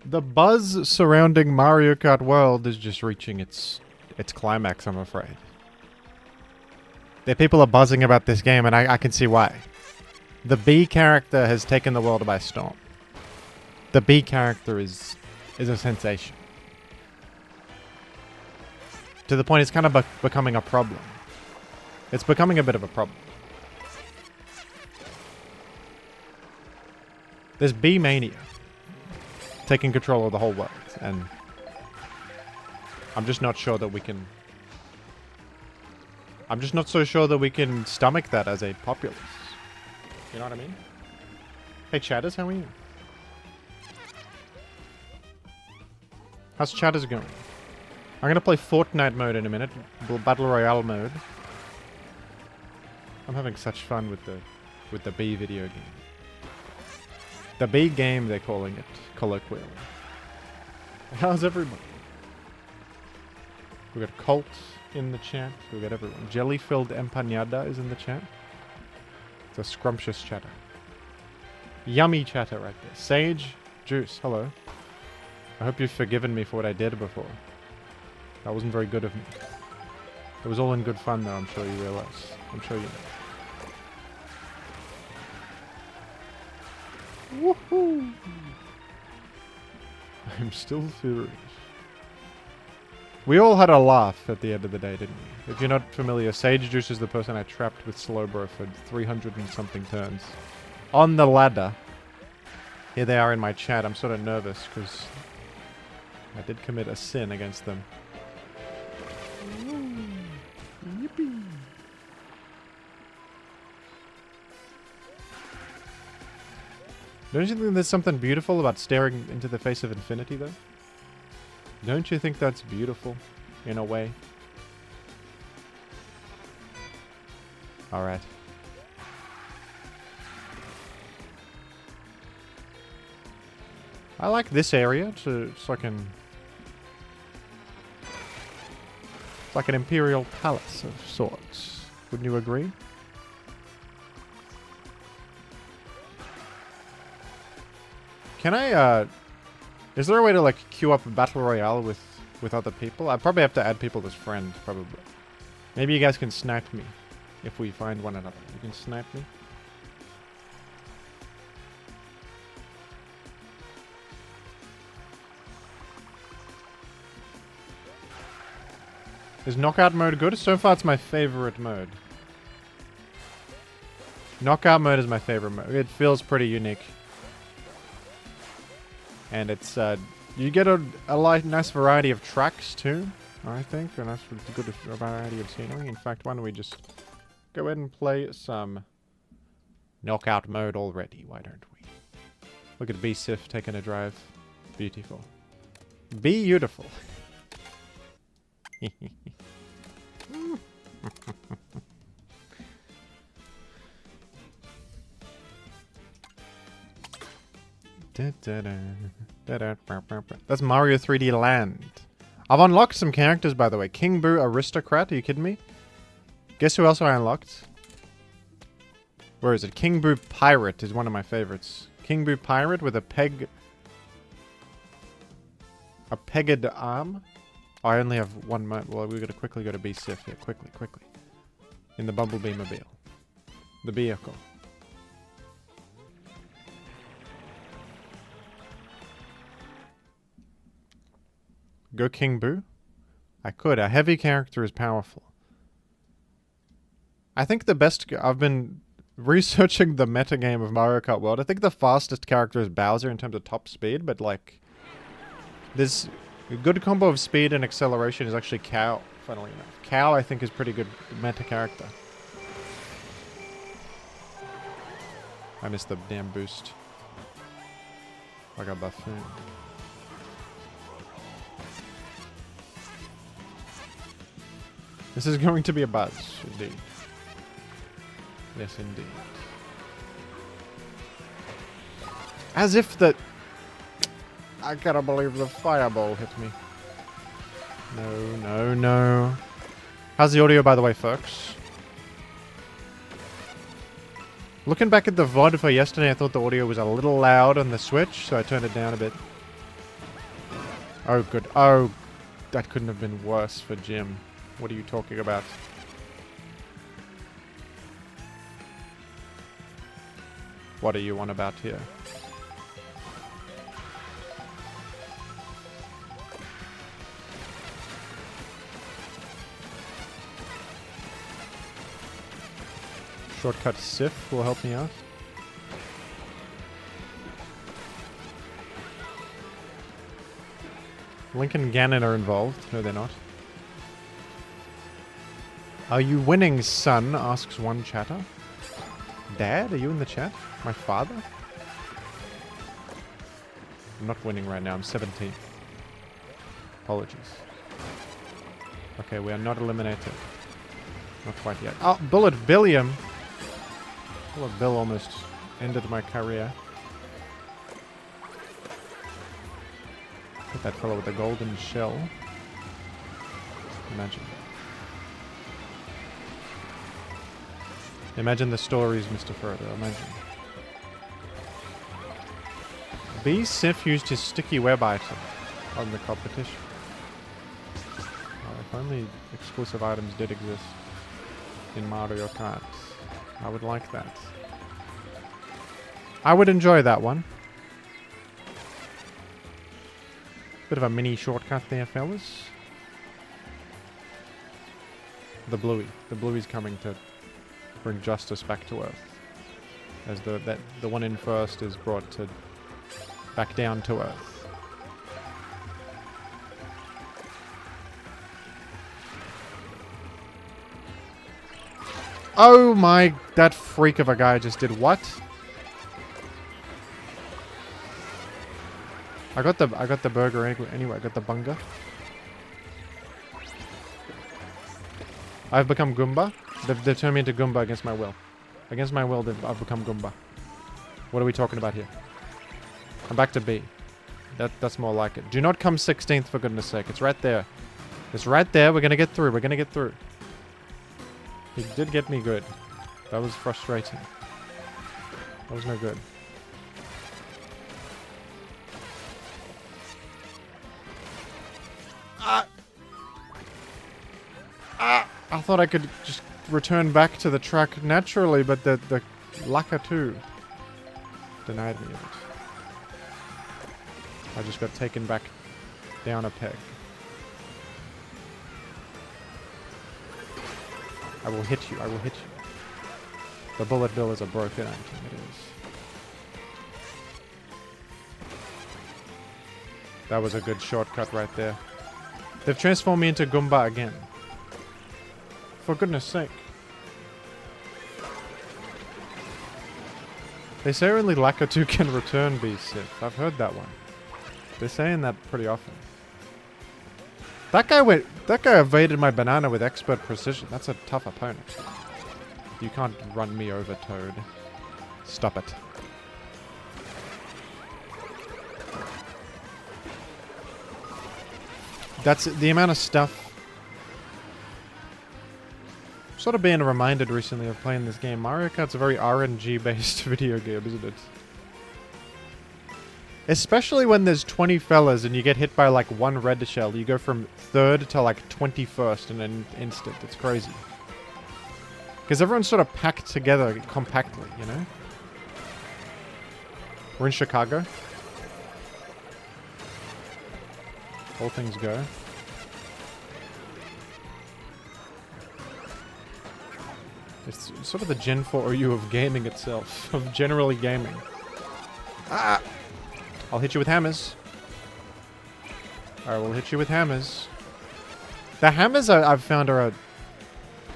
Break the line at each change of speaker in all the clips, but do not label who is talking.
The buzz surrounding Mario Kart World is just reaching its climax, I'm afraid. People are buzzing about this game, and I can see why. The B character has taken the world by storm. The B character is a sensation. To the point it's kind of becoming a problem. It's becoming a bit of a problem. There's B mania taking control of the whole world, and I'm just not sure that we can... I'm just not so sure that we can stomach that as a populace. You know what I mean? Hey chatters, how are you? How's chatters going? I'm gonna play Fortnite mode in a minute. Battle Royale mode. I'm having such fun with the B video game. The B game, they're calling it, colloquially. How's everybody? We got Colt in the chat. We got everyone. Jelly-filled empanada is in the chat. It's a scrumptious chatter. Yummy chatter right there. Sage Juice, hello. I hope you've forgiven me for what I did before. That wasn't very good of me. It was all in good fun though, I'm sure you realize. I'm sure you know. Woohoo! I'm still furious. We all had a laugh at the end of the day, didn't we? If you're not familiar, Sage Juice is the person I trapped with Slowbro for 300 and something turns. On the ladder. Here they are in my chat. I'm sort of nervous because I did commit a sin against them. Yippee. Don't you think there's something beautiful about staring into the face of infinity, though? Don't you think that's beautiful, in a way? Alright. I like this area, so I can... It's like an imperial palace of sorts. Wouldn't you agree? Can I, is there a way to, like, queue up a battle royale with other people? I'd probably have to add people as friends, probably. Maybe you guys can snipe me if we find one another. You can snipe me? Is knockout mode good? So far it's my favorite mode. Knockout mode is my favorite mode. It feels pretty unique. And it's, you get a nice variety of tracks too, I think. A nice good variety of scenery. In fact, why don't we just go ahead and play some knockout mode already? Why don't we? Look at B-Sif taking a drive. Beautiful. Beautiful. That's Mario 3D Land. I've unlocked some characters, by the way. King Boo Aristocrat, are you kidding me? Guess who else I unlocked? Where is it? King Boo Pirate is one of my favorites. King Boo Pirate with a pegged arm. Oh, I only have one mode. Well, we've got to quickly go to B-Sif here. Quickly. In the Bumblebee Mobile. The vehicle. Go King Boo? I could. A heavy character is powerful. I think the best... I've been researching the metagame of Mario Kart World. I think the fastest character is Bowser in terms of top speed, but like... There's a good combo of speed and acceleration is actually Cow, funnily enough. Cow, I think, is pretty good meta character. I missed the damn boost. Like a buffoon. This is going to be a buzz, indeed. Yes, indeed. As if the... I cannot believe the fireball hit me. No. How's the audio, by the way, folks? Looking back at the VOD for yesterday, I thought the audio was a little loud on the Switch, so I turned it down a bit. Oh, good. Oh, that couldn't have been worse for Jim. What are you talking about? What are you on about here? Shortcut Sif will help me out. Link and Ganon are involved. No, they're not. Are you winning, son? Asks one chatter. Dad, are you in the chat? My father? I'm not winning right now. I'm 17th. Apologies. Okay, we are not eliminated. Not quite yet. Oh, Bullet Billiam! Bullet Bill almost ended my career. Hit that fellow with the golden shell. Imagine. Imagine the stories, Mr. Frodo. Imagine. B. Sif used his sticky web item on the competition. Oh, if only exclusive items did exist in Mario Kart. I would like that. I would enjoy that one. Bit of a mini shortcut there, fellas. The Bluey. The Bluey's coming to bring justice back to Earth. As the one in first is brought to back down to Earth. Oh my, that freak of a guy just did what? I got the burger anyway. I got the bunga. I've become Goomba. They've turned me into Goomba against my will. Against my will, I've become Goomba. What are we talking about here? I'm back to B. That's more like it. Do not come 16th, for goodness sake. It's right there. It's right there. We're gonna get through. We're gonna get through. He did get me good. That was frustrating. That was no good. I thought I could just return back to the track naturally, but the Lakitu denied me of it. I just got taken back down a peg. I will hit you. I will hit you. The bullet bill is a broken item. It is. That was a good shortcut right there. They've transformed me into Goomba again. For goodness sake. They say only Lakitu can return B-Sith. I've heard that one. They're saying that pretty often. That guy evaded my banana with expert precision. That's a tough opponent. You can't run me over, Toad. Stop it. That's the amount of stuff. Sort of being reminded recently of playing this game. Mario Kart's a very RNG based video game, isn't it? Especially when there's 20 fellas and you get hit by like one red shell. You go from 3rd to like 21st in an instant. It's crazy. Because everyone's sort of packed together compactly, you know? We're in Chicago. All things go. It's sort of the Gen 4 OU of gaming itself. Of generally gaming. Ah! I'll hit you with hammers. Alright, we'll hit you with hammers. The hammers I've found are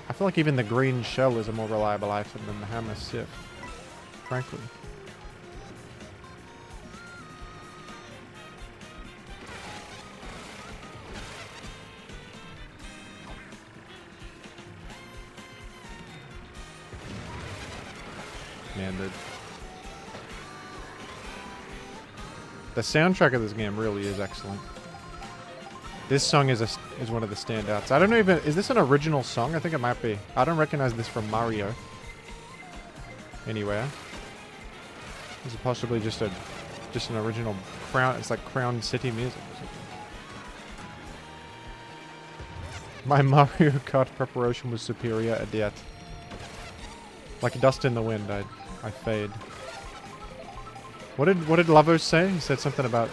I feel like even the green shell is a more reliable item than the hammer Sif. Frankly. Man, the soundtrack of this game really is excellent. This song is one of the standouts. I don't know even... Is this an original song? I think it might be. I don't recognize this from Mario. Anywhere. This is possibly just an original Crown... It's like Crown City music or something. My Mario Kart preparation was superior at yet. Like dust in the wind, I fade. What did Lavos say? He said something about...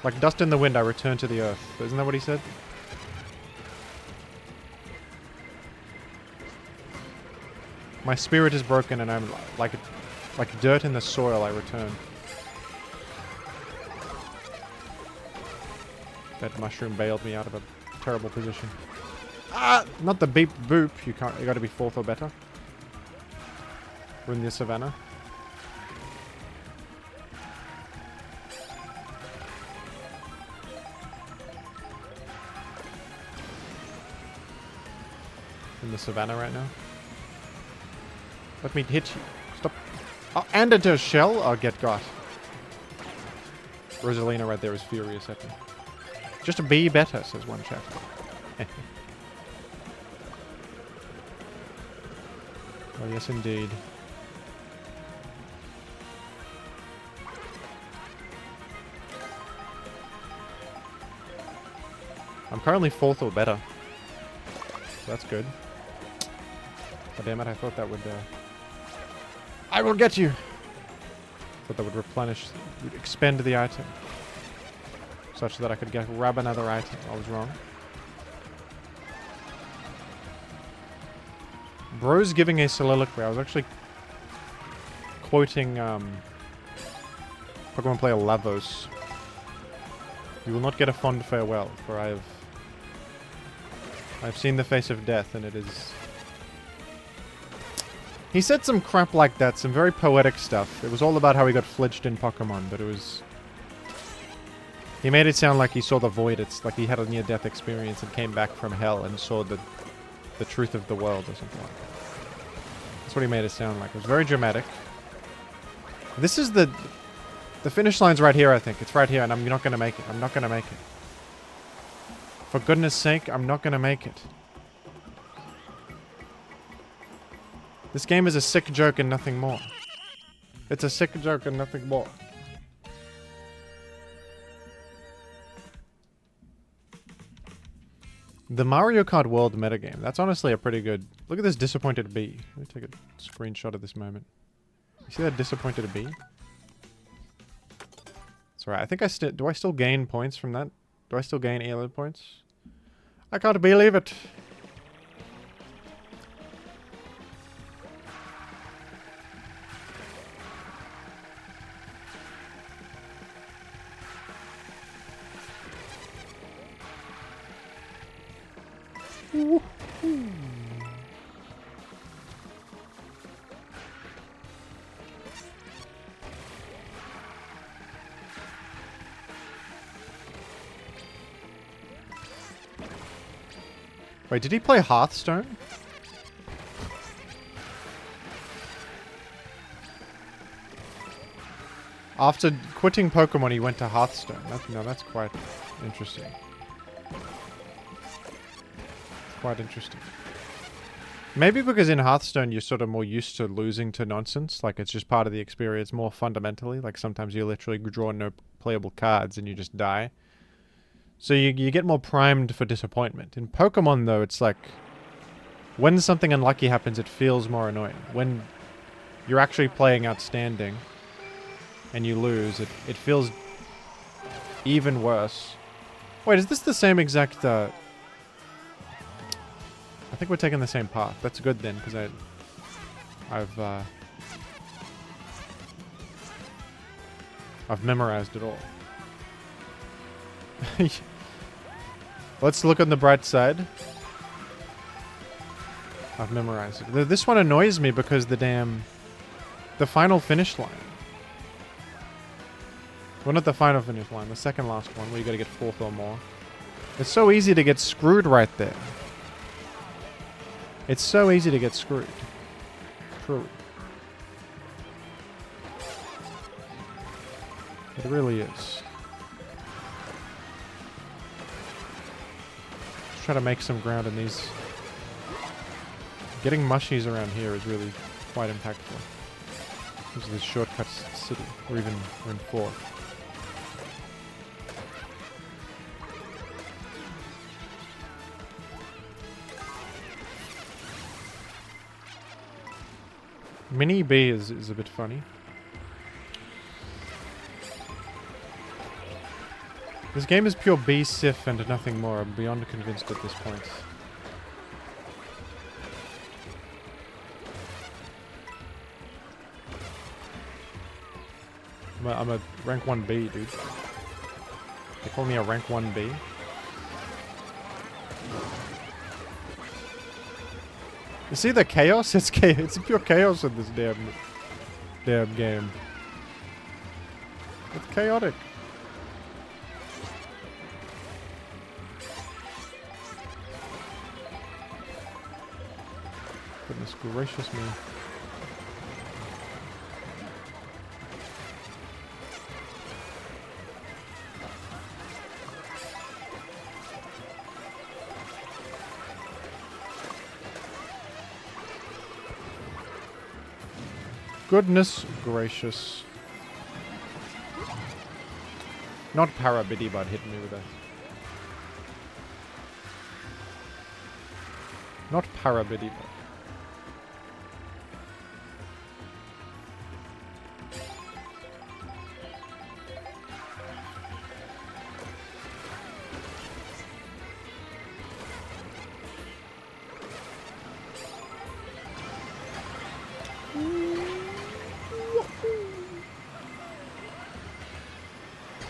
Like dust in the wind, I return to the earth. Isn't that what he said? My spirit is broken and I'm like dirt in the soil, I return. That mushroom bailed me out of a terrible position. Ah! Not the beep boop. You gotta be fourth or better. We're in the savannah. In the savannah right now. Let me hit you. Stop. Oh, and into a shell? Oh, get got. Rosalina right there is furious at me. Just be better, says one chat. Oh, yes, indeed. I'm currently fourth or better. So that's good. Oh, damn it, I thought that would... I will get you! Thought that would replenish... would expend the item. Such that I could grab another item. I was wrong. Bro's giving a soliloquy. I was actually quoting Pokemon player Lavos. You will not get a fond farewell, for I've seen the face of death, and it is... He said some crap like that, some very poetic stuff. It was all about how he got fledged in Pokemon, but it was... He made it sound like he saw the void. It's like he had a near-death experience and came back from hell and saw the truth of the world or something like that. That's what he made it sound like. It was very dramatic. This is the finish line's right here, I think. It's right here, and I'm not going to make it. I'm not going to make it. For goodness sake, I'm not going to make it. This game is a sick joke and nothing more. It's a sick joke and nothing more. The Mario Kart World metagame. That's honestly a pretty good... Look at this disappointed bee. Let me take a screenshot of this moment. You see that disappointed bee? It's alright. I think do I still gain points from that? Do I still gain ELO points? I can't believe it. Wait, did he play Hearthstone? After quitting Pokemon, he went to Hearthstone. That's quite interesting. Quite interesting. Maybe because in Hearthstone, you're sort of more used to losing to nonsense. Like, it's just part of the experience more fundamentally. Like, sometimes you literally draw no playable cards and you just die. So you get more primed for disappointment. In Pokemon, though, it's like... when something unlucky happens, it feels more annoying. When you're actually playing outstanding and you lose, it feels even worse. Wait, is this the same exact... I think we're taking the same path. That's good then, because I've memorized it all. Let's look on the bright side. I've memorized it. This one annoys me because the final finish line. Well, not the final finish line, the second last one where you gotta get fourth or more. It's so easy to get screwed right there. It's so easy to get screwed. Truly. It really is. Just try to make some ground in these. Getting mushies around here is really quite impactful. This is the shortcut city. Or even we're in fourth. Mini B is a bit funny. This game is pure B Sif and nothing more. I'm beyond convinced at this point. I'm a rank 1B, dude. They call me a rank 1B. You see the chaos? It's pure chaos in this damn game. It's chaotic. Goodness gracious me. Goodness gracious. Not Parabiddy, hit me with a... Not Parabiddy,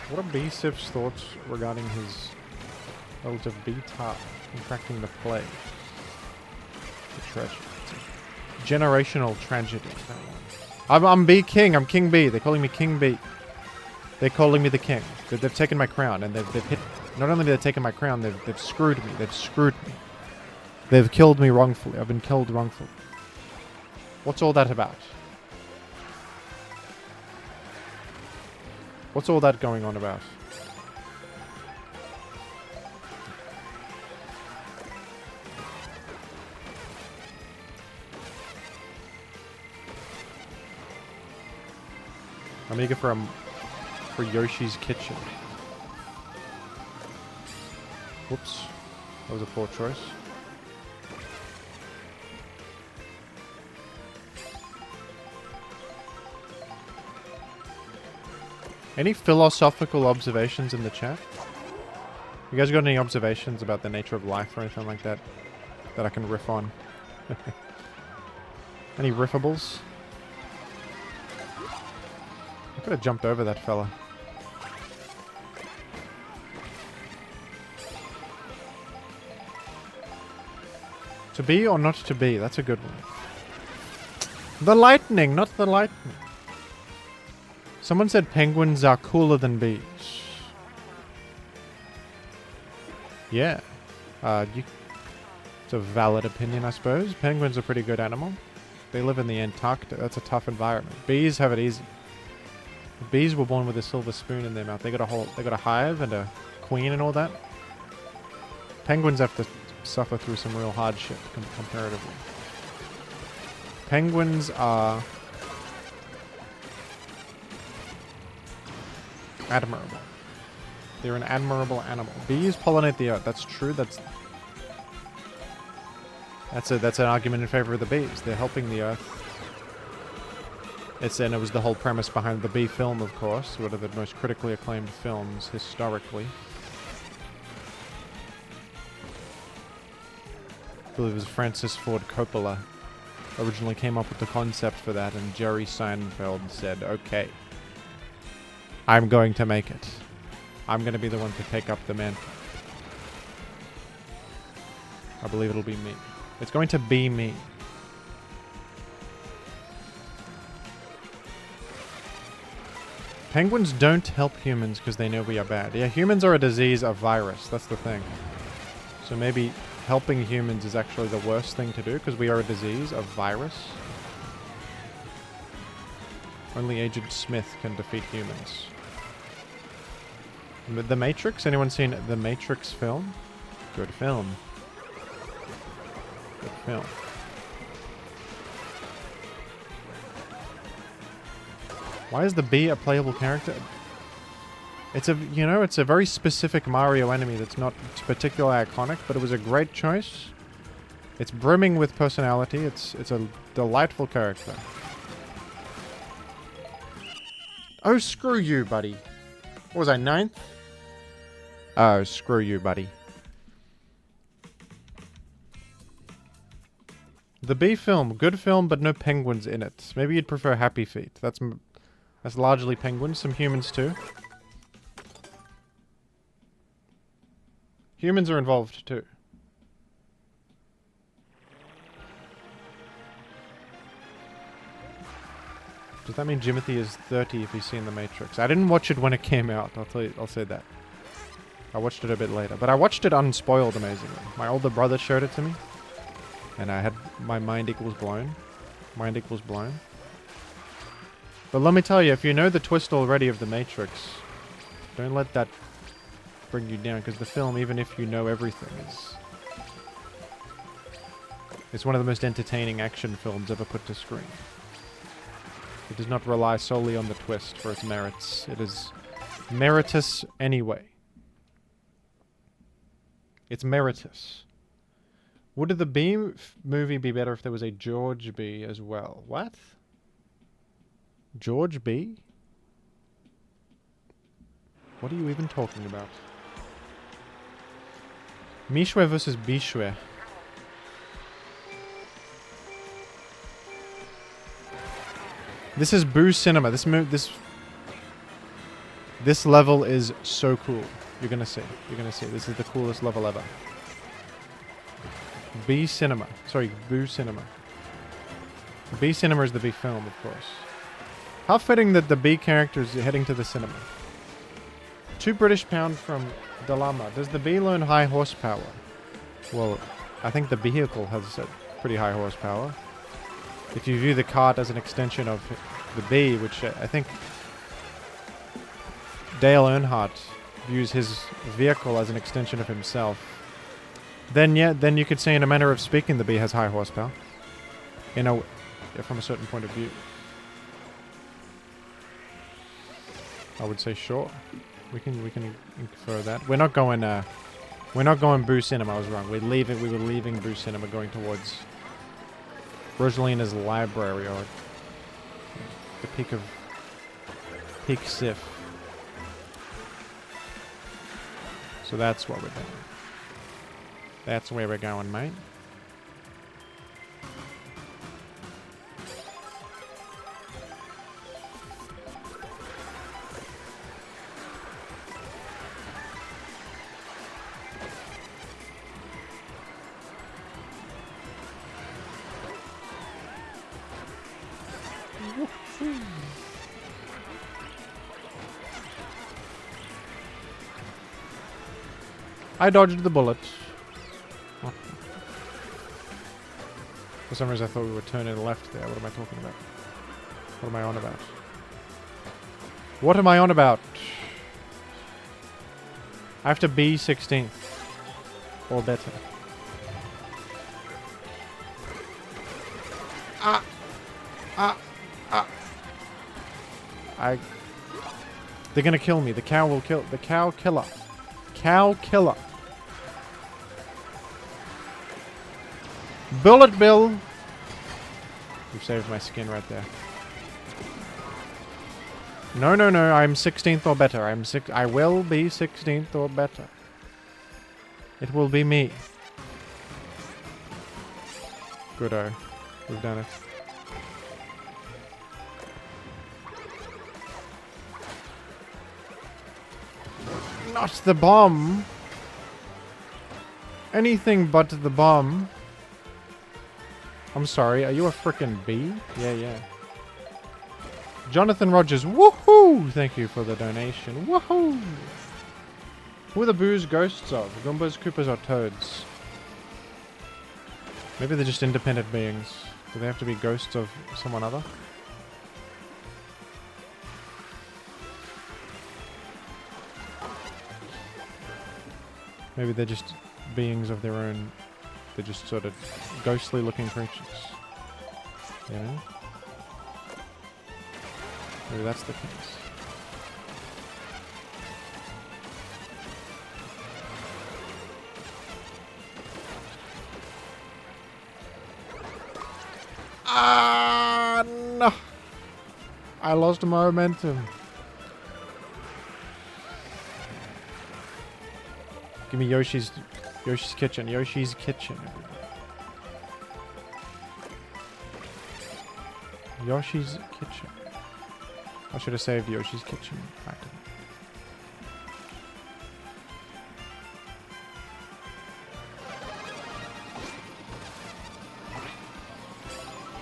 What are B-Sif's thoughts regarding his relative B-Tart contracting the plague? The tragedy. It's a generational tragedy. I'm B-King. I'm King B. They're calling me King B. They're calling me the King. They've taken my crown, and they've hit... Not only have they taken my crown, they've screwed me. They've screwed me. They've killed me wrongfully. I've been killed wrongfully. What's all that about? What's all that going on about? I'm eager for Yoshi's Kitchen. Whoops. That was a poor choice. Any philosophical observations in the chat? You guys got any observations about the nature of life or anything like that that I can riff on? Any riffables? I could have jumped over that fella. To be or not to be? That's a good one. The lightning, not the lightning. Someone said penguins are cooler than bees. Yeah. It's a valid opinion, I suppose. Penguins are a pretty good animal. They live in the Antarctic. That's a tough environment. Bees have it easy. Bees were born with a silver spoon in their mouth. They got a hive and a queen and all that. Penguins have to suffer through some real hardship comparatively. Penguins are admirable. They're an admirable animal. Bees pollinate the earth. That's true. That's an argument in favor of the bees. They're helping the earth. It was the whole premise behind the Bee film, of course. One of the most critically acclaimed films historically. I believe it was Francis Ford Coppola originally came up with the concept for that, and Jerry Seinfeld said, okay, I'm going to make it. I'm going to be the one to take up the mantle. I believe it'll be me. It's going to be me. Penguins don't help humans because they know we are bad. Yeah, humans are a disease, a virus. That's the thing. So maybe helping humans is actually the worst thing to do because we are a disease, a virus. Only Agent Smith can defeat humans. The Matrix? Anyone seen the Matrix film? Good film. Good film. Why is the bee a playable character? It's a very specific Mario enemy that's not particularly iconic, but it was a great choice. It's brimming with personality. It's a delightful character. Oh, screw you, buddy. What was I, 9th? Oh, screw you, buddy. The Bee film. Good film, but no penguins in it. Maybe you'd prefer Happy Feet. That's largely penguins. Some humans, too. Humans are involved, too. Does that mean Jimothy is 30 if he's seen The Matrix? I didn't watch it when it came out. I'll say that. I watched it a bit later. But I watched it unspoiled, amazingly. My older brother showed it to me. And I had my mind equals blown. Mind equals blown. But let me tell you, if you know the twist already of The Matrix, don't let that bring you down. Because the film, even if you know everything, it's one of the most entertaining action films ever put to screen. It does not rely solely on the twist for its merits. It is meritus anyway. It's meritus. Would the Bee movie be better if there was a George B as well? What? George B? What are you even talking about? Mishwe versus Bishwe. This is Boo Cinema. This level is so cool. You're gonna see. You're gonna see. This is the coolest level ever. Bee Cinema. Sorry, Boo Cinema. Bee Cinema is the Bee film, of course. How fitting that the Bee character is heading to the cinema. £2 British from Dalama. Does the Bee learn high horsepower? Well, I think the vehicle has a pretty high horsepower. If you view the Kart as an extension of the Bee, which I think Dale Earnhardt views his vehicle as an extension of himself, then you could say in a manner of speaking the Bee has high horsepower. From a certain point of view. I would say sure. We can infer that. We're not going Boo Cinema, I was wrong. We were leaving Boo Cinema going towards Rosalina's library, or the peak Sif. So that's what we're doing. That's where we're going, mate. I dodged the bullet. Oh. For some reason I thought we were turning left there. What am I talking about? What am I on about? What am I on about? I have to be 16th. Or better. They're gonna kill me. The cow will kill. The cow killer. Cow killer. Bullet Bill. You've saved my skin right there. No. I'm 16th or better. I will be 16th or better. It will be me. Good-o. We've done it. Not the bomb. Anything but the bomb. I'm sorry, are you a frickin' bee? Yeah. Jonathan Rogers, woohoo! Thank you for the donation. Woohoo! Who are the boos ghosts of? Goombas, Koopas, or Toads? Maybe they're just independent beings. Do they have to be ghosts of someone other? Maybe they're just beings of their own. They're just sort of ghostly looking creatures. You know? Maybe that's the case. Ah, no! I lost momentum. Give me Yoshi's Kitchen. Yoshi's Kitchen. Yoshi's Kitchen. I should have saved Yoshi's Kitchen. I didn't.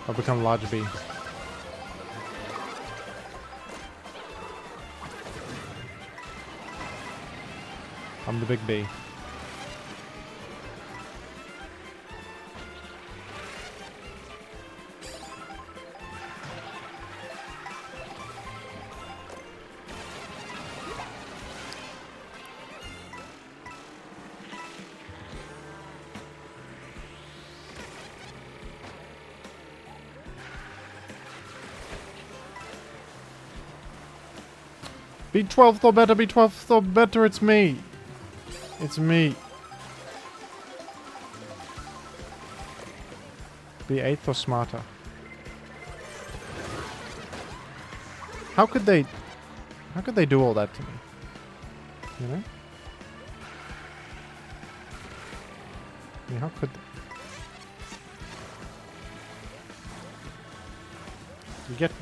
I'll become large B. I'm the big B. Be 12th or better, be 12th or better, it's me. It's me. Be 8th or smarter. How could they do all that to me? You know? I mean, how could they? You get me?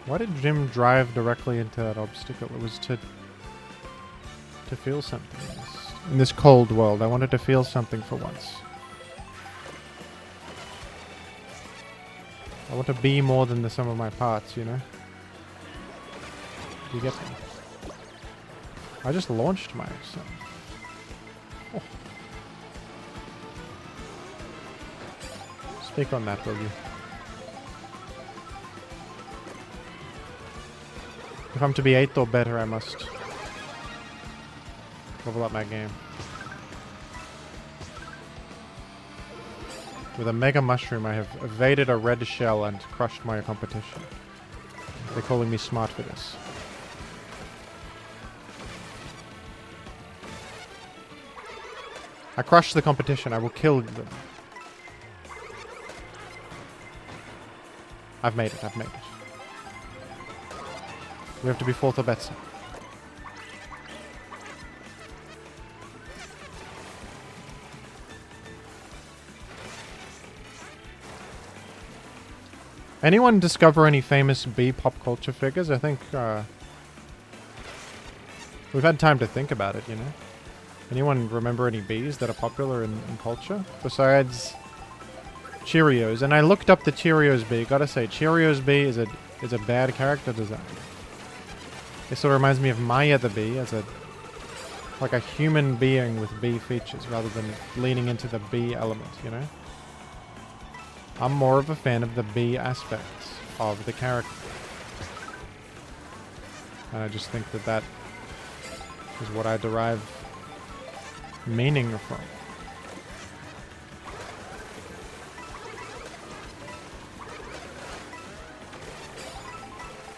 Why did Jim drive directly into that obstacle? It was to feel something in this cold world. I wanted to feel something for once. I want to be more than the sum of my parts, you know? You get me? I just launched myself. Oh. Speak on that, will you? If I'm to be 8th or better, I must level up my game. With a Mega Mushroom, I have evaded a red shell and crushed my competition. They're calling me smart for this. I crushed the competition. I will kill them. I've made it. I've made it. We have to be 4th or better. Anyone discover any famous B pop culture figures? I think we've had time to think about it, you know? Anyone remember any Bs that are popular in culture? Besides Cheerios. And I looked up the Cheerios B. Gotta say, Cheerios B is a bad character design. It sort of reminds me of Maya the Bee as like a human being with bee features rather than leaning into the bee element, you know? I'm more of a fan of the bee aspects of the character. And I just think that is what I derive meaning from.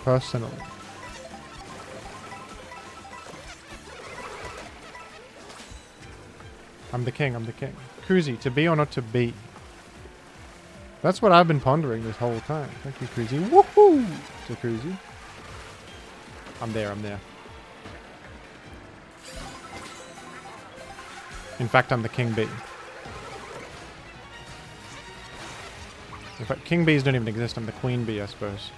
Personally. I'm the king, I'm the king. Kruzy, to be or not to be? That's what I've been pondering this whole time. Thank you, Kruzy. Woohoo! To Kruzy. I'm there, I'm there. In fact, I'm the king bee. In fact, king bees don't even exist. I'm the queen bee, I suppose.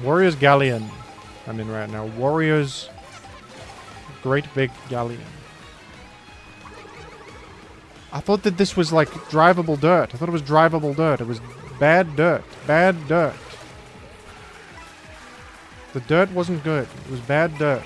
Warriors Galleon I'm in right now. Warriors Great Big Galleon. I thought that this was like drivable dirt. I thought it was drivable dirt. It was bad dirt. Bad dirt. The dirt wasn't good. It was bad dirt.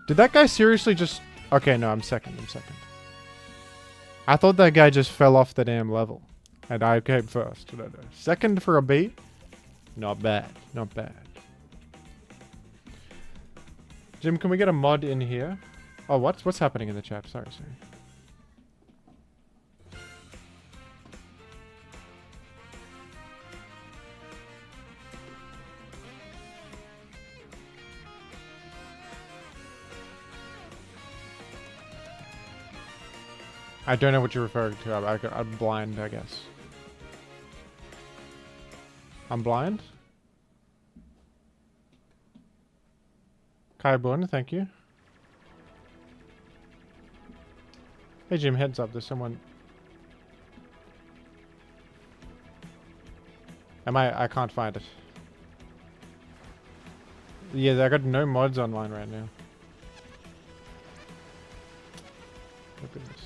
Did that guy seriously just... Okay, no, I'm second. I thought that guy just fell off the damn level. And I came first. No. Second for a B? Not bad. Not bad. Jim, can we get a mod in here? Oh, what's happening in the chat? Sorry. I don't know what you're referring to. I'm blind, I guess. I'm blind? Kaibun, thank you. Hey Jim, heads up, there's someone... I can't find it. Yeah, I got no mods online right now. Look at this.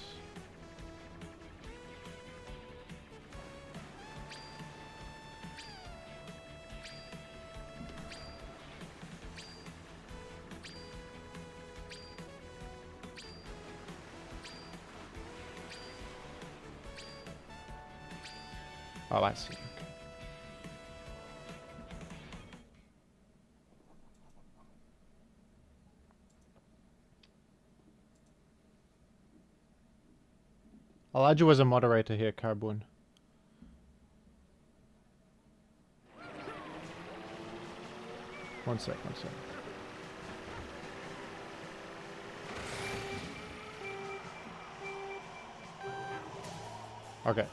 Oh, I see. Okay. I'll add you as a moderator here, Carbon. One sec. Okay.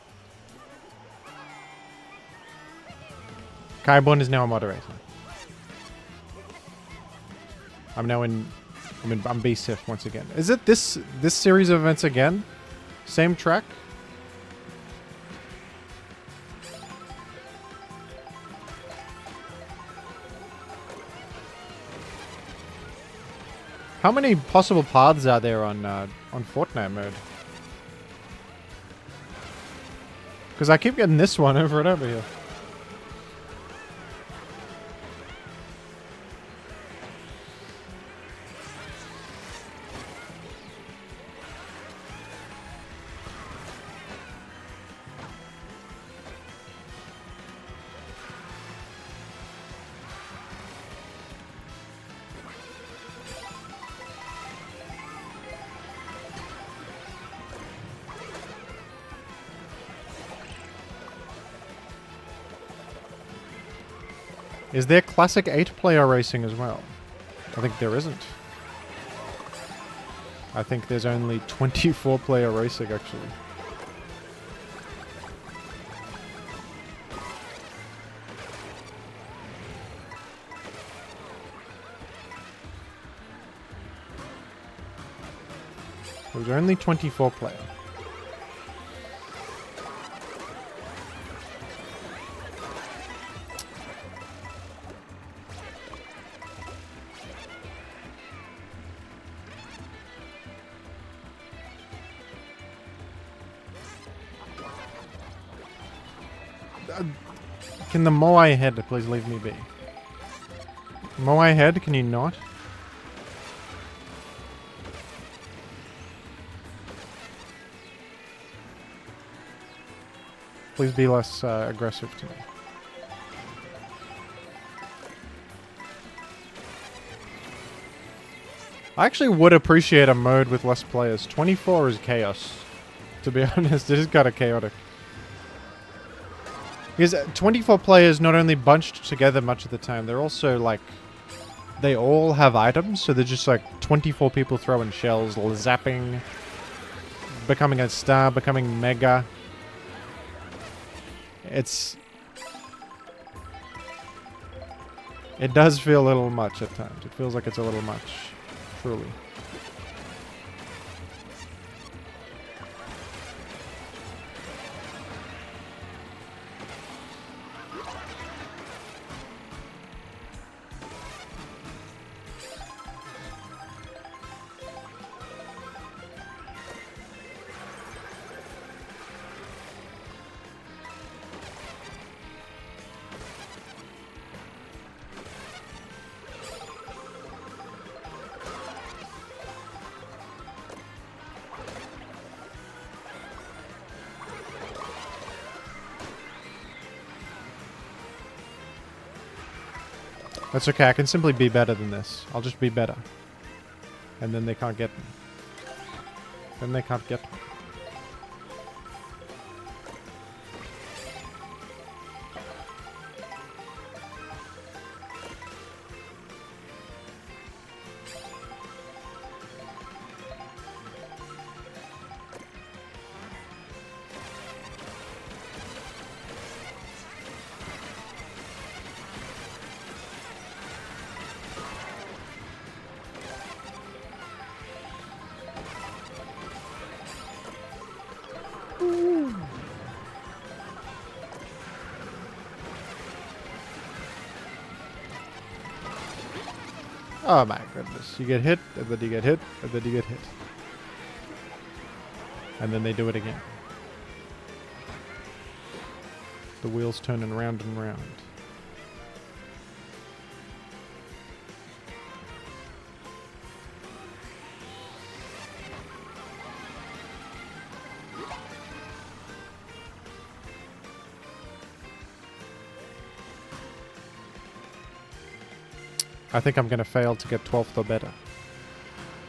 Kaibon is now a moderator. I'm B-Sif once again. Is it this series of events again? Same track? How many possible paths are there on Fortnite mode? Because I keep getting this one over and over here. Is there classic 8-player racing as well? I think there isn't. I think there's only 24-player racing, actually. There's only 24-player. Can the Moai head please leave me be? Moai head, can you not? Please be less aggressive to me. I actually would appreciate a mode with less players. 24 is chaos. To be honest, it is kind of chaotic. Because 24 players not only bunched together much of the time, they're also like... They all have items, so they're just like 24 people throwing shells, zapping, becoming a star, becoming mega. It does feel a little much at times. It feels like it's a little much, truly. That's okay, I can simply be better than this. I'll just be better. And then they can't get me. Then they can't get me. Oh my goodness. You get hit, and then you get hit, and then you get hit. And then they do it again. The wheels turning round and round. I think I'm going to fail to get 12th or better.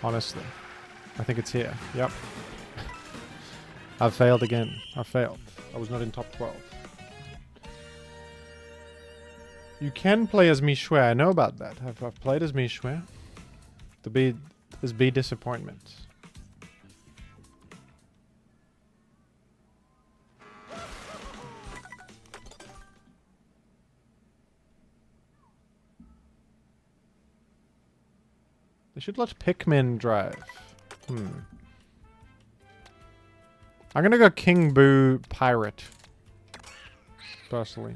Honestly. I think it's here. Yep. I've failed again. I failed. I was not in top 12. You can play as Michue. I know about that. I've played as Michue. The B is B disappointment. They should let Pikmin drive. I'm gonna go King Boo Pirate. Personally.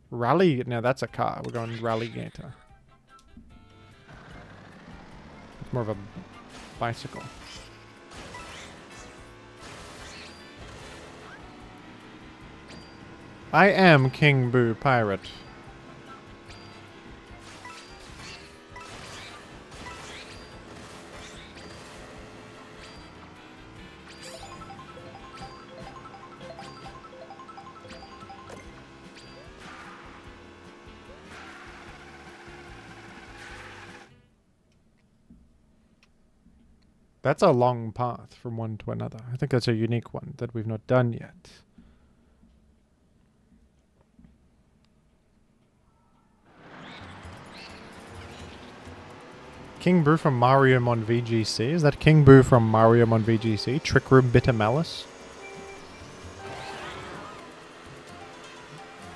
Rally, now that's a car. We're going Rallygator. It's more of a bicycle. I am King Boo Pirate. That's a long path from one to another. I think that's a unique one that we've not done yet. King Boo from Mario Mon VGC. Is that King Boo from Mario Mon VGC? Trick Room Bitter Malice?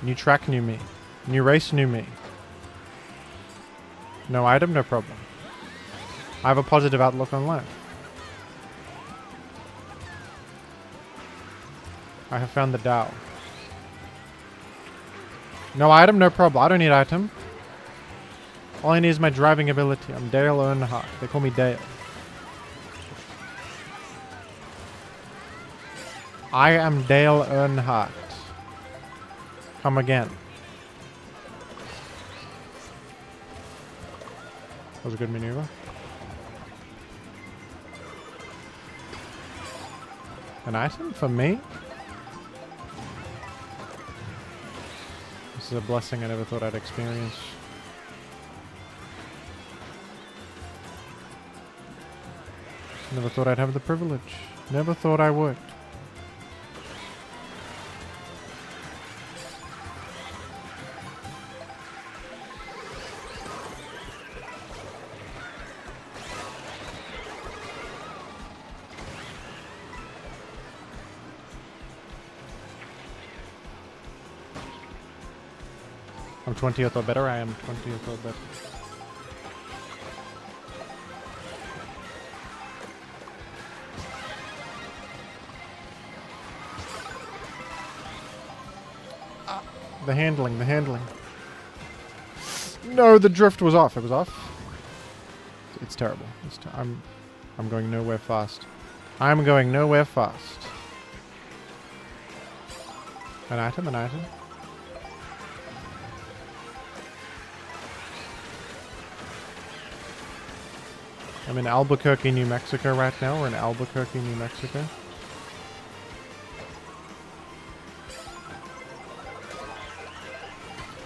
New track, new me. New race, new me. No item, no problem. I have a positive outlook on life. I have found the Tao. No item, no problem. I don't need item. All I need is my driving ability. I'm Dale Earnhardt. They call me Dale. I am Dale Earnhardt. Come again. That was a good maneuver. An item for me? This is a blessing I never thought I'd experience. Never thought I'd have the privilege. Never thought I would. I'm 20th or better. I am 20th or better. The handling, the handling. No, the drift was off. It was off. It's terrible. I'm going nowhere fast. I'm going nowhere fast. An item, an item. I'm in Albuquerque, New Mexico right now. We're in Albuquerque, New Mexico.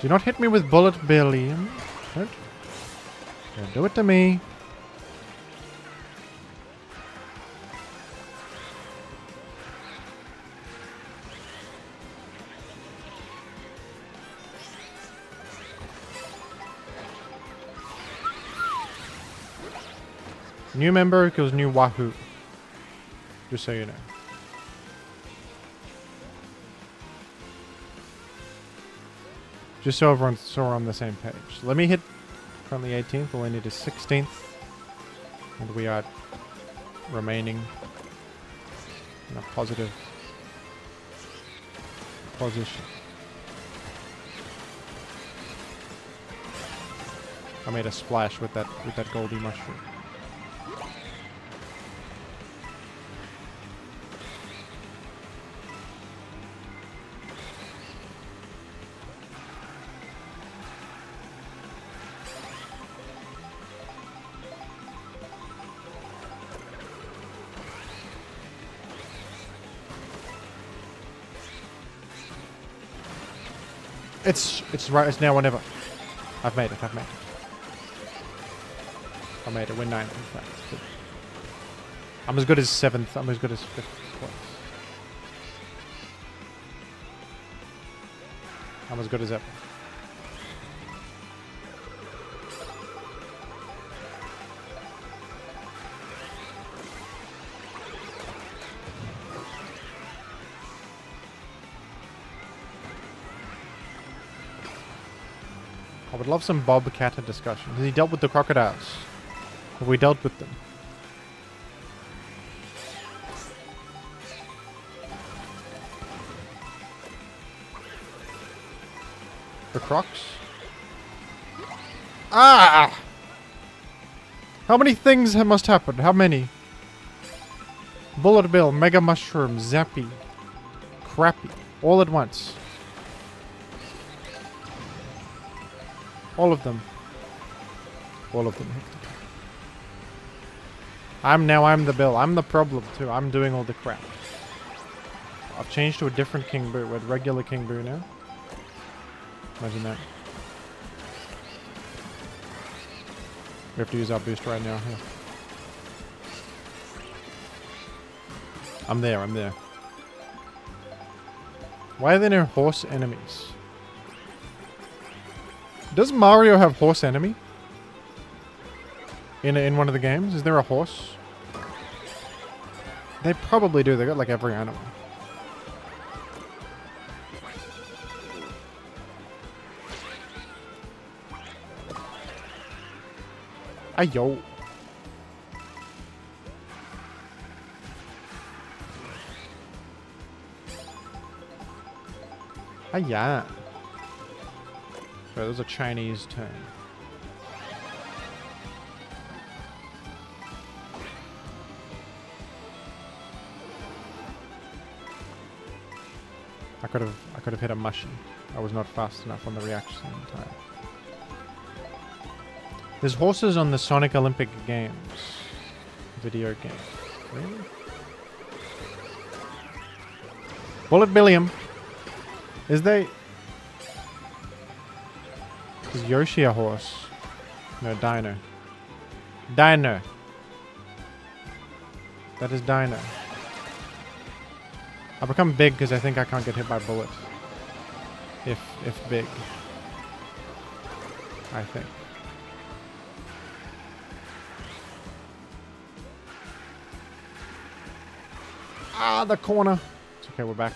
Do not hit me with bullet billion. Don't. Don't do it to me. New member equals new Wahoo. Just so you know. Just so everyone's so we're on the same page. Let me hit currently 18th. All I need is 16th. And we are remaining in a positive position. I made a splash with that goldy mushroom. It's right. It's now or never. I've made it. I made it. We're 9th, in fact. I'm as good as 7th. I'm as good as 5th. I'm as good as ever. I would love some Bob Catter discussion. Has he dealt with the crocodiles? Have we dealt with them? The crocs? Ah! How many things must happen? How many? Bullet Bill, Mega Mushroom, Zappy, Crappy, all at once. All of them. All of them. I'm the Bill. I'm the problem too. I'm doing all the crap. I've changed to a different King Boo. We're at regular King Boo now. Imagine that. We have to use our boost right now. Yeah. I'm there. Why are there no horse enemies? Does Mario have horse enemy? In one of the games? Is there a horse? They probably do. They got like every animal. Ayo. Hiya. So there's a Chinese turn. I could have hit a mushy. I was not fast enough on the reaction time. There's horses on the Sonic Olympic Games video game. Really? Bullet Billiam. Is Yoshi a horse? No, Dino. Dino. That is Dino. I'll become big because I think I can't get hit by bullets. If big. I think. Ah, the corner. It's okay, we're back.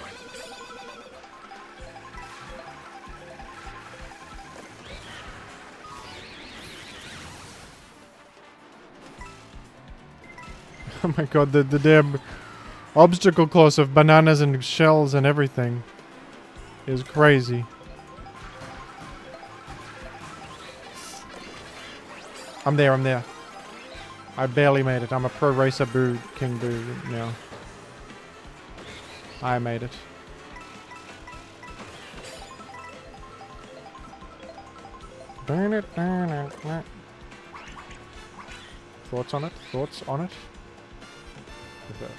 Oh my god, the damn obstacle course of bananas and shells and everything is crazy. I'm there. I barely made it. I'm a pro racer boo, king boo now. I made it. Thoughts on it? Thoughts on it? Okay.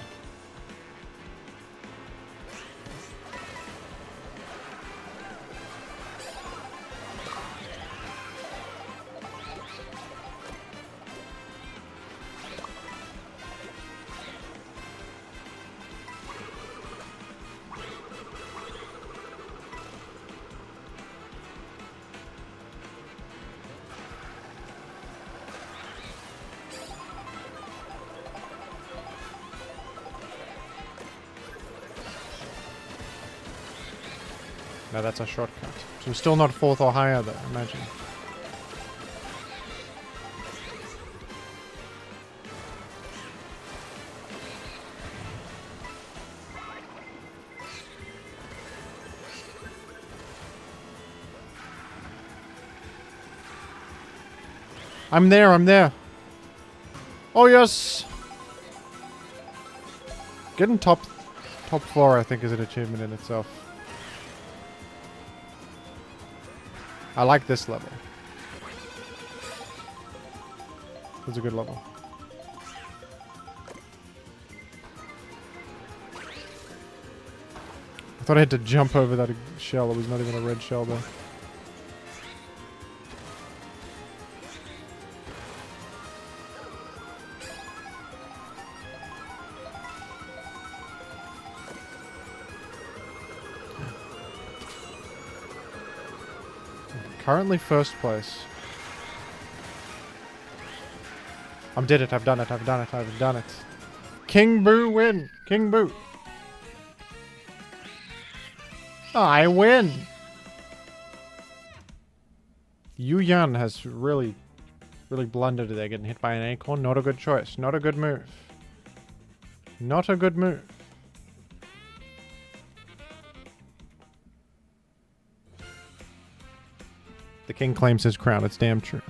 No, that's a shortcut. So we're still not 4th or higher though, imagine. I'm there, I'm there. Oh yes! Getting top floor I think is an achievement in itself. I like this level. It's a good level. I thought I had to jump over that shell. It was not even a red shell though. Currently 1st place. I did it, I've done it, I've done it, I've done it. King Boo win! King Boo! I win! Yu Yan has really blundered there, getting hit by an acorn. Not a good choice, not a good move. Not a good move. The king claims his crown. It's damn true.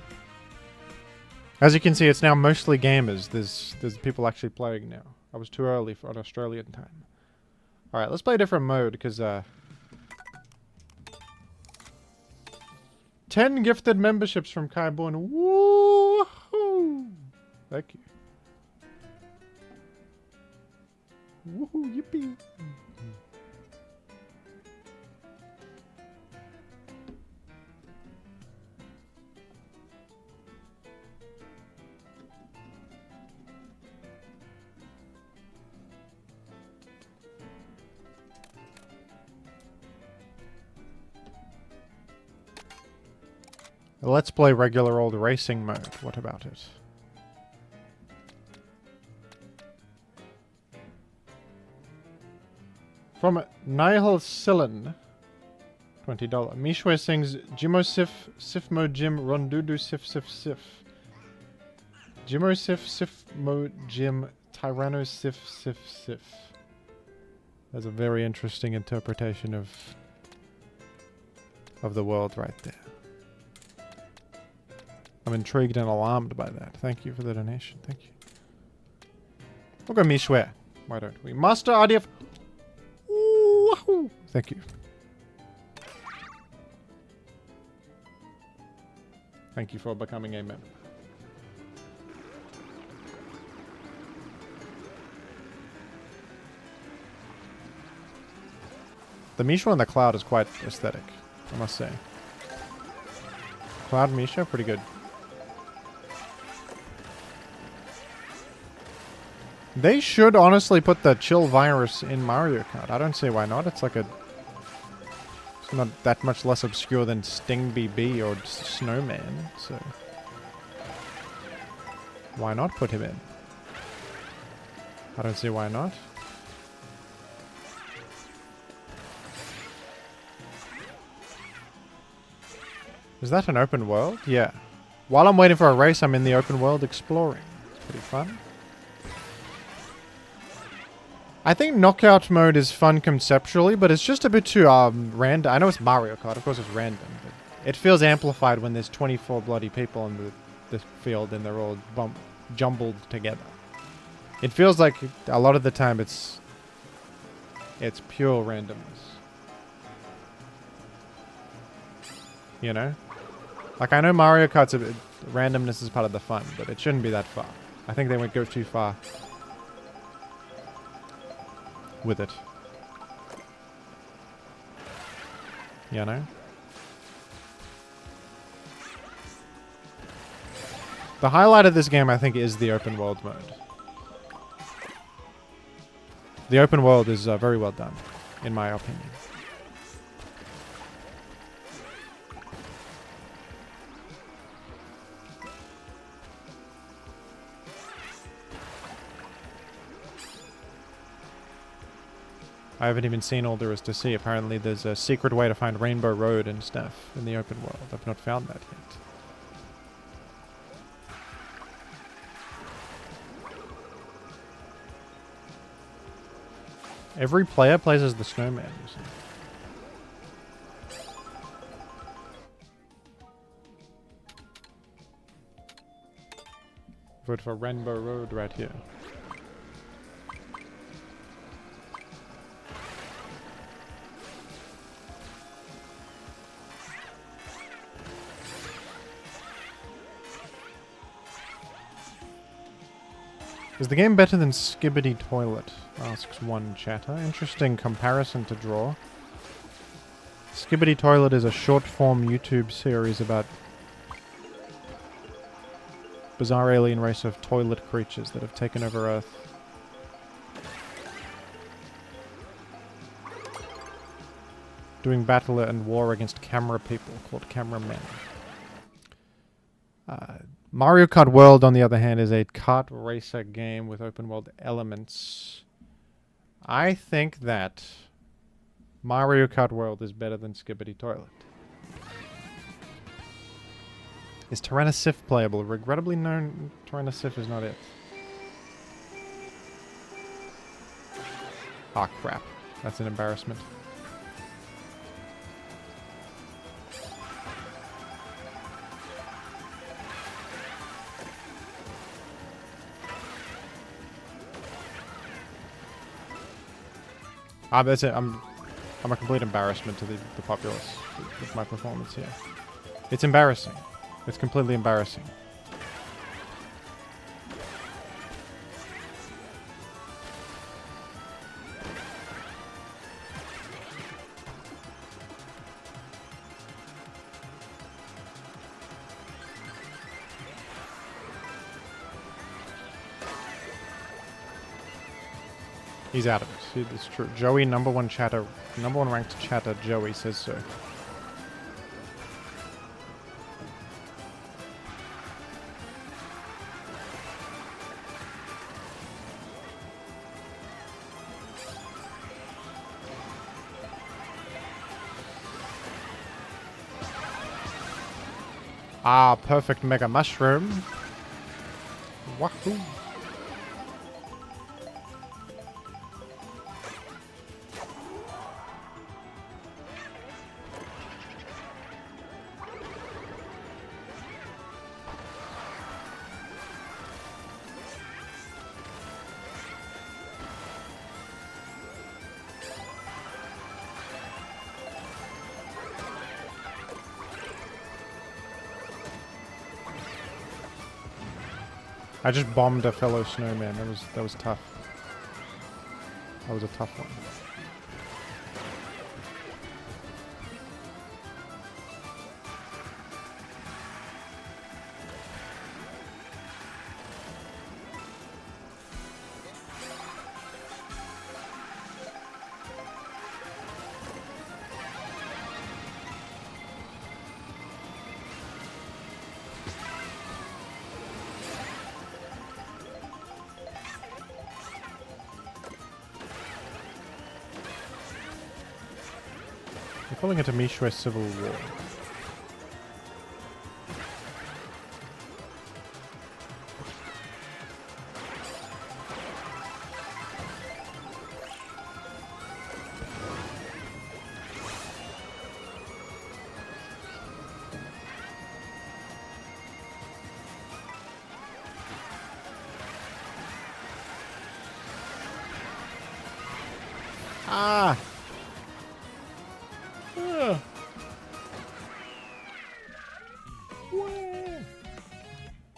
As you can see, it's now mostly gamers. There's people actually playing now. I was too early for an Australian time. All right, let's play a different mode because 10 gifted memberships from Kaiborn. Woohoo! Thank you. Woohoo! Yippee! Let's play regular old racing mode. What about it? From Nihil Silen, $20. Mishwe sings Jimo Sif, Sifmo Jim, Rondudu Sif Sif Sif. Jimo Sif, Sifmo Jim, Tyranno Sif Sif Sif. That's a very interesting interpretation of the world right there. I'm intrigued and alarmed by that. Thank you for the donation. Thank you. We'll go Mishwe. Why don't we? Master RDF. Woohoo! Thank you. Thank you for becoming a member. The Misha on the cloud is quite aesthetic, I must say. Cloud Misha, pretty good. They should honestly put the chill virus in Mario Kart. I don't see why not. It's like a... It's not that much less obscure than Sting BB or Snowman, so... Why not put him in? I don't see why not. Is that an open world? Yeah. While I'm waiting for a race, I'm in the open world exploring. It's pretty fun. I think knockout mode is fun conceptually, but it's just a bit too random. I know it's Mario Kart, of course it's random, but it feels amplified when there's 24 bloody people in the field and they're all jumbled together. It feels like a lot of the time it's pure randomness. You know? Like, I know Mario Kart's randomness is part of the fun, but it shouldn't be that far. I think they would go too far with it. You know? The highlight of this game, I think, is the open world mode. The open world is very well done, in my opinion. I haven't even seen all there is to see. Apparently there's a secret way to find Rainbow Road and stuff in the open world. I've not found that yet. Every player plays as the snowman, you see. Vote for Rainbow Road right here. Is the game better than Skibbity Toilet? Asks one chatter. Interesting comparison to draw. Skibbity Toilet is a short-form YouTube series about bizarre alien race of toilet creatures that have taken over Earth. Doing battle and war against camera people called cameramen. Mario Kart World, on the other hand, is a kart racer game with open world elements. I think that Mario Kart World is better than Skibbity Toilet. Is Tyrannosif playable? Regrettably, no, Tyrannosif is not it. Ah, crap. That's an embarrassment. That's it. I'm a complete embarrassment to the populace with my performance here. It's embarrassing. It's completely embarrassing. He's out of it. See, it's true. Joey, number one ranked chatter, Joey says so. Ah, perfect mega mushroom. Wahoo. I just bombed a fellow snowman. That was tough. That was a tough one. We're calling it a Mishwe Civil War. Ah!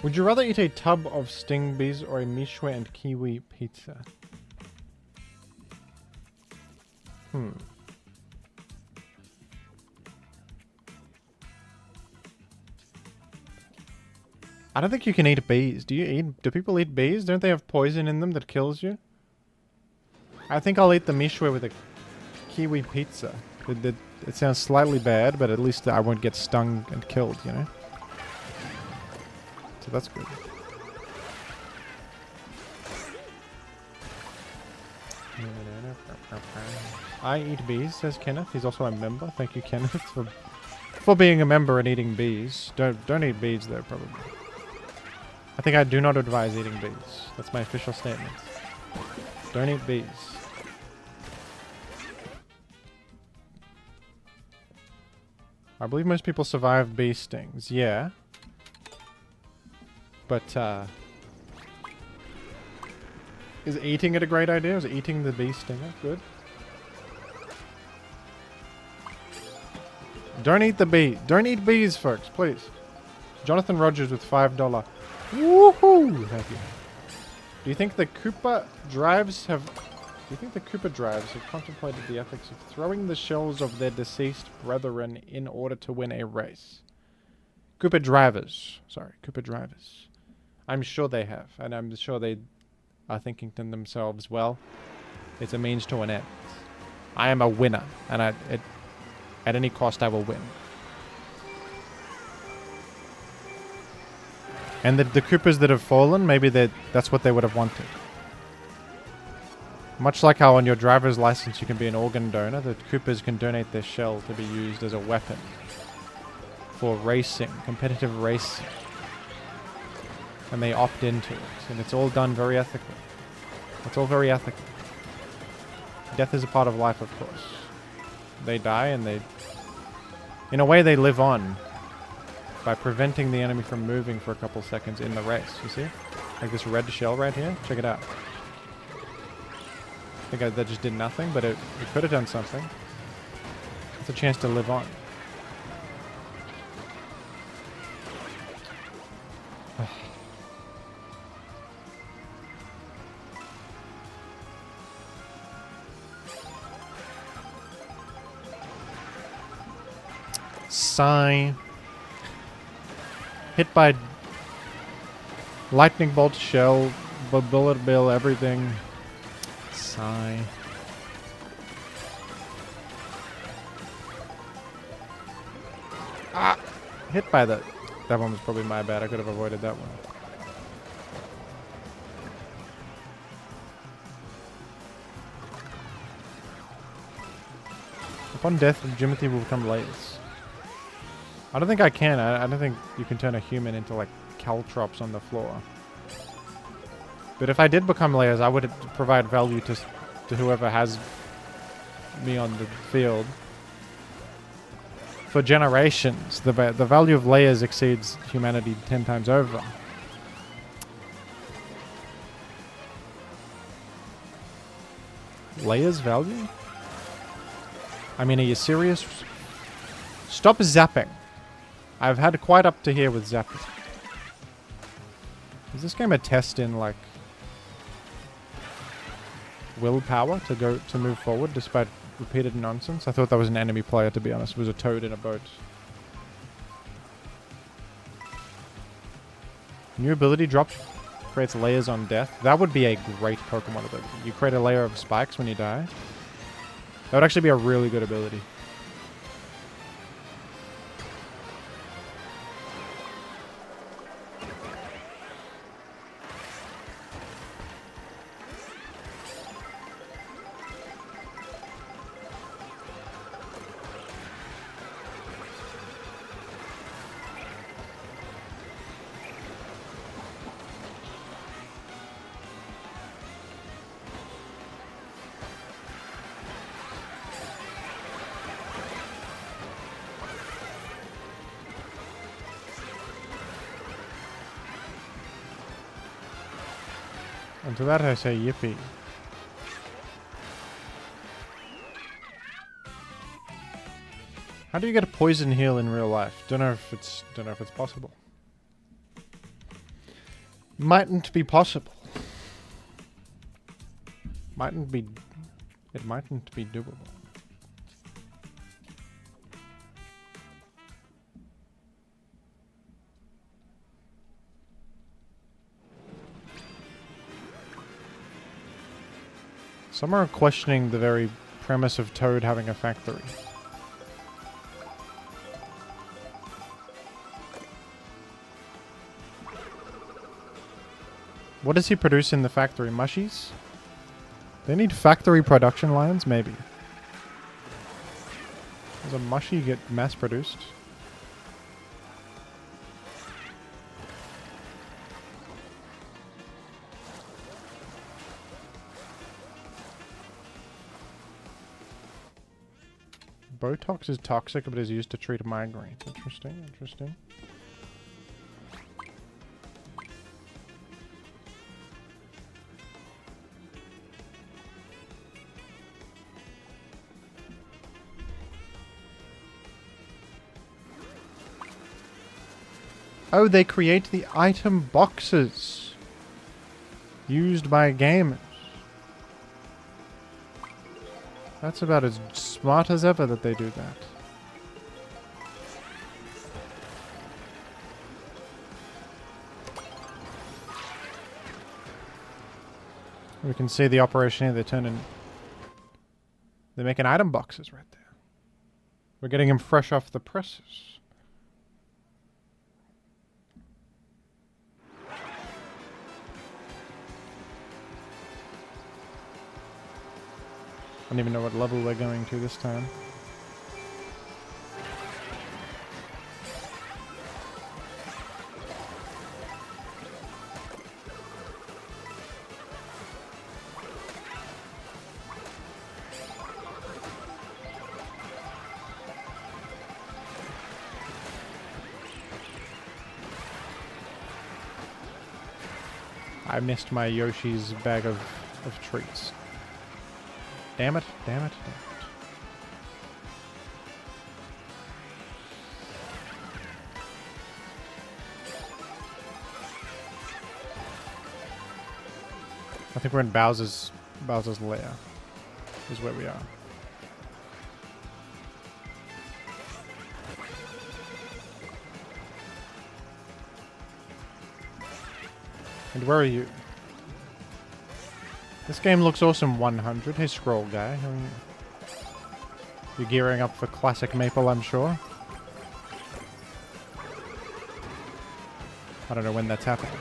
Would you rather eat a tub of sting bees or a Mishwe and kiwi pizza? I don't think you can eat bees. Do people eat bees? Don't they have poison in them that kills you? I think I'll eat the Mishwe with a kiwi pizza. It sounds slightly bad, but at least I won't get stung and killed, you know? So that's good. I eat bees, says Kenneth. He's also a member. Thank you, Kenneth, for being a member and eating bees. Don't eat bees though, probably. I think I do not advise eating bees. That's my official statement. Don't eat bees. I believe most people survive bee stings, yeah. But, is eating it a great idea? Is eating the bee stinger good? Don't eat the bee. Don't eat bees, folks, please. Jonathan Rogers with $5. Woohoo! Thank you. Do you think the Koopa drives have contemplated the ethics of throwing the shells of their deceased brethren in order to win a race? Koopa drivers. Sorry, Koopa drivers. I'm sure they have, and I'm sure they are thinking to themselves, well, it's a means to an end. I am a winner, and at any cost I will win. And the Koopas that have fallen, maybe that's what they would have wanted. Much like how on your driver's license you can be an organ donor, the Koopas can donate their shell to be used as a weapon for racing, competitive racing. And they opt into it. And it's all done very ethically. It's all very ethical. Death is a part of life, of course. They die and in a way they live on by preventing the enemy from moving for a couple seconds in the race. You see? Like this red shell right here. Check it out. I think that just did nothing, but it could have done something. It's a chance to live on. Sigh. Hit by lightning bolt, shell, bullet bill, everything. Sigh. Ah! Hit by that. That one was probably my bad. I could have avoided that one. Upon death, Jimothy will become layers. I don't think I can. I don't think you can turn a human into like caltrops on the floor. But if I did become layers, I would provide value to whoever has me on the field. For generations, the value of layers exceeds humanity 10 times over. Layers value? I mean, are you serious? Stop zapping. I've had quite up to here with zapping. Is this game a test in, like, willpower to move forward despite repeated nonsense? I thought that was an enemy player, to be honest. It was a toad in a boat. New ability drop creates layers on death. That would be a great Pokemon ability. You create a layer of spikes when you die. That would actually be a really good ability. And to that I say yippee. How do you get a poison heal in real life? Don't know if it's possible. Mightn't be possible. It mightn't be doable. Some are questioning the very premise of Toad having a factory. What does he produce in the factory? Mushies? They need factory production lines, maybe. Does a mushy get mass produced? Botox is toxic, but is used to treat migraines. Interesting, interesting. Oh, they create the item boxes used by gamers. That's about as smart as ever that they do that. We can see the operation here. They turn in. They're making item boxes right there. We're getting them fresh off the presses. I don't even know what level we're going to this time. I missed my Yoshi's bag of treats. Damn it, damn it, damn it. I think we're in Bowser's lair. Is where we are. And where are you? This game looks awesome, 100. Hey, Scroll Guy. How are you? You're gearing up for classic Maple, I'm sure. I don't know when that's happening.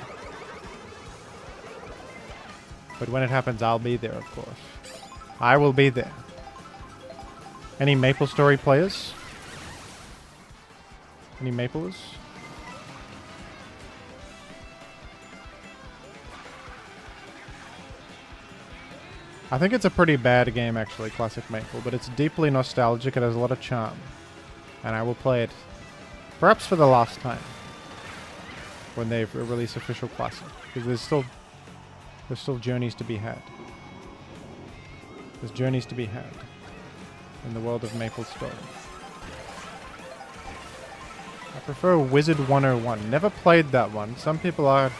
But when it happens, I'll be there, of course. I will be there. Any Maple Story players? Any Maplers? I think it's a pretty bad game, actually, Classic Maple, but it's deeply nostalgic. It has a lot of charm. And I will play it, perhaps for the last time, when they release official Classic. Because there's still journeys to be had. There's journeys to be had in the world of Maple Story. I prefer Wizard 101. Never played that one. Some people are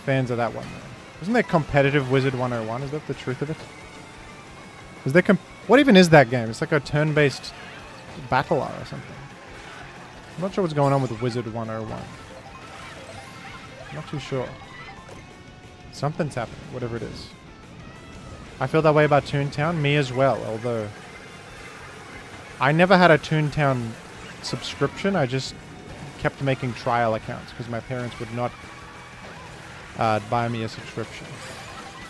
fans of that one, though. Isn't there competitive Wizard 101? Is that the truth of it? Is there what even is that game? It's like a turn-based battler or something. I'm not sure what's going on with Wizard 101. I'm not too sure. Something's happening, whatever it is. I feel that way about Toontown. Me as well, although I never had a Toontown subscription. I just kept making trial accounts because my parents would not buy me a subscription.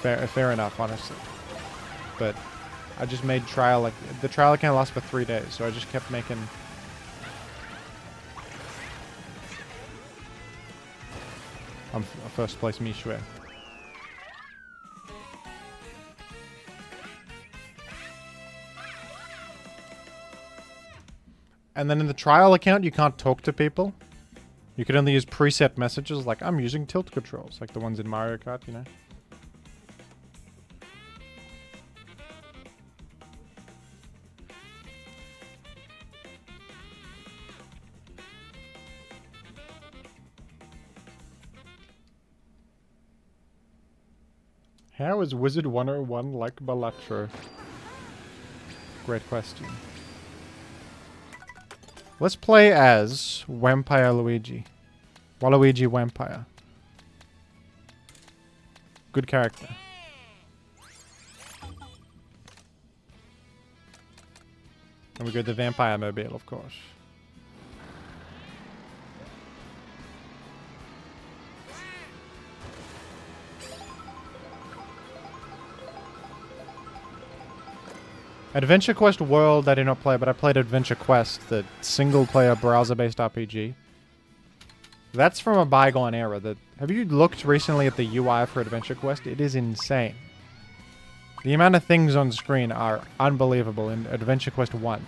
Fair enough, honestly. But I just made trial. The trial account lasts for 3 days, so I just kept making. I'm first place, Mishue. And then in the trial account, you can't talk to people. You can only use preset messages like, I'm using tilt controls, like the ones in Mario Kart, you know? How is Wizard 101 like Balatro? Great question. Let's play as Vampire Luigi. Waluigi Vampire. Good character. And we go the Vampire Mobile, of course. Adventure Quest World I did not play, but I played Adventure Quest, the single-player browser-based RPG. That's from a bygone era. Have you looked recently at the UI for Adventure Quest? It is insane. The amount of things on screen are unbelievable in Adventure Quest 1.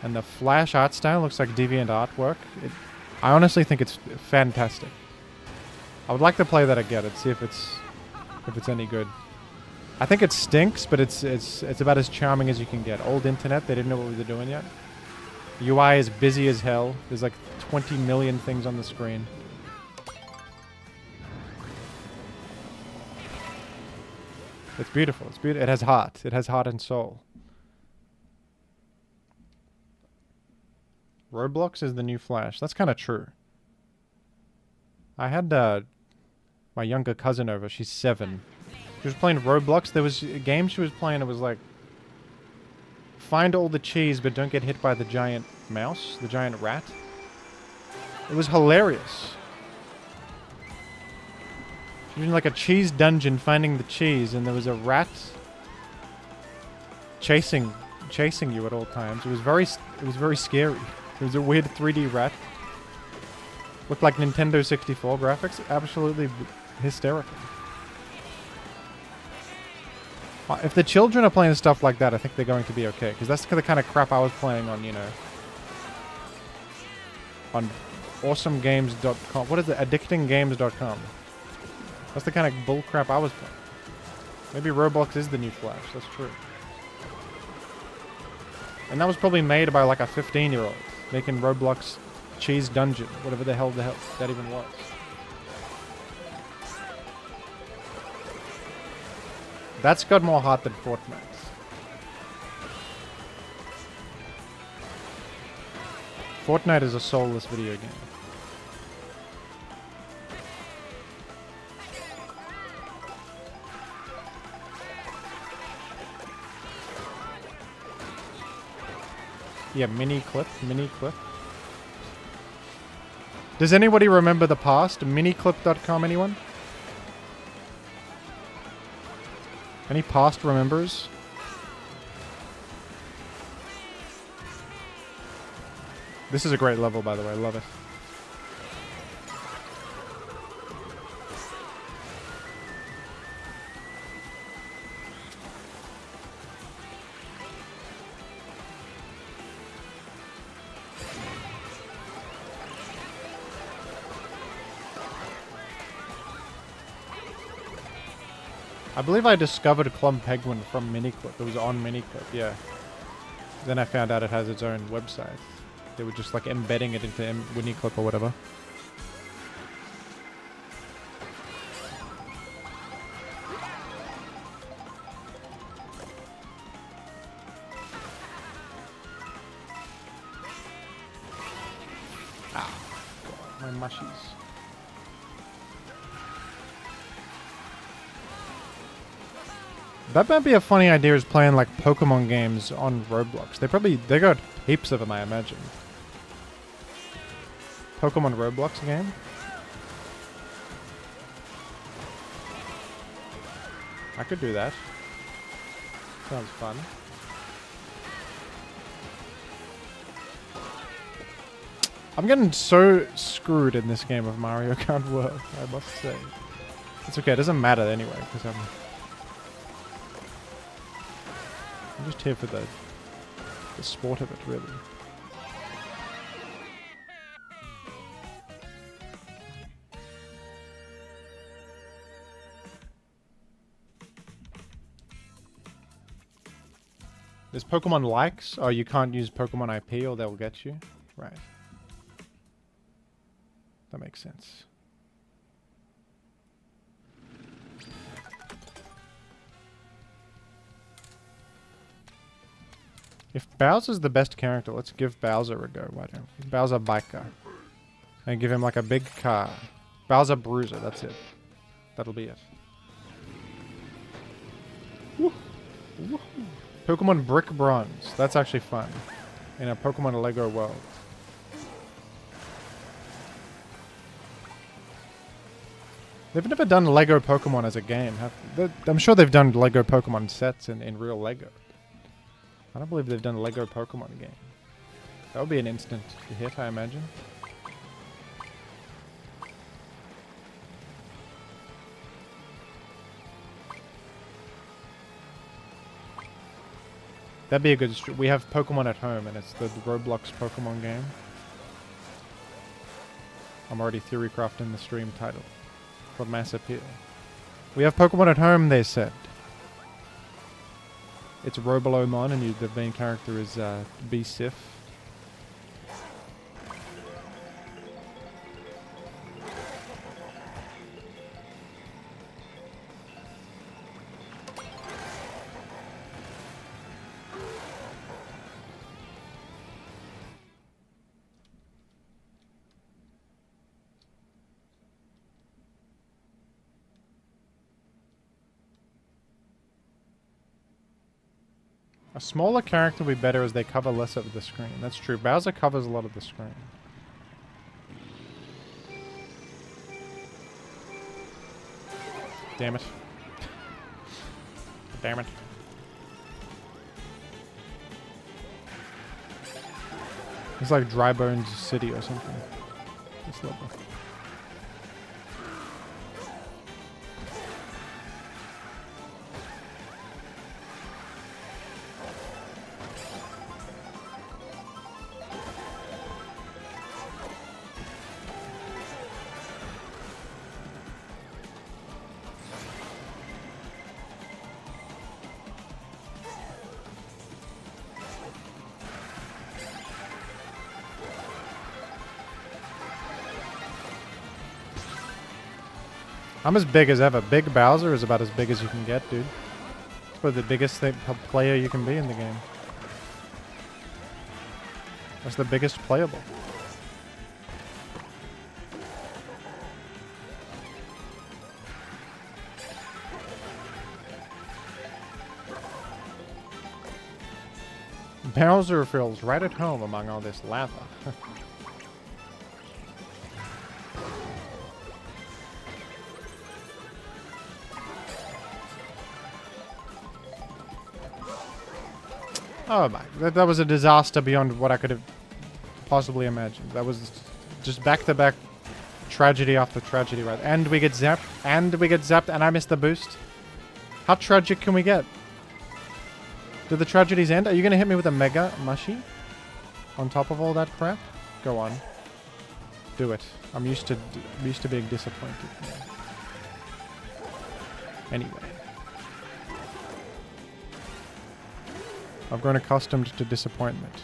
And the Flash art style looks like deviant artwork. I honestly think it's fantastic. I would like to play that again and see if it's any good. I think it stinks, but it's about as charming as you can get. Old internet, they didn't know what we were doing yet. The UI is busy as hell. There's like 20 million things on the screen. It's beautiful. It's beautiful. It has heart. It has heart and soul. Roblox is the new Flash. That's kind of true. I had my younger cousin over. She's 7. She was playing Roblox. There was a game she was playing. It was like, find all the cheese, but don't get hit by the giant mouse, the giant rat. It was hilarious. She was in like a cheese dungeon finding the cheese, and there was a rat chasing you at all times. It was very scary. It was a weird 3D rat. Looked like Nintendo 64 graphics. Absolutely hysterical. If the children are playing stuff like that, I think they're going to be okay. Because that's the kind of crap I was playing on, on awesomegames.com. What is it? Addictinggames.com. That's the kind of bull crap I was playing. Maybe Roblox is the new Flash. That's true. And that was probably made by like a 15-year-old making Roblox Cheese Dungeon, whatever the hell that even was. That's got more heart than Fortnite. Fortnite is a soulless video game. Yeah, mini clip. Does anybody remember the past? Miniclip.com, anyone? Any past remembers? This is a great level, by the way. I love it. I believe I discovered Clump Penguin from Miniclip. It was on Miniclip, yeah. Then I found out it has its own website. They were just like embedding it into Miniclip or whatever. Ah, God, my mushies. That might be a funny idea, is playing like Pokemon games on Roblox. They got heaps of them, I imagine. Pokemon Roblox game? I could do that. Sounds fun. I'm getting so screwed in this game of Mario Kart World, I must say. It's okay, it doesn't matter anyway, because I'm just here for the sport of it, really. There's Pokemon likes. Oh, you can't use Pokemon IP or they'll get you. Right. That makes sense. If Bowser's the best character, let's give Bowser a go. Why don't we? Bowser Biker. And give him like a big car. Bowser Bruiser, that's it. That'll be it. Woo. Woo. Pokemon Brick Bronze. That's actually fun. In a Pokemon Lego world. They've never done Lego Pokemon as a game. I'm sure they've done Lego Pokemon sets in real Lego. I don't believe they've done a Lego Pokemon game. That would be an instant hit, I imagine. That'd be a good... We have Pokemon at home, and it's the Roblox Pokemon game. I'm already theorycrafting the stream title for Mass Appeal. We have Pokemon at home, they said. It's Robolomon, and the main character is B-Sif. A smaller character would be better as they cover less of the screen. That's true. Bowser covers a lot of the screen. Damn it. Damn it. It's like Dry Bones City or something. This level. I'm as big as ever. Big Bowser is about as big as you can get, dude. It's probably the biggest player you can be in the game. That's the biggest playable. Bowser feels right at home among all this lava. Oh my, that was a disaster beyond what I could have possibly imagined. That was just back-to-back tragedy after tragedy, right? And we get zapped, and I missed the boost. How tragic can we get? Do the tragedies end? Are you going to hit me with a Mega Mushy? On top of all that crap? Go on. Do it. I'm used to being disappointed. Anyway. I've grown accustomed to disappointment.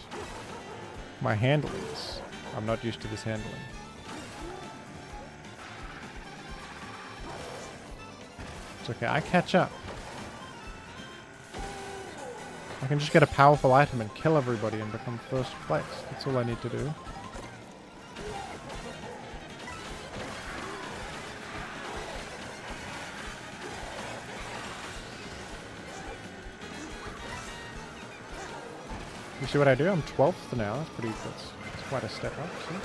My handlings. I'm not used to this handling. It's okay, I catch up. I can just get a powerful item and kill everybody and become first place. That's all I need to do. You see what I do? I'm 12th now. That's pretty good. That's quite a step up. See?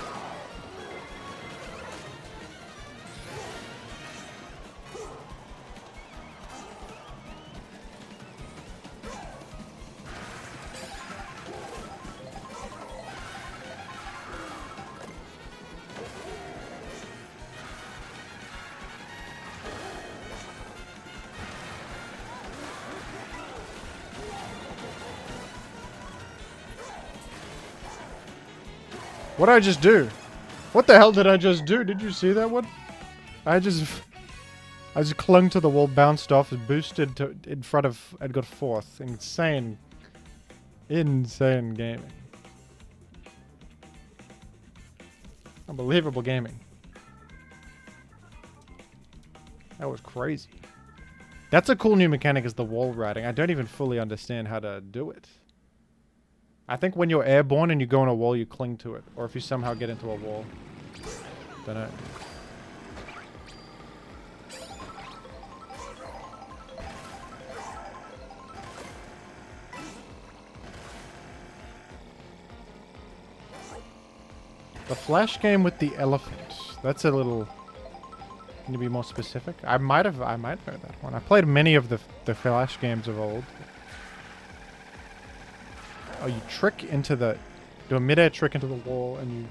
What did I just do? What the hell did I just do? Did you see that one? I just clung to the wall, bounced off, and boosted to in front of, and got fourth. Insane. Insane gaming. Unbelievable gaming. That was crazy. That's a cool new mechanic, is the wall riding. I don't even fully understand how to do it. I think when you're airborne and you go on a wall, you cling to it. Or if you somehow get into a wall. Don't know. The Flash game with the elephant. That's a little Can you be more specific? I might know that one. I played many of the Flash games of old. Oh, you trick into the... Do a mid-air trick into the wall and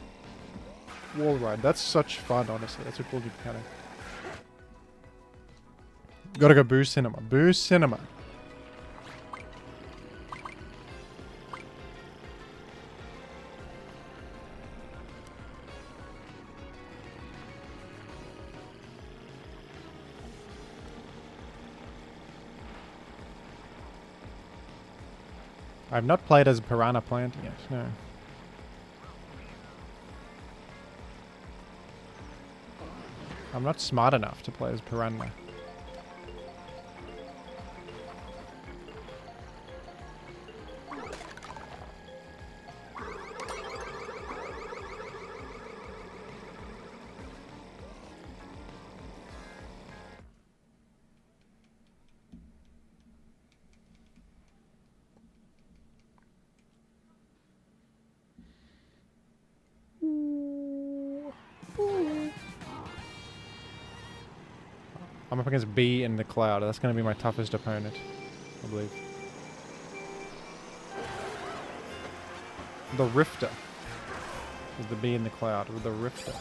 you wall ride. That's such fun, honestly. That's a cool mechanic. Gotta go Boo Cinema. Boo Cinema. I've not played as Piranha Plant yet, no. I'm not smart enough to play as Piranha. I'm up against B in the cloud. That's going to be my toughest opponent, I believe. The Rifter is the B in the cloud with the Rifter.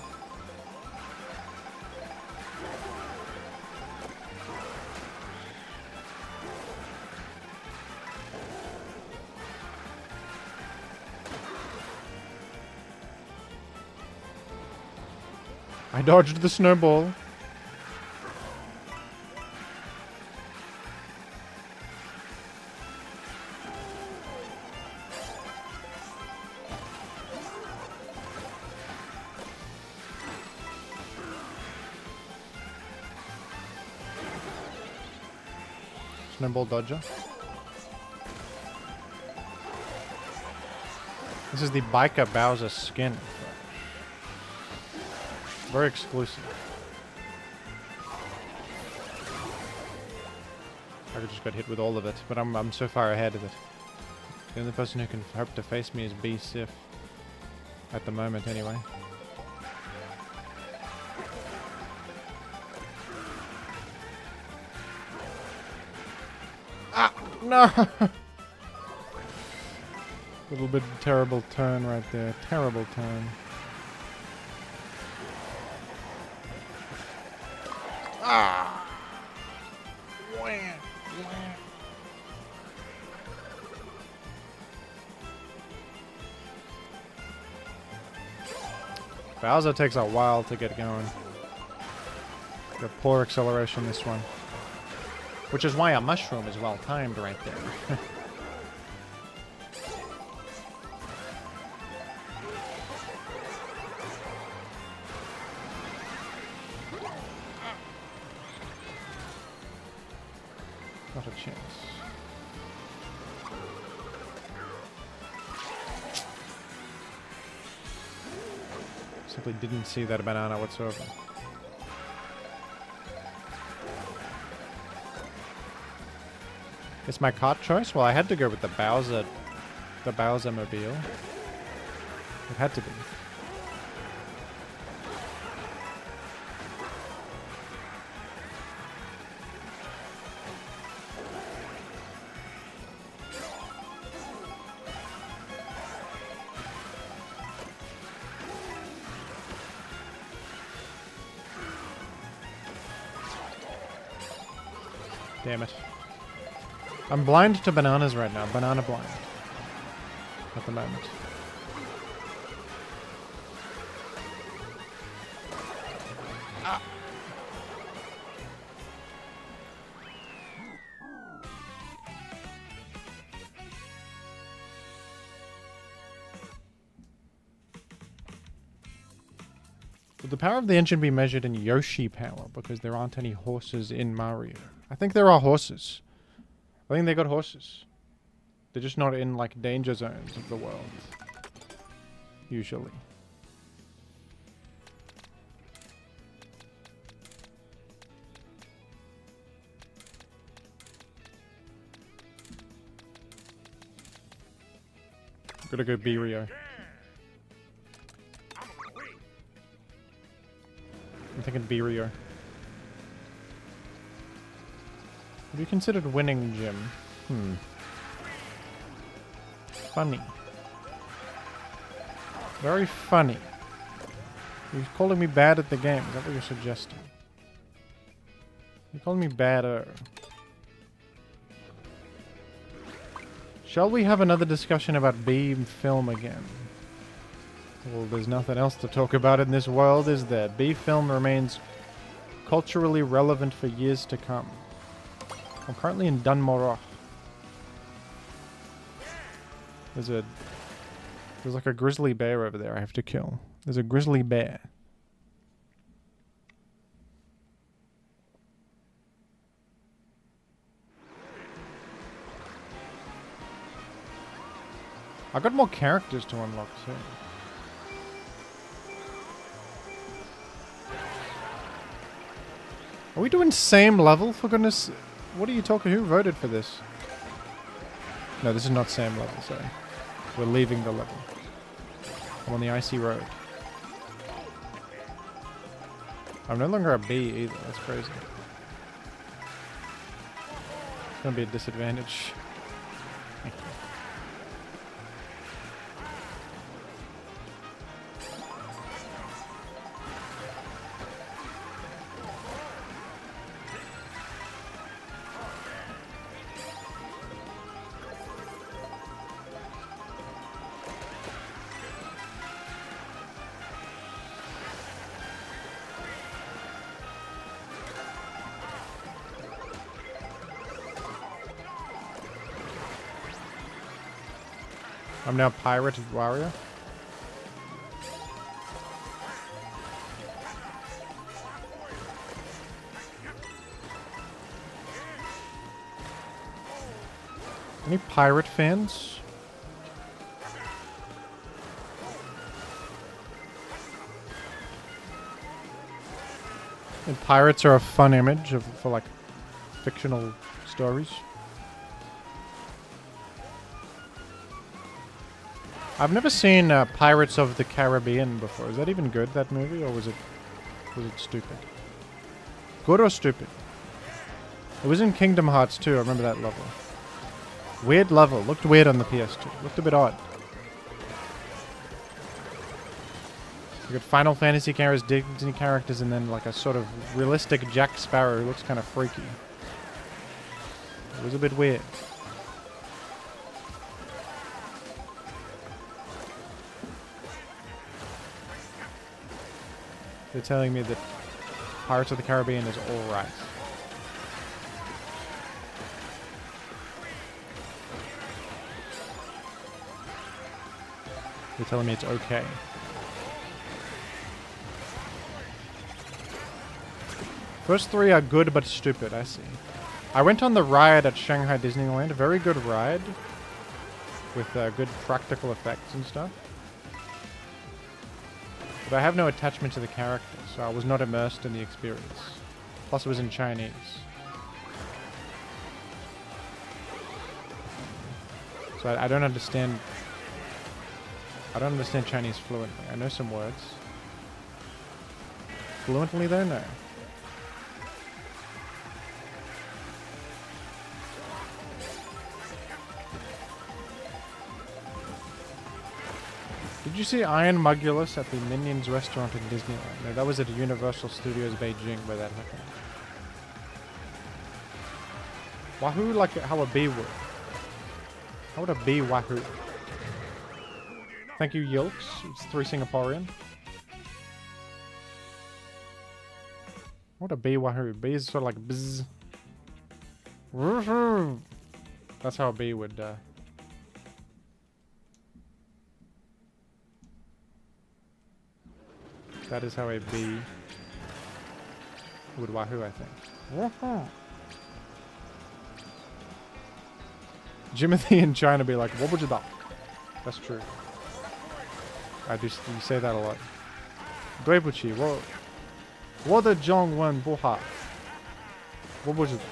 I dodged the snowball. Snowball dodger. This is the Biker Bowser skin. Very exclusive. I just got hit with all of it, but I'm so far ahead of it. The only person who can hope to face me is B Sif. At the moment, anyway. Ah! No! Little bit terrible turn right there. Terrible turn. Ah! Wah, wah. Bowser takes a while to get going. Got poor acceleration this one. Which is why a mushroom is well timed right there. Not a chance. Simply didn't see that banana whatsoever. It's my cart choice? Well, I had to go with the Bowser mobile. It had to be. Damn it. I'm blind to bananas right now. Banana blind. At the moment. Ah. Would the power of the engine be measured in Yoshi power because there aren't any horses in Mario? I think there are horses. I think they got horses. They're just not in, like, danger zones of the world. Usually. Gotta go B-Rio. I'm thinking B-Rio. Have you considered winning, Jim? Funny. Very funny. You're calling me bad at the game. Is that what you're suggesting? You're calling me badder. Shall we have another discussion about B film again? Well, there's nothing else to talk about in this world, is there? B film remains culturally relevant for years to come. I'm currently in Dunmorroch. There's like a grizzly bear over there I have to kill. There's a grizzly bear. I got more characters to unlock too. Are we doing same level, for goodness? What are you talking? Who voted for this? No, this is not same level, sorry. We're leaving the level. I'm on the icy road. I'm no longer a B either, that's crazy. It's gonna be a disadvantage. I'm now Pirate Warrior. Any pirate fans? And pirates are a fun image for like fictional stories. I've never seen Pirates of the Caribbean before. Is that even good, that movie, or was it stupid? Good or stupid? It was in Kingdom Hearts 2, I remember that level. Weird level. Looked weird on the PS2. Looked a bit odd. You got Final Fantasy characters, Disney characters, and then like a sort of realistic Jack Sparrow who looks kind of freaky. It was a bit weird. They're telling me that Pirates of the Caribbean is alright. They're telling me it's okay. First three are good but stupid, I see. I went on the ride at Shanghai Disneyland. A very good ride. With good practical effects and stuff. But I have no attachment to the character, so I was not immersed in the experience. Plus it was in Chinese. So I don't understand... I don't understand Chinese fluently. I know some words. Fluently though? No. Did you see Iron Mugulus at the Minions restaurant in Disneyland? No, that was at Universal Studios Beijing where that happened. Wahoo like how a bee would. How would a bee wahoo? Thank you, Yilks. It's 3 Singaporean. What a bee wahoo. Bee is sort of like bzz. Woohoo! That's how a bee would that is how a bee would wahoo, I think. Jimothy in China be like, what would you do? That's true. You say that a lot. 对不起，我的中文不好。我不知道。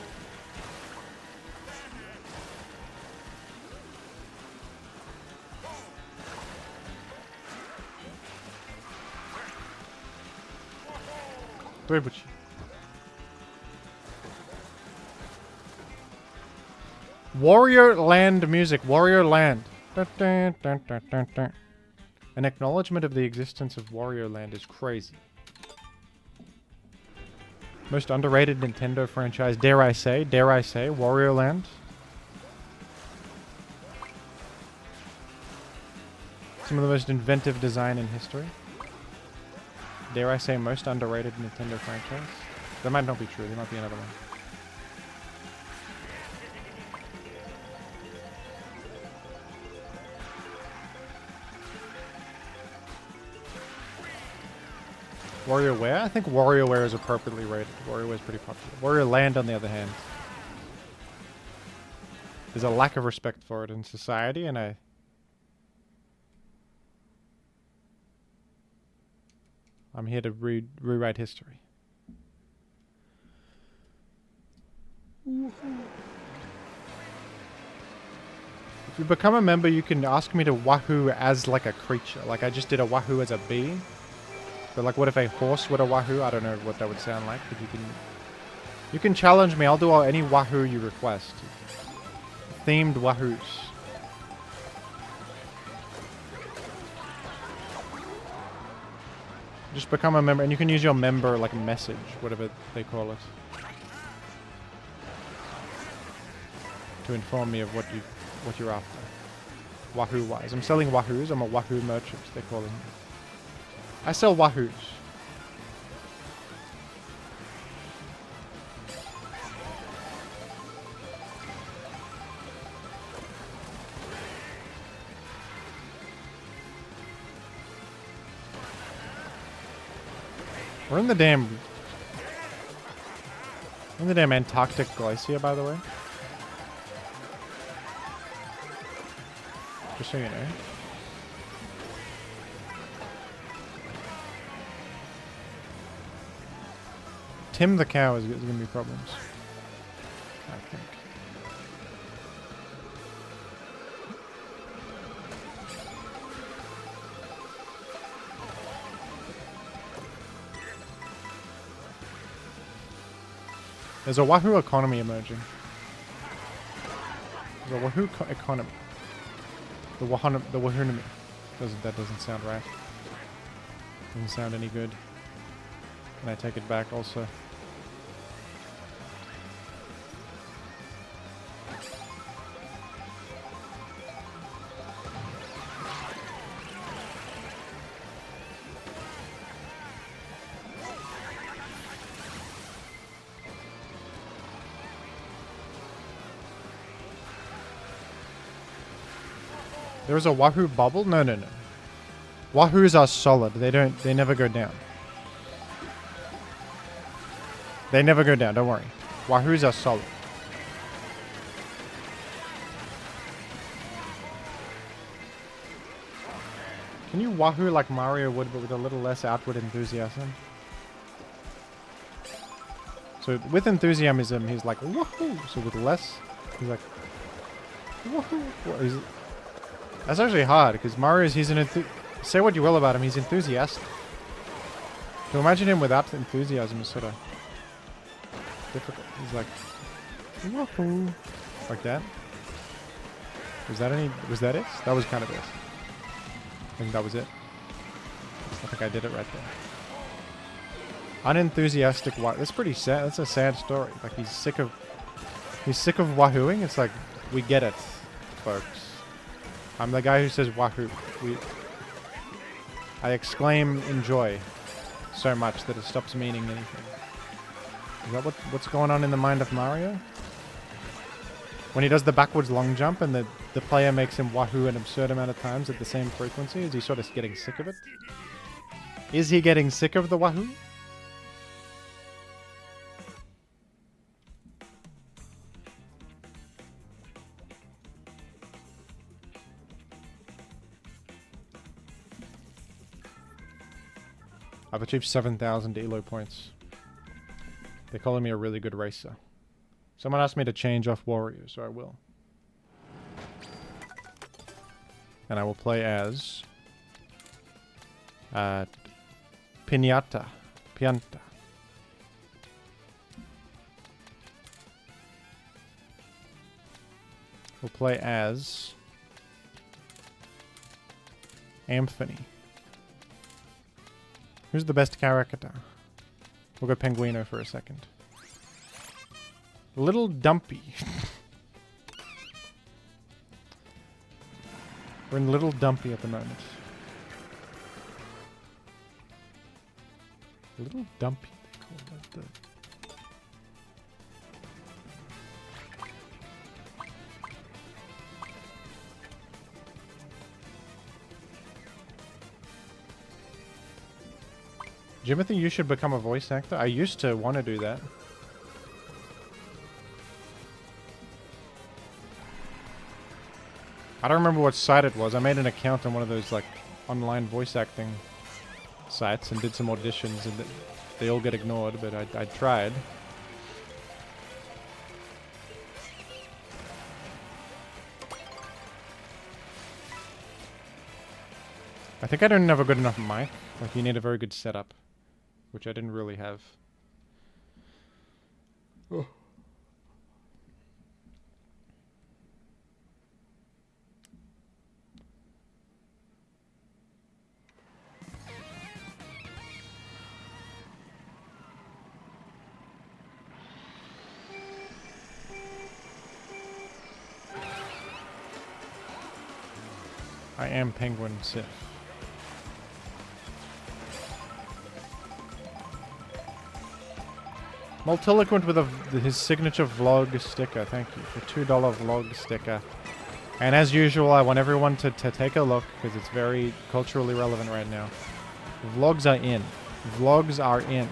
对不起。Warrior Land music. Warrior Land. Dun, dun, dun, dun, dun, dun. An acknowledgement of the existence of Warrior Land is crazy. Most underrated Nintendo franchise, dare I say, Warrior Land. Some of the most inventive design in history. Dare I say, most underrated Nintendo franchise. That might not be true, there might be another one. WarioWare? I think WarioWare is appropriately rated. WarioWare is pretty popular. Warrior Land, on the other hand, there's a lack of respect for it in society, and I'm here to rewrite history. If you become a member, you can ask me to wahoo as like a creature. Like I just did a wahoo as a bee. But like, what if a horse would a wahoo? I don't know what that would sound like, but you can challenge me. I'll do any wahoo you request. Themed wahoos. Just become a member, and you can use your member like message, whatever they call it, to inform me of what you're after. Wahoo wise, I'm selling wahoos. I'm a wahoo merchant. They're calling me. I sell wahoos. We're in the damn Antarctic glacier, by the way. Just so you know. Tim the cow is going to be problems, I think. There's a wahoo economy emerging. There's a wahoo economy. The wahoonomy. That doesn't sound right. Doesn't sound any good. And I take it back also. There is a wahoo bubble? No. Wahoos are solid. They never go down. They never go down, don't worry. Wahoos are solid. Can you wahoo like Mario would, but with a little less outward enthusiasm? So with enthusiasm, he's like, woohoo! So with less, he's like, woohoo! That's actually hard, because say what you will about him, he's enthusiastic. To imagine him without enthusiasm is sort of difficult. He's like, woohoo! Like that. Was that it? That was kind of it. I think that was it. I think I did it right there. Unenthusiastic that's pretty sad. That's a sad story. Like he's sick of wahooing. It's like, we get it, folks. I'm the guy who says wahoo. I exclaim enjoy so much that it stops meaning anything. Is that what's going on in the mind of Mario? When he does the backwards long jump and the player makes him wahoo an absurd amount of times at the same frequency, is he sort of getting sick of it? Is he getting sick of the wahoo? I've achieved 7,000 ELO points. They're calling me a really good racer. Someone asked me to change off Warrior, so I will. And I will play as Pianta. We'll play as Anthony. Who's the best character? We'll go Penguino for a second. Little Dumpy. We're in Little Dumpy at the moment. Little Dumpy, they call that. Do you ever think you should become a voice actor? I used to want to do that. I don't remember what site it was. I made an account on one of those like online voice acting sites and did some auditions, and they all get ignored, but I tried. I think I don't have a good enough mic. Like, you need a very good setup, which I didn't really have. Oh. I am Penguin Sith. Multiloquent with his signature vlog sticker. Thank you for $2 vlog sticker. And as usual, I want everyone to take a look because it's very culturally relevant right now. Vlogs are in. Vlogs are in.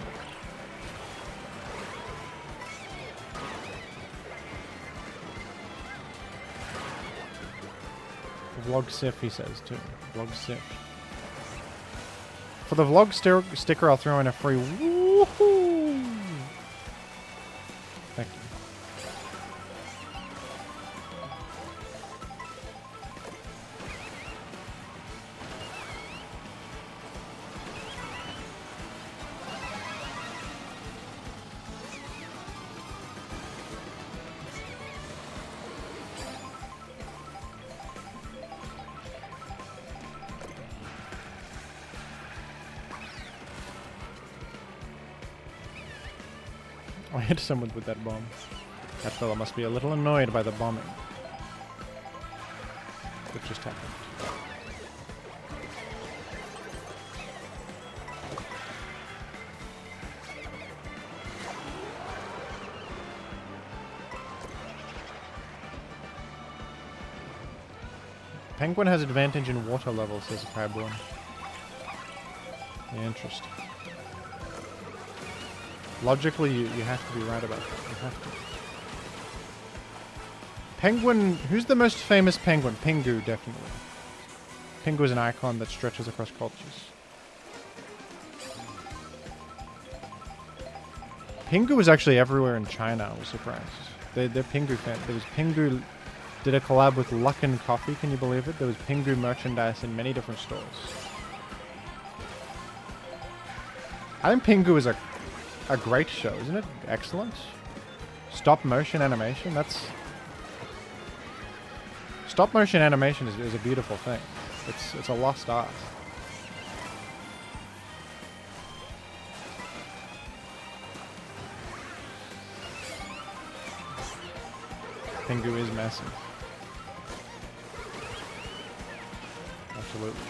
Vlog Sif, he says too. Vlog Sif. For the vlog sticker, I'll throw in a free woohoo. Thank you. I hit someone with that bomb. That fella must be a little annoyed by the bombing. What just happened? Penguin has advantage in water level, says Crabborn. Interesting. Logically, you have to be right about that. You have to. Penguin... Who's the most famous penguin? Pingu, definitely. Pingu is an icon that stretches across cultures. Pingu is actually everywhere in China, I was surprised. They're Pingu fans. There was Pingu... Did a collab with Luckin Coffee, can you believe it? There was Pingu merchandise in many different stores. I think Pingu is a great show, isn't it? Excellent. Stop motion animation, that's... Stop motion animation is a beautiful thing. It's a lost art. Pingu is massive. Absolutely.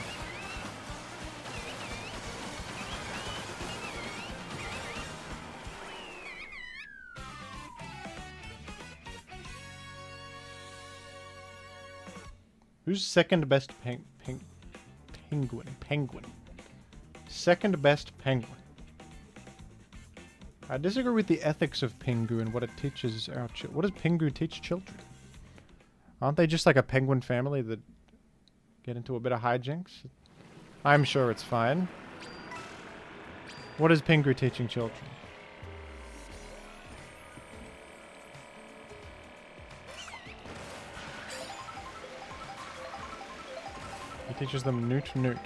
Who's second best penguin? Penguin. Second best penguin. I disagree with the ethics of Pingu and what it teaches our children. What does Pingu teach children? Aren't they just like a penguin family that get into a bit of hijinks? I'm sure it's fine. What is Pingu teaching children? He teaches them newt newt.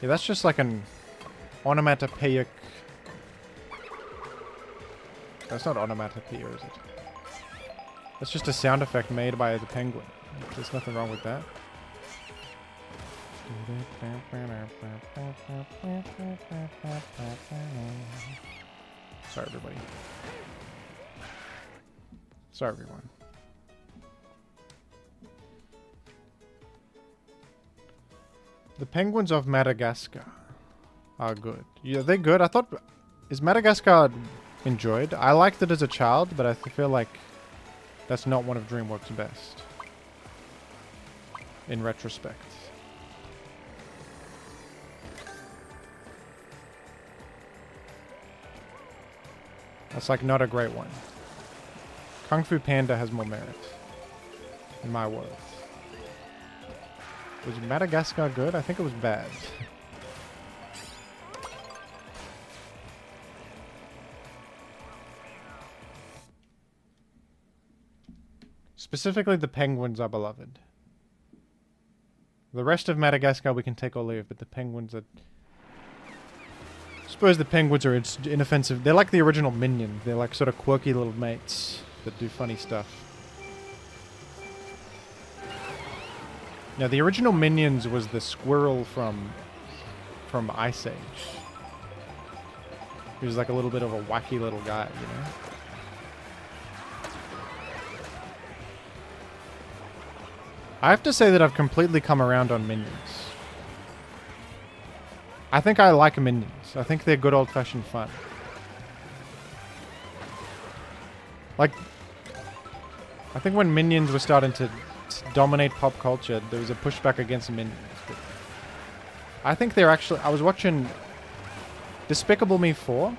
Yeah, that's just like an onomatopoeic... That's not onomatopoeia, is it? That's just a sound effect made by the penguin. There's nothing wrong with that. Sorry, everybody. Sorry, everyone. The penguins of Madagascar are good. Yeah, they're good. I thought... Is Madagascar enjoyed? I liked it as a child, but I feel like that's not one of DreamWorks' best. In retrospect. That's like not a great one. Kung Fu Panda has more merit. In my words. Was Madagascar good? I think it was bad. Specifically, the penguins are beloved. The rest of Madagascar we can take or leave, but the penguins are... I suppose the penguins are inoffensive. They're like the original Minion. They're like sort of quirky little mates that do funny stuff. Now, the original Minions was the squirrel from Ice Age. He was like a little bit of a wacky little guy, you know? I have to say that I've completely come around on Minions. I think I like Minions. I think they're good old-fashioned fun. Like, I think when Minions were starting to dominate pop culture, there was a pushback against Minions. But I think they're actually... I was watching Despicable Me 4.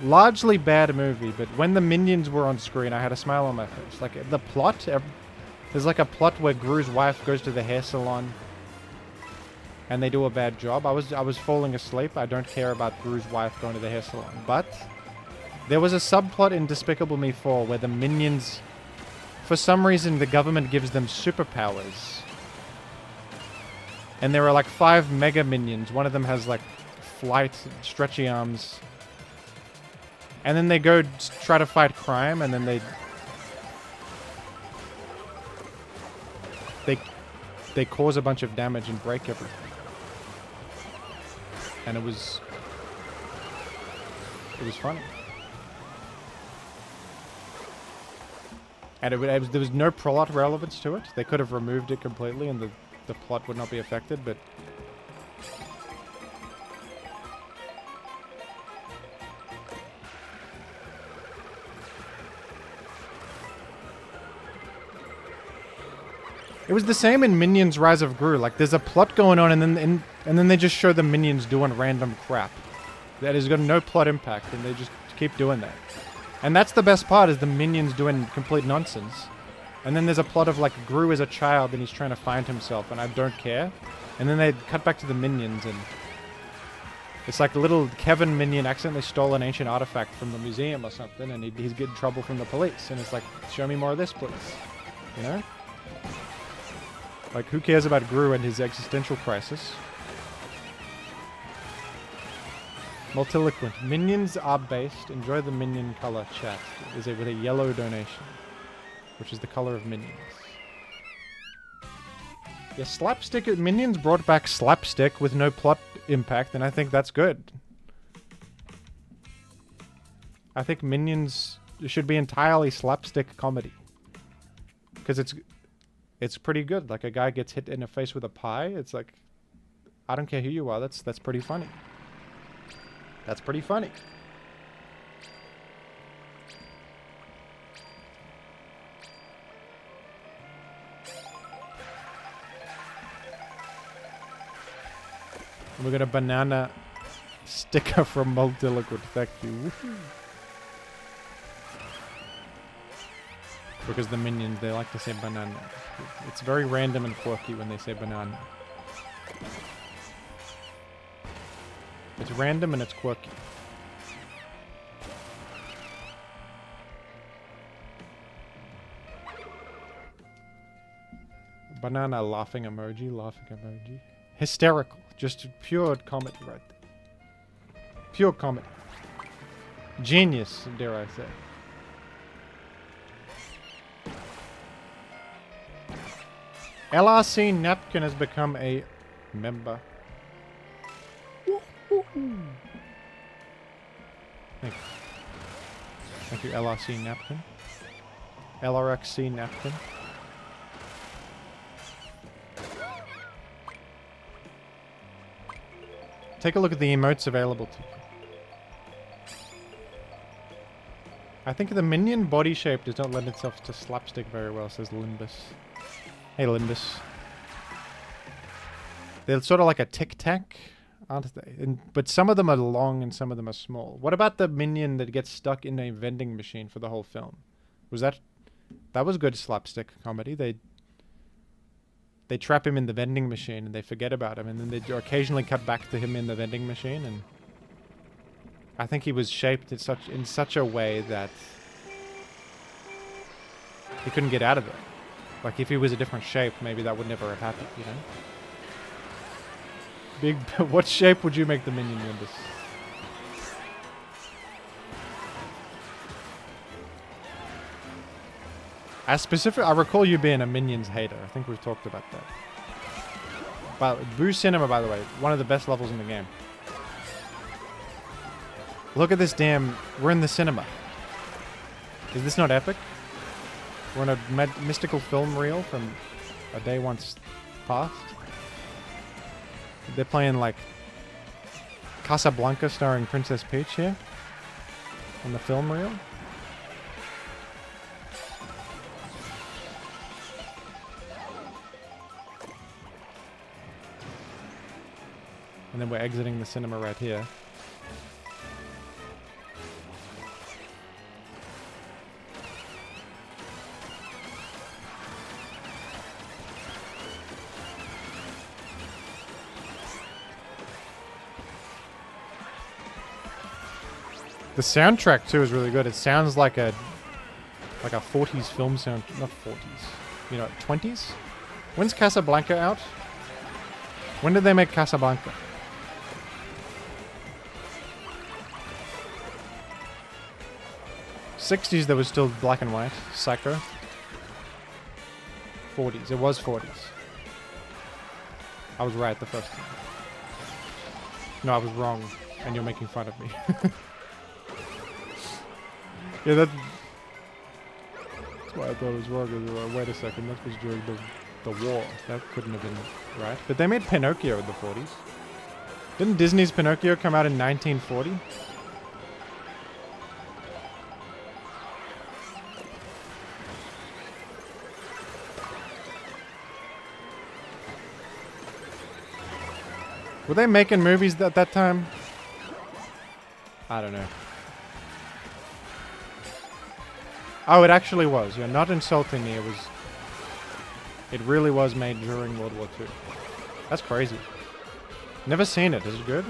Largely bad movie, but when the Minions were on screen, I had a smile on my face. Like, the plot... There's like a plot where Gru's wife goes to the hair salon and they do a bad job. I was falling asleep. I don't care about Gru's wife going to the hair salon. But there was a subplot in Despicable Me 4 where the Minions... For some reason, the government gives them superpowers. And there are like 5 mega minions. One of them has like flight, stretchy arms. And then they go try to fight crime, and then they cause a bunch of damage and break everything. And it was funny. And there was no plot relevance to it. They could have removed it completely and the plot would not be affected, but... It was the same in Minions Rise of Gru. Like, there's a plot going on, and then they just show the Minions doing random crap. That has got no plot impact, and they just keep doing that. And that's the best part, is the Minions doing complete nonsense. And then there's a plot of, like, Gru as a child, and he's trying to find himself, and I don't care. And then they cut back to the Minions, and... It's like little Kevin Minion accidentally stole an ancient artifact from the museum or something, and he's getting trouble from the police. And it's like, show me more of this, please. You know? Like, who cares about Gru and his existential crisis? Multiloquent. Minions are based. Enjoy the minion color, chat. Is it with a yellow donation, which is the color of Minions. Yeah, slapstick. Minions brought back slapstick with no plot impact, and I think that's good. I think Minions should be entirely slapstick comedy. Because it's pretty good. Like, a guy gets hit in the face with a pie. It's like, I don't care who you are. That's pretty funny. That's pretty funny. We got a banana sticker from Multiliquid. Thank you. Woohoo. Because the Minions, they like to say banana. It's very random and quirky when they say banana. It's random and it's quirky. Banana laughing emoji, laughing emoji. Hysterical. Just pure comedy right there. Pure comedy. Genius, dare I say. LRC Napkin has become a member. Thank you, LRC Napkin. LRXC Napkin. Take a look at the emotes available to you. I think the minion body shape does not lend itself to slapstick very well, says Limbus. Hey, Limbus. They're sort of like a tic-tac, aren't they? But some of them are long and some of them are small. What about the minion that gets stuck in a vending machine for the whole film? Was that... That was good slapstick comedy. They trap him in the vending machine and they forget about him, and then they occasionally cut back to him in the vending machine, and I think he was shaped in such a way that he couldn't get out of it. Like, if he was a different shape, maybe that would never have happened, you know? What shape would you make the minion, Nimbus? I recall you being a Minions hater. I think we've talked about that. But Boo Cinema, by the way, one of the best levels in the game. Look at this damn... We're in the cinema. Is this not epic? We're in a mystical film reel from a day once past. They're playing, like, Casablanca starring Princess Peach here. On the film reel. And then we're exiting the cinema right here. The soundtrack too is really good. It sounds like a 40s film sound, not 40s. You know, 20s? When's Casablanca out? When did they make Casablanca? 60s there was still black and white. Psycho. 40s. It was 40s. I was right the first time. No, I was wrong. And you're making fun of me. Yeah, that's why I thought it was wrong. Wait a second, that was during the war. That couldn't have been right. But they made Pinocchio in the 40s. Didn't Disney's Pinocchio come out in 1940? Were they making movies at that time? I don't know. Oh, it actually was. You're not insulting me. It really was made during World War II. That's crazy. Never seen it. Is it good?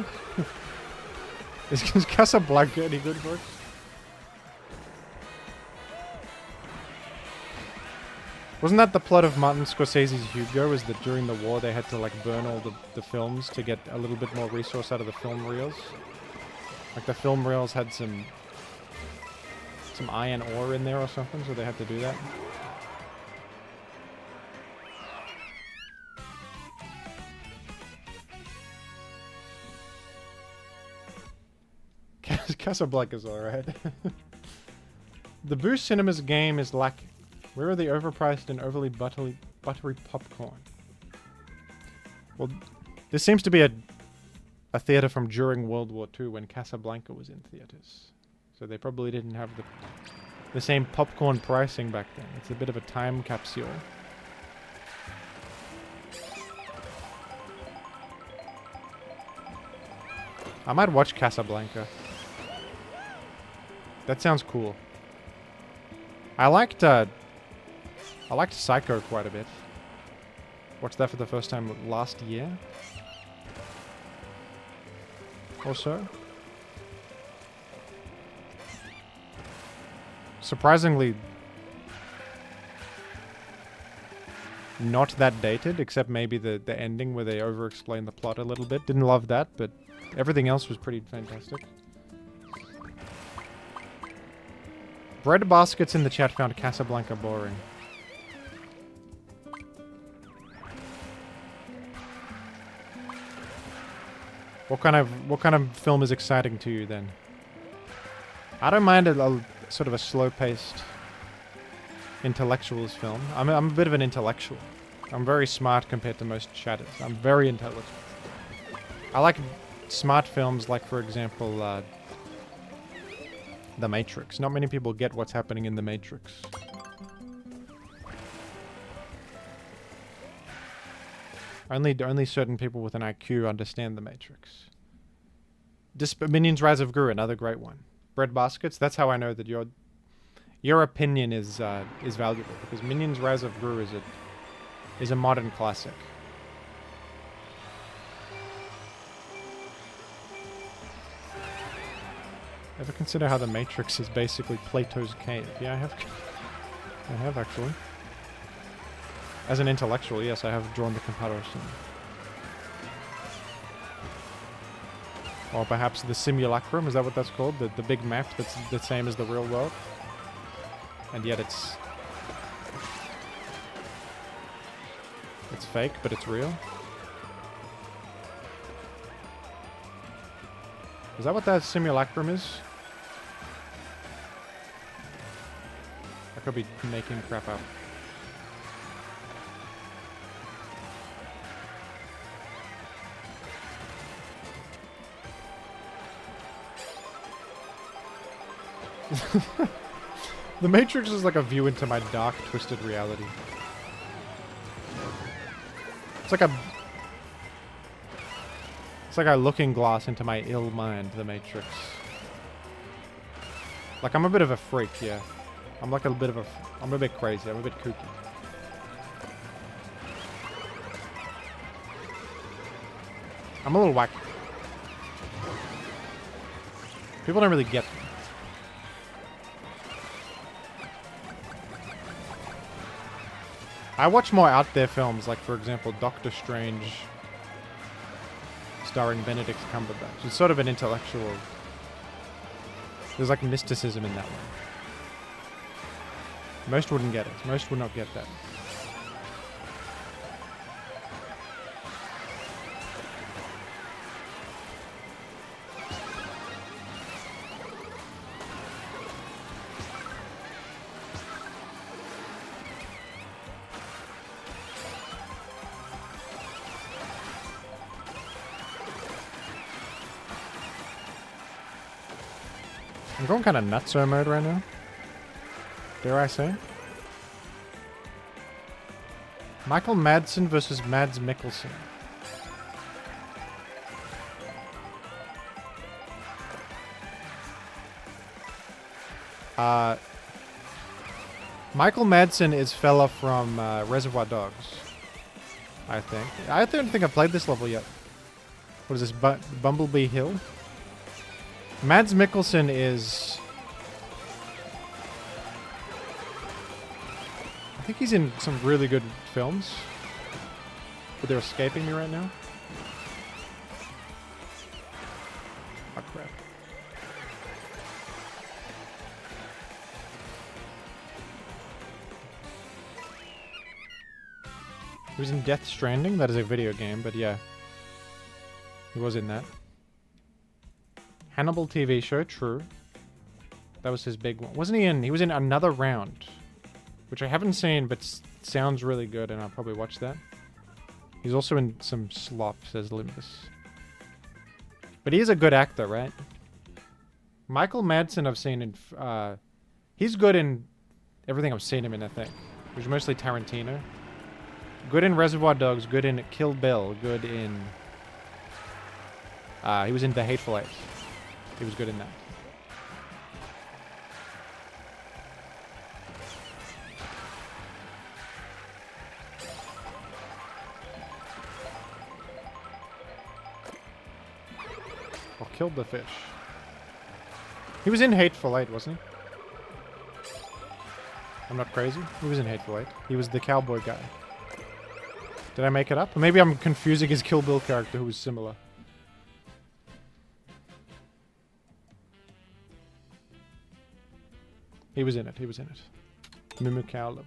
Is Casablanca any good, folks? Wasn't that the plot of Martin Scorsese's Hugo? Is that during the war they had to like burn all the films to get a little bit more resource out of the film reels? Like the film reels had some iron ore in there or something, so they had to do that. Casablanca's alright. The Boost Cinemas game is lacking. Where are the overpriced and overly buttery popcorn? Well, this seems to be a theater from during World War II when Casablanca was in theaters. So they probably didn't have the same popcorn pricing back then. It's a bit of a time capsule. I might watch Casablanca. That sounds cool. I liked Psycho quite a bit. Watched that for the first time last year. Or so. Surprisingly not that dated, except maybe the ending where they over-explain the plot a little bit. Didn't love that, but everything else was pretty fantastic. Bread baskets in the chat found Casablanca boring. What kind of film is exciting to you then? I don't mind a sort of a slow-paced intellectuals film. I'm a bit of an intellectual. I'm very smart compared to most chatters. I'm very intelligent. I like smart films like, for example, The Matrix. Not many people get what's happening in The Matrix. Only certain people with an IQ understand The Matrix. Minions Rise of Gru, another great one. Bread Baskets, that's how I know that your opinion is valuable, because Minions Rise of Gru is a modern classic. Ever consider how The Matrix is basically Plato's cave? Yeah, I have. I have actually. As an intellectual, yes, I have drawn the comparison. Or perhaps the simulacrum, is that what that's called? The big map that's the same as the real world? And yet it's fake, but it's real? Is that what that simulacrum is? I could be making crap up. The Matrix is like a view into my dark, twisted reality. It's like a looking glass into my ill mind, The Matrix. Like, I'm a bit of a freak, yeah. I'm a bit crazy, I'm a bit kooky. I'm a little wacky. People don't really get me. I watch more out there films, like, for example, Doctor Strange, starring Benedict Cumberbatch. It's sort of an intellectual... There's, like, mysticism in that one. Most wouldn't get it. Most would not get that. I'm going kind of nutso mode right now. Dare I say? Michael Madsen versus Mads Mikkelsen. Michael Madsen is fella from Reservoir Dogs, I think. I don't think I've played this level yet. What is this, Bumblebee Hill? Mads Mikkelsen is... I think he's in some really good films. But they're escaping me right now. Oh, crap. He was in Death Stranding. That is a video game, but yeah. He was in that. Hannibal TV show, true. That was his big one. Wasn't he in... He was in Another Round, which I haven't seen, but sounds really good, and I'll probably watch that. He's also in some slop, says Limbus. But he is a good actor, right? Michael Madsen I've seen in... he's good in everything I've seen him in, I think. Which is mostly Tarantino. Good in Reservoir Dogs, good in Kill Bill, good in... he was in The Hateful Eight. He was good in that. Oh, killed the fish. He was in Hateful Eight, wasn't he? I'm not crazy. He was in Hateful Eight. He was the cowboy guy. Did I make it up? Or maybe I'm confusing his Kill Bill character who was similar. He was in it. He was in it. Mimu cow level.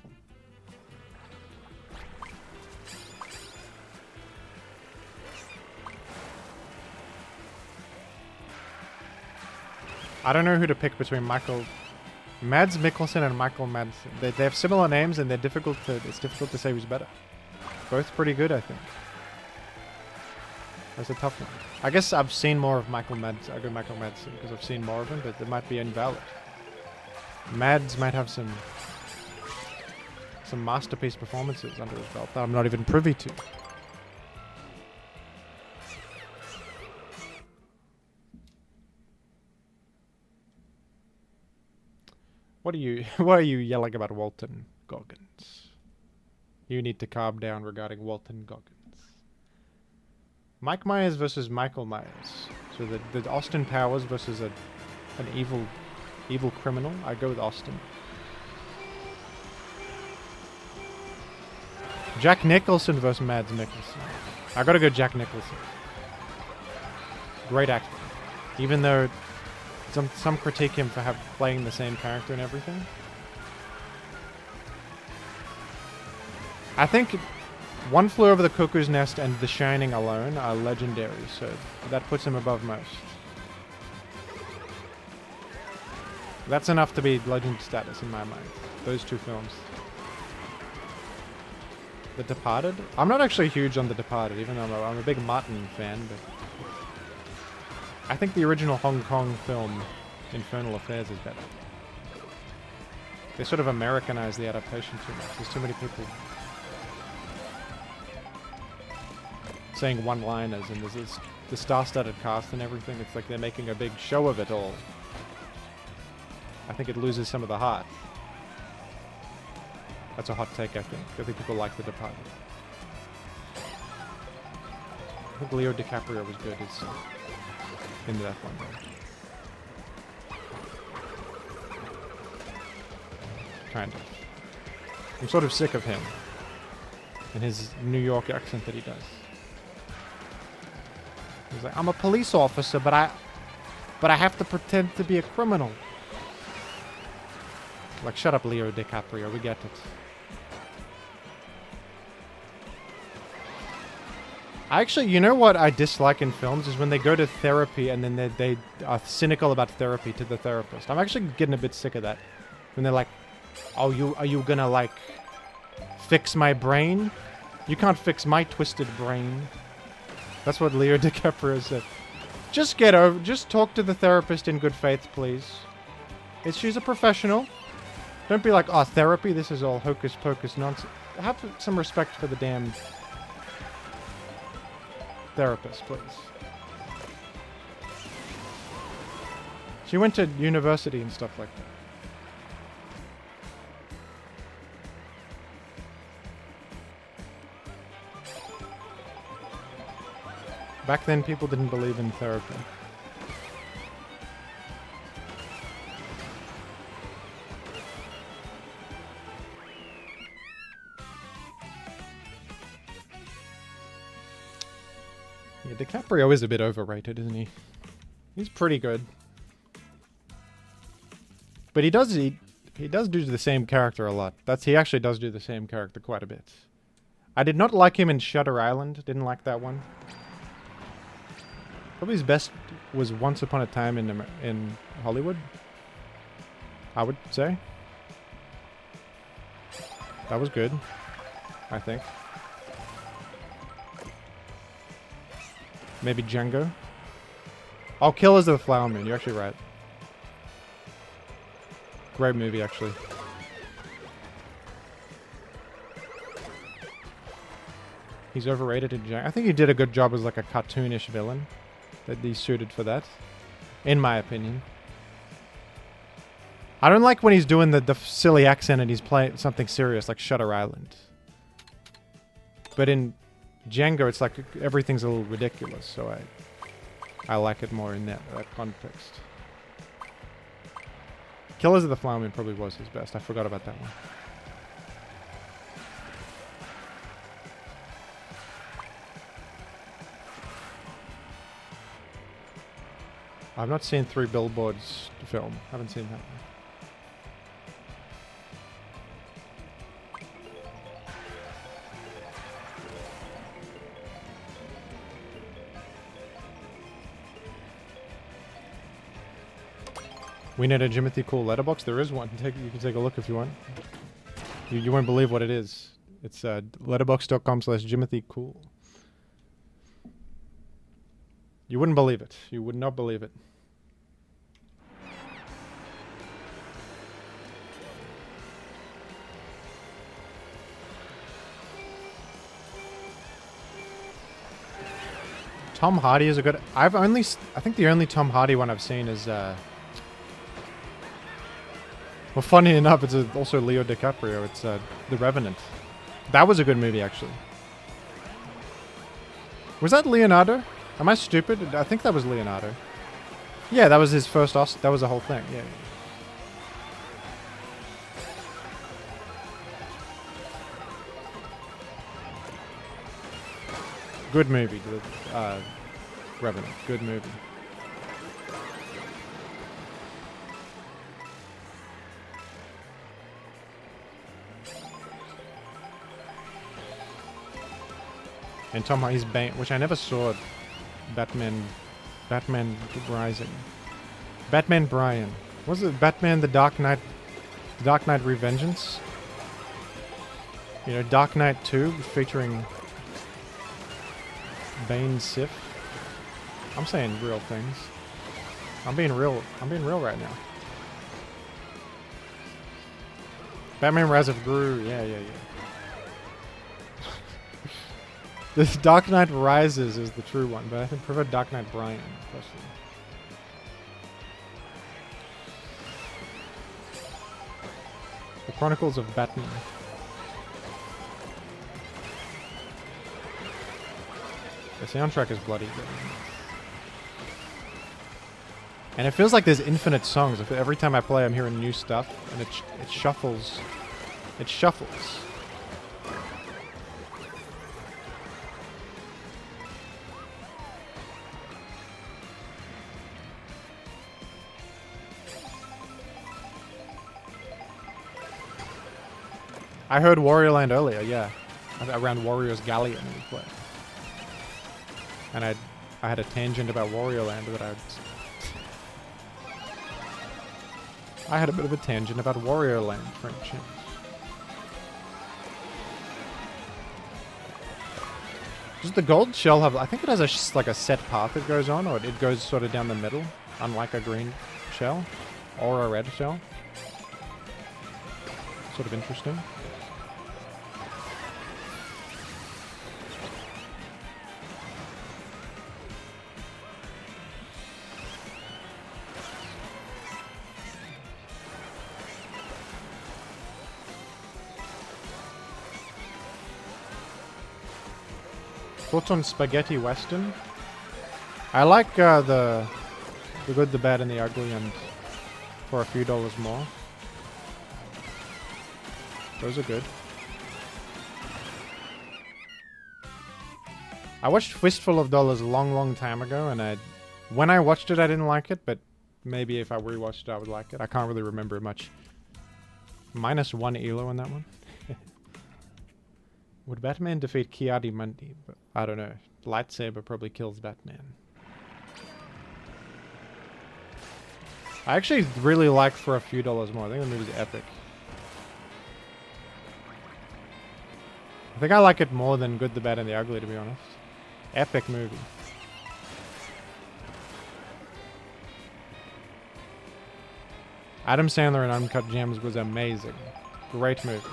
I don't know who to pick between Mads Mikkelsen and Michael Madsen. They have similar names and it's difficult to say who's better. Both pretty good, I think. That's a tough one. I guess I've seen more of Michael Madsen. I go Michael Madsen because I've seen more of him, but it might be invalid. Mads might have some masterpiece performances under his belt that I'm not even privy to. What are you yelling about Walton Goggins? You need to calm down regarding Walton Goggins. Mike Myers versus Michael Myers. So the Austin Powers versus an evil criminal. I go with Austin. Jack Nicholson versus Mads Mikkelsen. I gotta go Jack Nicholson. Great actor. Even though some critique him for playing the same character and everything. I think One Flew Over the Cuckoo's Nest and The Shining alone are legendary, so that puts him above most. That's enough to be legend status in my mind. Those two films. The Departed? I'm not actually huge on The Departed, even though I'm a big Martin fan, but I think the original Hong Kong film, Infernal Affairs, is better. They sort of Americanized the adaptation too much. There's too many people saying one-liners, and there's the star-studded cast and everything. It's like they're making a big show of it all. I think it loses some of the heart. That's a hot take, I think. I think people like The Departed. I think Leo DiCaprio was good in that one, though. Kind of. I'm sort of sick of him and his New York accent that he does. He's like, I'm a police officer, but I have to pretend to be a criminal. Like, shut up, Leo DiCaprio. We get it. Actually, you know what I dislike in films is when they go to therapy and then they are cynical about therapy to the therapist. I'm actually getting a bit sick of that. When they're like, oh, are you gonna, like, fix my brain? You can't fix my twisted brain. That's what Leo DiCaprio said. Just talk to the therapist in good faith, please. She's a professional. Don't be like, oh, therapy, this is all hocus pocus nonsense. Have some respect for the damn therapist, please. She went to university and stuff like that. Back then, people didn't believe in therapy. Yeah, DiCaprio is a bit overrated, isn't he? He's pretty good. But he does do the same character a lot. He actually does do the same character quite a bit. I did not like him in Shutter Island. Didn't like that one. Probably his best was Once Upon a Time in Hollywood, I would say. That was good, I think. Maybe Django. Oh, Killers of the Flower Moon. You're actually right. Great movie, actually. He's overrated in Django. I think he did a good job as like a cartoonish villain. That he's suited for that, in my opinion. I don't like when he's doing the silly accent and he's playing something serious like Shutter Island. But in Django, it's like everything's a little ridiculous, so I like it more in that context. Killers of the Flower Moon probably was his best. I forgot about that one. I've not seen Three Billboards film. Haven't seen that one. We need a Jimothy Cool letterbox. There is one. You can take a look if you want. You won't believe what it is. It's letterbox.com/JimothyCool. You wouldn't believe it. You would not believe it. Tom Hardy is a good... I think the only Tom Hardy one I've seen is... Well, funny enough, it's also Leo DiCaprio. It's The Revenant. That was a good movie, actually. Was that Leonardo? Am I stupid? I think that was Leonardo. Yeah, that was his first Oscar. That was the whole thing. Yeah. Good movie, Revenant. Good movie. And Tom Hardy's Bane, which I never saw. Batman Rising. Batman Brian. Was it Batman The Dark Knight Revengeance? You know, Dark Knight 2 featuring Bane Sif. I'm saying real things. I'm being real right now. Batman Rise of Gru. Yeah. This Dark Knight Rises is the true one, but I think I prefer Dark Knight Brian, personally. The Chronicles of Batman. The soundtrack is bloody good. And it feels like there's infinite songs. Every time I play, I'm hearing new stuff, and it shuffles. It shuffles. I heard Warrior Land earlier, yeah. Around Warrior's Galleon we play. And I had a tangent about Warrior Land that I had a bit of a tangent about Warrior Land, for instance. Does the gold shell have... I think it has like a set path it goes on, or it goes sort of down the middle, unlike a green shell or a red shell. Sort of interesting. Thoughts on Spaghetti Western? I like the Good, the Bad, and the Ugly, and for a few dollars more. Those are good. I watched Fistful of Dollars a long time ago, and when I watched it, I didn't like it, but maybe if I rewatched it, I would like it. I can't really remember much. -1 elo on that one. Would Batman defeat Ki-Adi-Mundi? I don't know. Lightsaber probably kills Batman. I actually really like For a Few Dollars More. I think the movie's epic. I think I like it more than Good, the Bad, and the Ugly, to be honest. Epic movie. Adam Sandler in Uncut Gems was amazing. Great movie.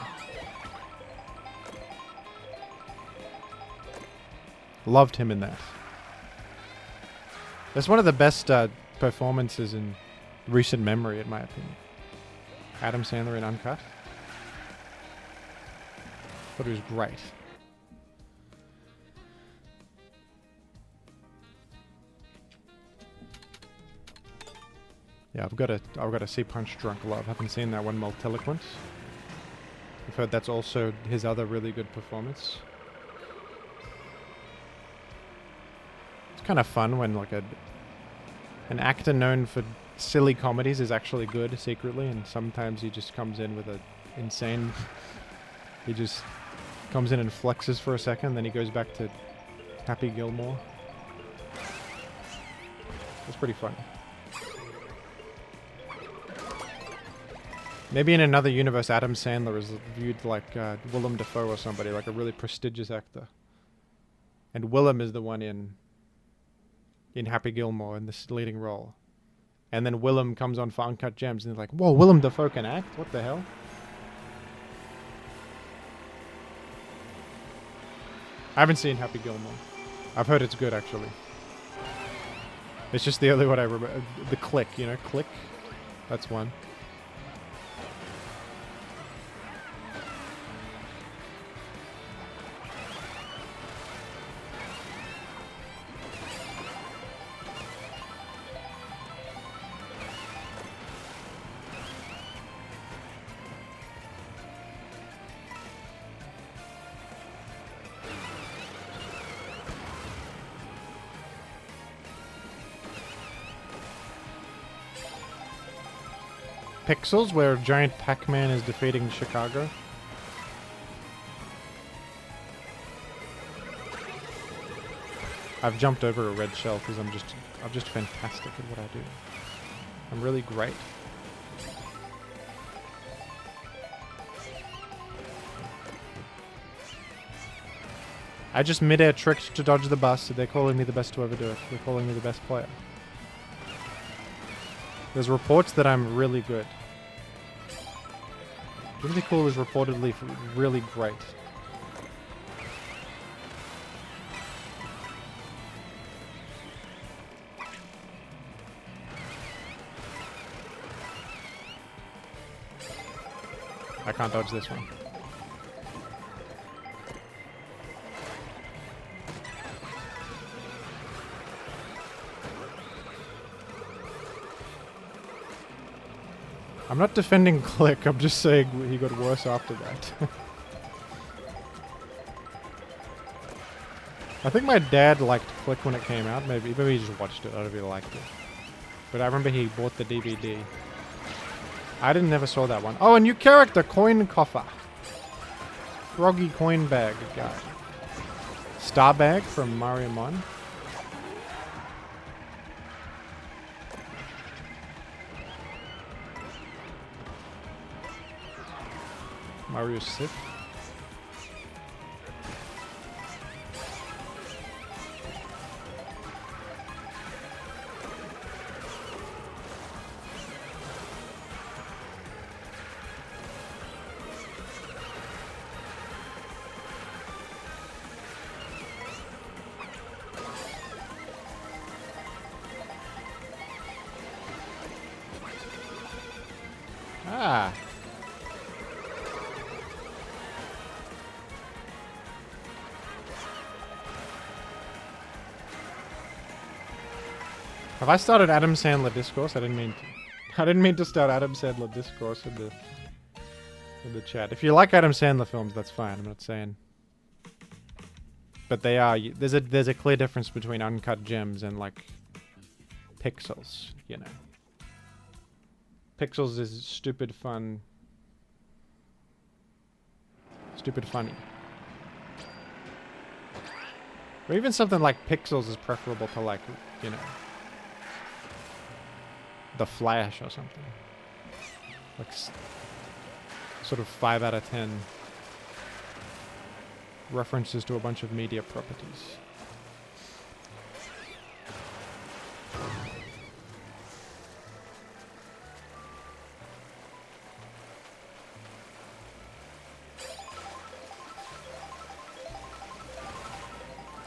Loved him in that. That's one of the best performances in recent memory, in my opinion. Adam Sandler in Uncut. Thought he was great. Yeah, I've got to see Punch Drunk Love. Haven't seen that one, Multiloquent. I've heard that's also his other really good performance. Kind of fun when like an actor known for silly comedies is actually good secretly, and sometimes he just comes in with a insane... He just comes in and flexes for a second, then he goes back to Happy Gilmore. It's pretty funny. Maybe in another universe, Adam Sandler is viewed like Willem Dafoe or somebody, like a really prestigious actor. And Willem is the one in Happy Gilmore in this leading role. And then Willem comes on for Uncut Gems and they're like, whoa, Willem Dafoe can act? What the hell? I haven't seen Happy Gilmore. I've heard it's good, actually. It's just the only one I remember. The Click, you know? Click? That's one. Pixels, where giant Pac-Man is defeating Chicago. I've jumped over a red shell because I'm just fantastic at what I do. I'm really great. I just mid-air tricked to dodge the bus, so they're calling me the best to ever do it. They're calling me the best player. There's reports that I'm really good. Really cool is reportedly really great. I can't dodge this one. I'm not defending Click, I'm just saying he got worse after that. I think my dad liked Click when it came out. Maybe he just watched it. I don't know if he liked it. But I remember he bought the DVD. I never saw that one. Oh, a new character, Coin Coffer. Froggy Coin Bag guy. Star Bag from Mario Mon. Mario Sith. Ah. Have I started Adam Sandler discourse? I didn't mean to. I didn't mean to start Adam Sandler discourse in the chat. If you like Adam Sandler films, that's fine. I'm not saying. But they are. There's a clear difference between Uncut Gems and like Pixels. You know. Pixels is stupid fun. Stupid funny. Or even something like Pixels is preferable to like, you know, The Flash or something. Like sort of 5 out of 10 references to a bunch of media properties.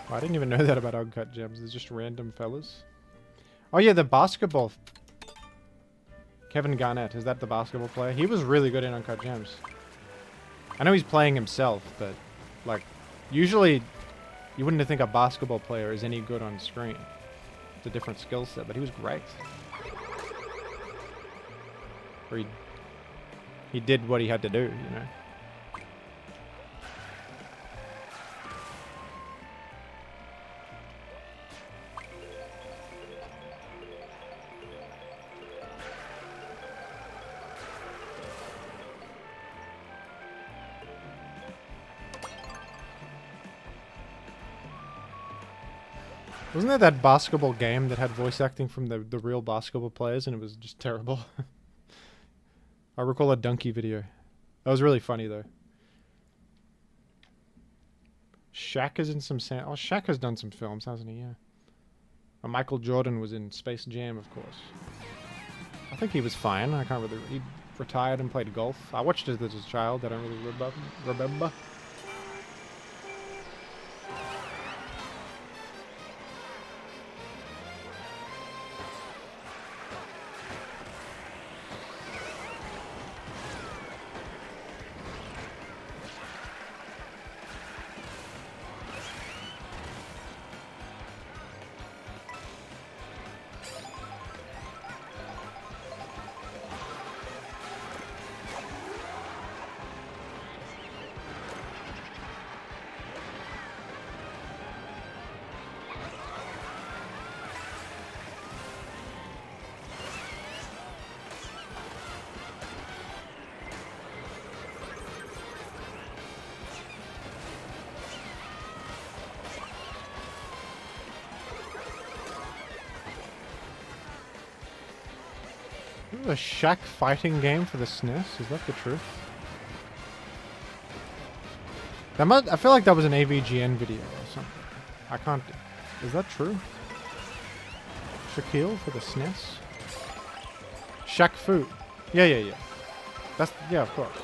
I didn't even know that about Uncut Gems. There's just random fellas. Oh yeah, the basketball. Kevin Garnett, is that the basketball player? He was really good in Uncut Gems. I know he's playing himself, but like, usually you wouldn't think a basketball player is any good on screen. It's a different skill set, but he was great. Or he did what he had to do, you know. Wasn't there that basketball game that had voice acting from the real basketball players and it was just terrible? I recall a donkey video. That was really funny though. Shaq is in some Oh, Shaq has done some films, hasn't he? Yeah. And Michael Jordan was in Space Jam, of course. I think he was fine. I can't really... He retired and played golf. I watched it as a child. I don't really remember. A Shaq fighting game for the SNES? Is that the truth? I feel like that was an AVGN video or something. I can't... Is that true? Shaquille for the SNES? Shaq Fu. Yeah. That's... Yeah, of course.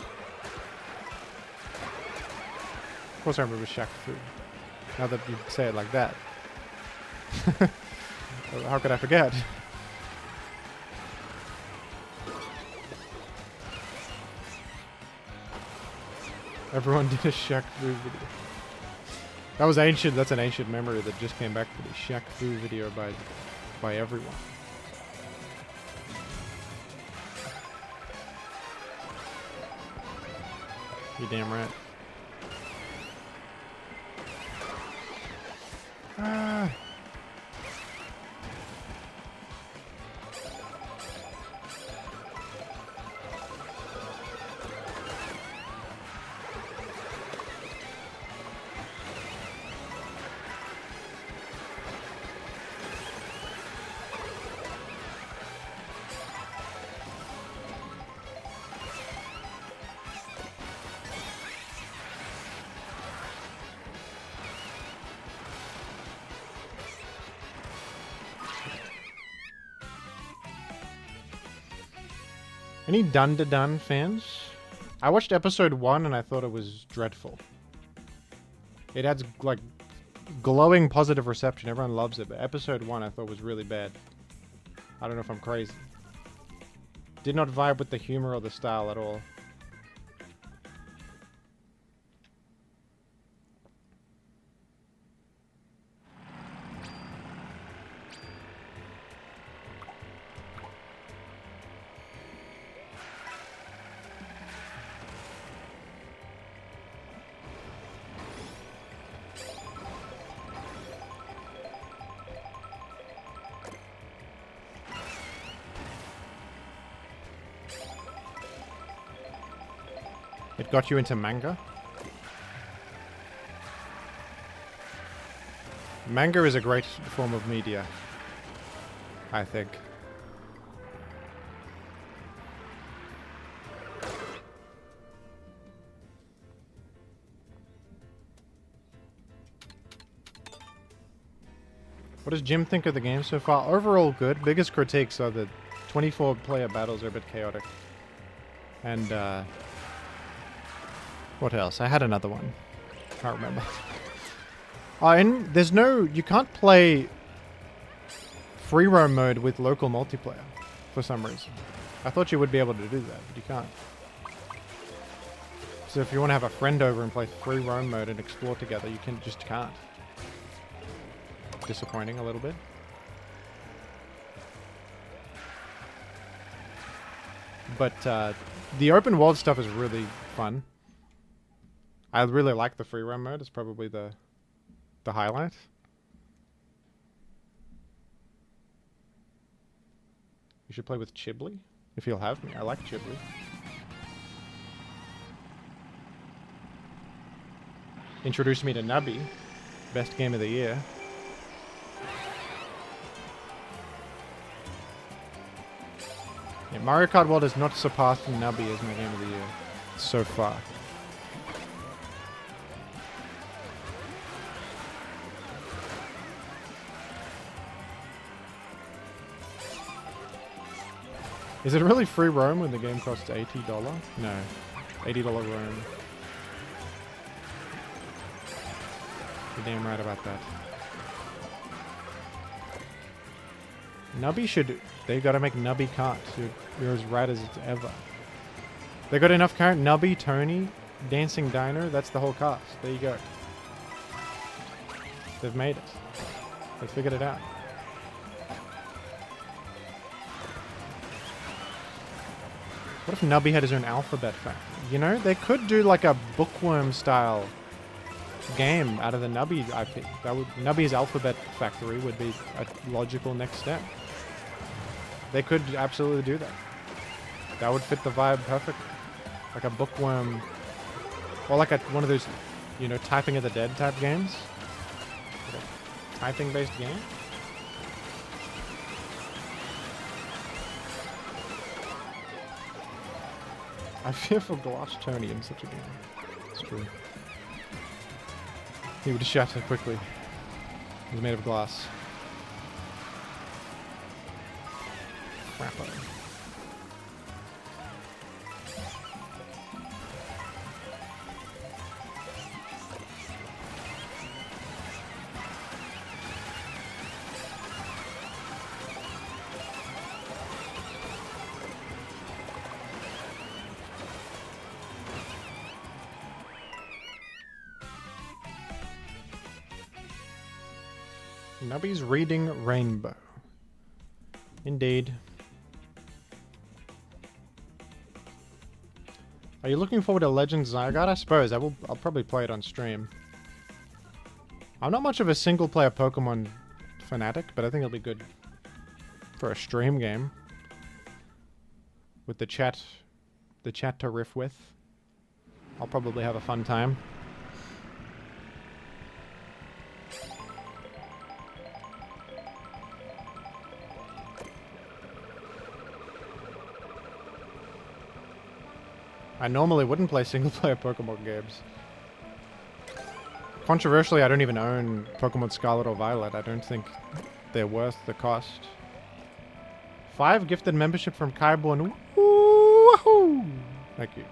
Of course I remember Shaq Fu. Now that you say it like that. How could I forget? Everyone did a Shaq Fu video. That was ancient. That's an ancient memory that just came back to the Shaq Fu video by everyone. You damn right. Ah. Any Dun Da Dun fans? I watched episode 1 and I thought it was dreadful. It had like glowing positive reception. Everyone loves it, but episode 1 I thought was really bad. I don't know if I'm crazy. Did not vibe with the humor or the style at all. It got you into manga? Manga is a great form of media, I think. What does Jim think of the game so far? Overall good. Biggest critiques are the 24-player battles are a bit chaotic. And, what else? I had another one. Can't remember. There's no... You can't play free roam mode with local multiplayer for some reason. I thought you would be able to do that, but you can't. So if you want to have a friend over and play free roam mode and explore together, you just can't. Disappointing a little bit. But the open world stuff is really fun. I really like the free roam mode. It's probably the highlight. You should play with Chibli, if he'll have me. I like Chibli. Introduced me to Nubby. Best game of the year. Yeah, Mario Kart World has not surpassed Nubby as my game of the year so far. Is it really free roam when the game costs $80? No. $80 roam. You're damn right about that. Nubby should... They gotta make Nubby Kart. You're as right as it's ever. They got enough current. Nubby, Tony, Dancing Diner. That's the whole cast. There you go. They've made it. They figured it out. What if Nubby had his own alphabet factory? You know, they could do like a bookworm style game out of the Nubby IP. That would Nubby's alphabet factory would be a logical next step. They could absolutely do that. That would fit the vibe perfectly. Like a bookworm, or like one of those, you know, Typing of the Dead type games. Like a typing-based game. I fear for Glass Tony in such a game. It's true. He would shatter quickly. He's made of glass. Crappo. Nubby's reading Rainbow. Indeed. Are you looking forward to Legends Zygarde? I suppose. I'll probably play it on stream. I'm not much of a single-player Pokemon fanatic, but I think it'll be good for a stream game. With the chat to riff with. I'll probably have a fun time. I normally wouldn't play single-player Pokemon games. Controversially, I don't even own Pokemon Scarlet or Violet. I don't think they're worth the cost. 5 gifted membership from Kaiborn. Woohoo! Thank you.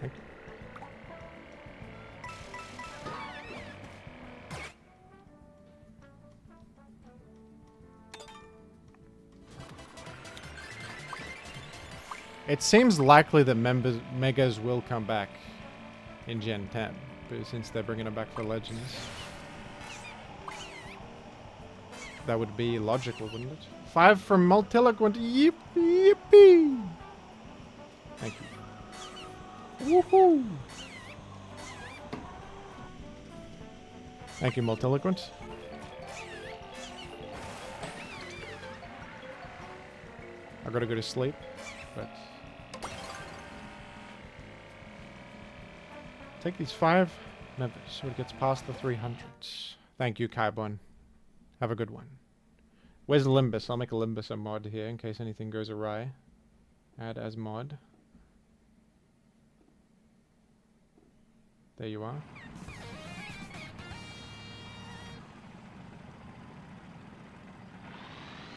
Thank you. It seems likely that Megas will come back in Gen 10, but since they're bringing them back for Legends. That would be logical, wouldn't it? 5 from Multiloquent. Yip, yippee! Thank you. Woohoo! Thank you, Multiloquent. I gotta go to sleep, but... Take these 5 members so it gets past the 300s. Thank you, Kaibon. Have a good one. Where's Limbus? I'll make a Limbus a mod here in case anything goes awry. Add as mod. There you are.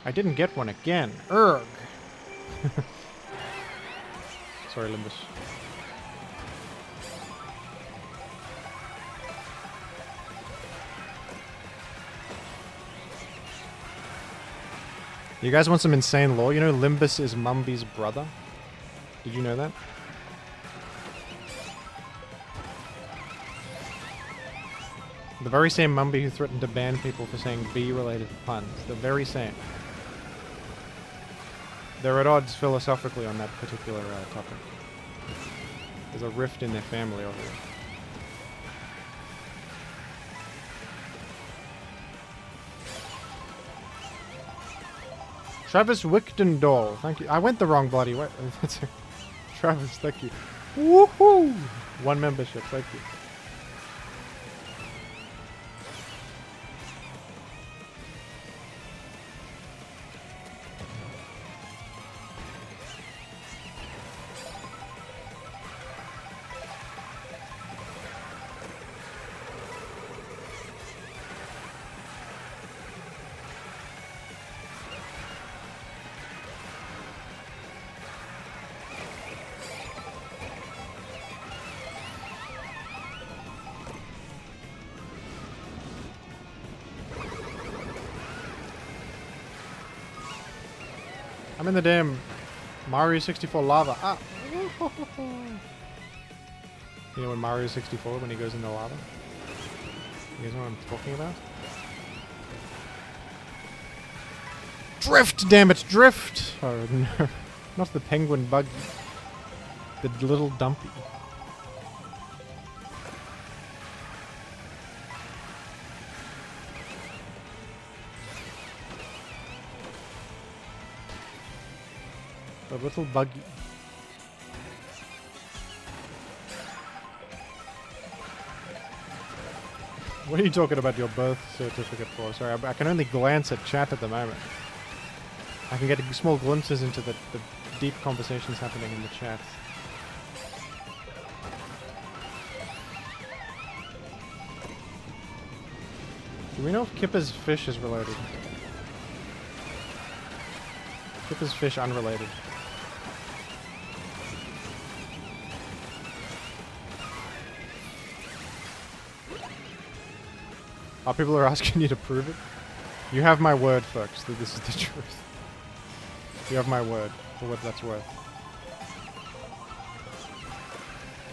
I didn't get one again. Urgh! Sorry, Limbus. You guys want some insane lore? You know Limbus is Mumby's brother? Did you know that? The very same Mumby who threatened to ban people for saying bee-related puns. The very same. They're at odds philosophically on that particular topic. There's a rift in their family over it. Travis Wickdendoll, thank you. I went the wrong bloody way. Travis, thank you. Woohoo! 1 membership, thank you. I'm in the damn Mario 64 lava. Ah! You know when Mario 64, when he goes in the lava? You guys know what I'm talking about? Drift, damn it, drift! Oh, no. Not the penguin bug. The little dumpy. The little buggy. What are you talking about your birth certificate for? Sorry, I can only glance at chat at the moment. I can get small glimpses into the deep conversations happening in the chat. Do we know if Kippa's fish is related? Kippa's fish unrelated. Oh, people are asking you to prove it? You have my word, folks, that this is the truth. You have my word, for what that's worth.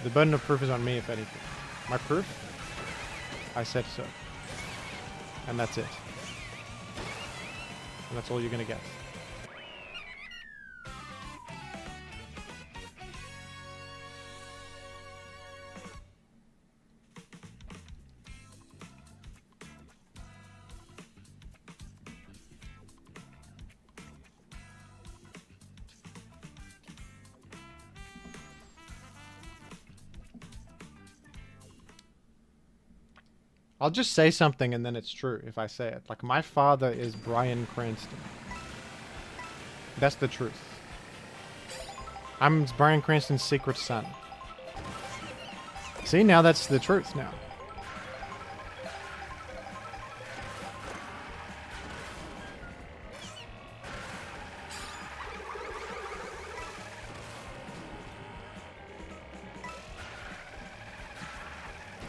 The burden of proof is on me, if anything. My proof? I said so. And that's it. And that's all you're gonna get. I'll just say something and then it's true if I say it. Like, my father is Bryan Cranston. That's the truth. I'm Bryan Cranston's secret son. See, now that's the truth now.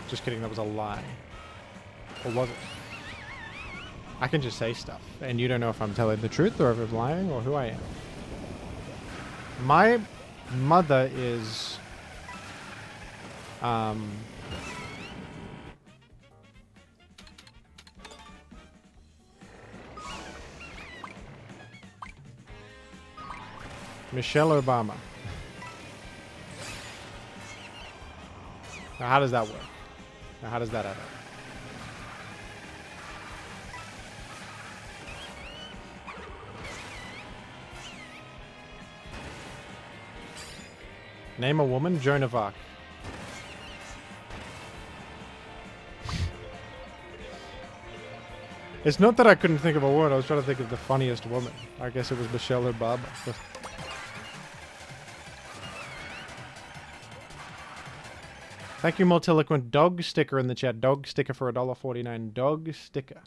Just kidding, that was a lie. Or was it? I can just say stuff, and you don't know if I'm telling the truth or if I'm lying or who I am. My mother is... Michelle Obama. Now, how does that work? Now, how does that add up? Name a woman, Joan of Arc. It's not that I couldn't think of a word, I was trying to think of the funniest woman. I guess it was Michelle Obama. Thank you, Multiloquent. Dog sticker in the chat. Dog sticker for $1.49. Dog sticker.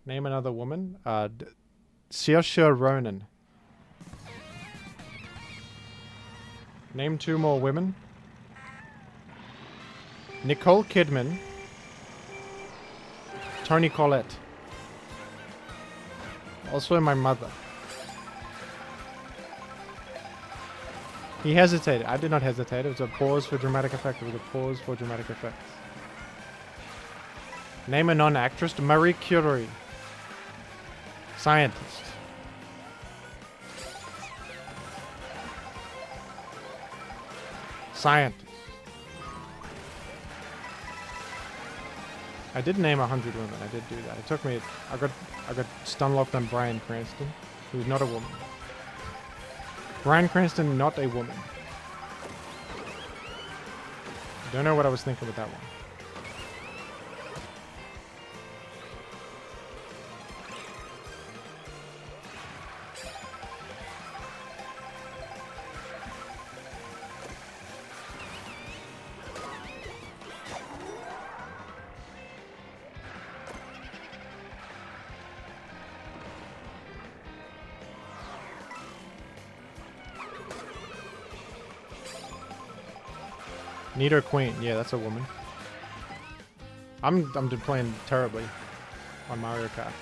Name another woman. Saoirse Ronan. Name two more women. Nicole Kidman. Toni Collette. Also my mother. He hesitated. I did not hesitate. It was a pause for dramatic effect. It was a pause for dramatic effect. Name a non-actress. Marie Curie. Scientist. Scientist. I did name 100 women. I did do that. It took me. I got stun-locked on Bryan Cranston, who's not a woman. Bryan Cranston, not a woman. Don't know what I was thinking with that one. Nido Queen, yeah, that's a woman. I'm playing terribly. on Mario Kart.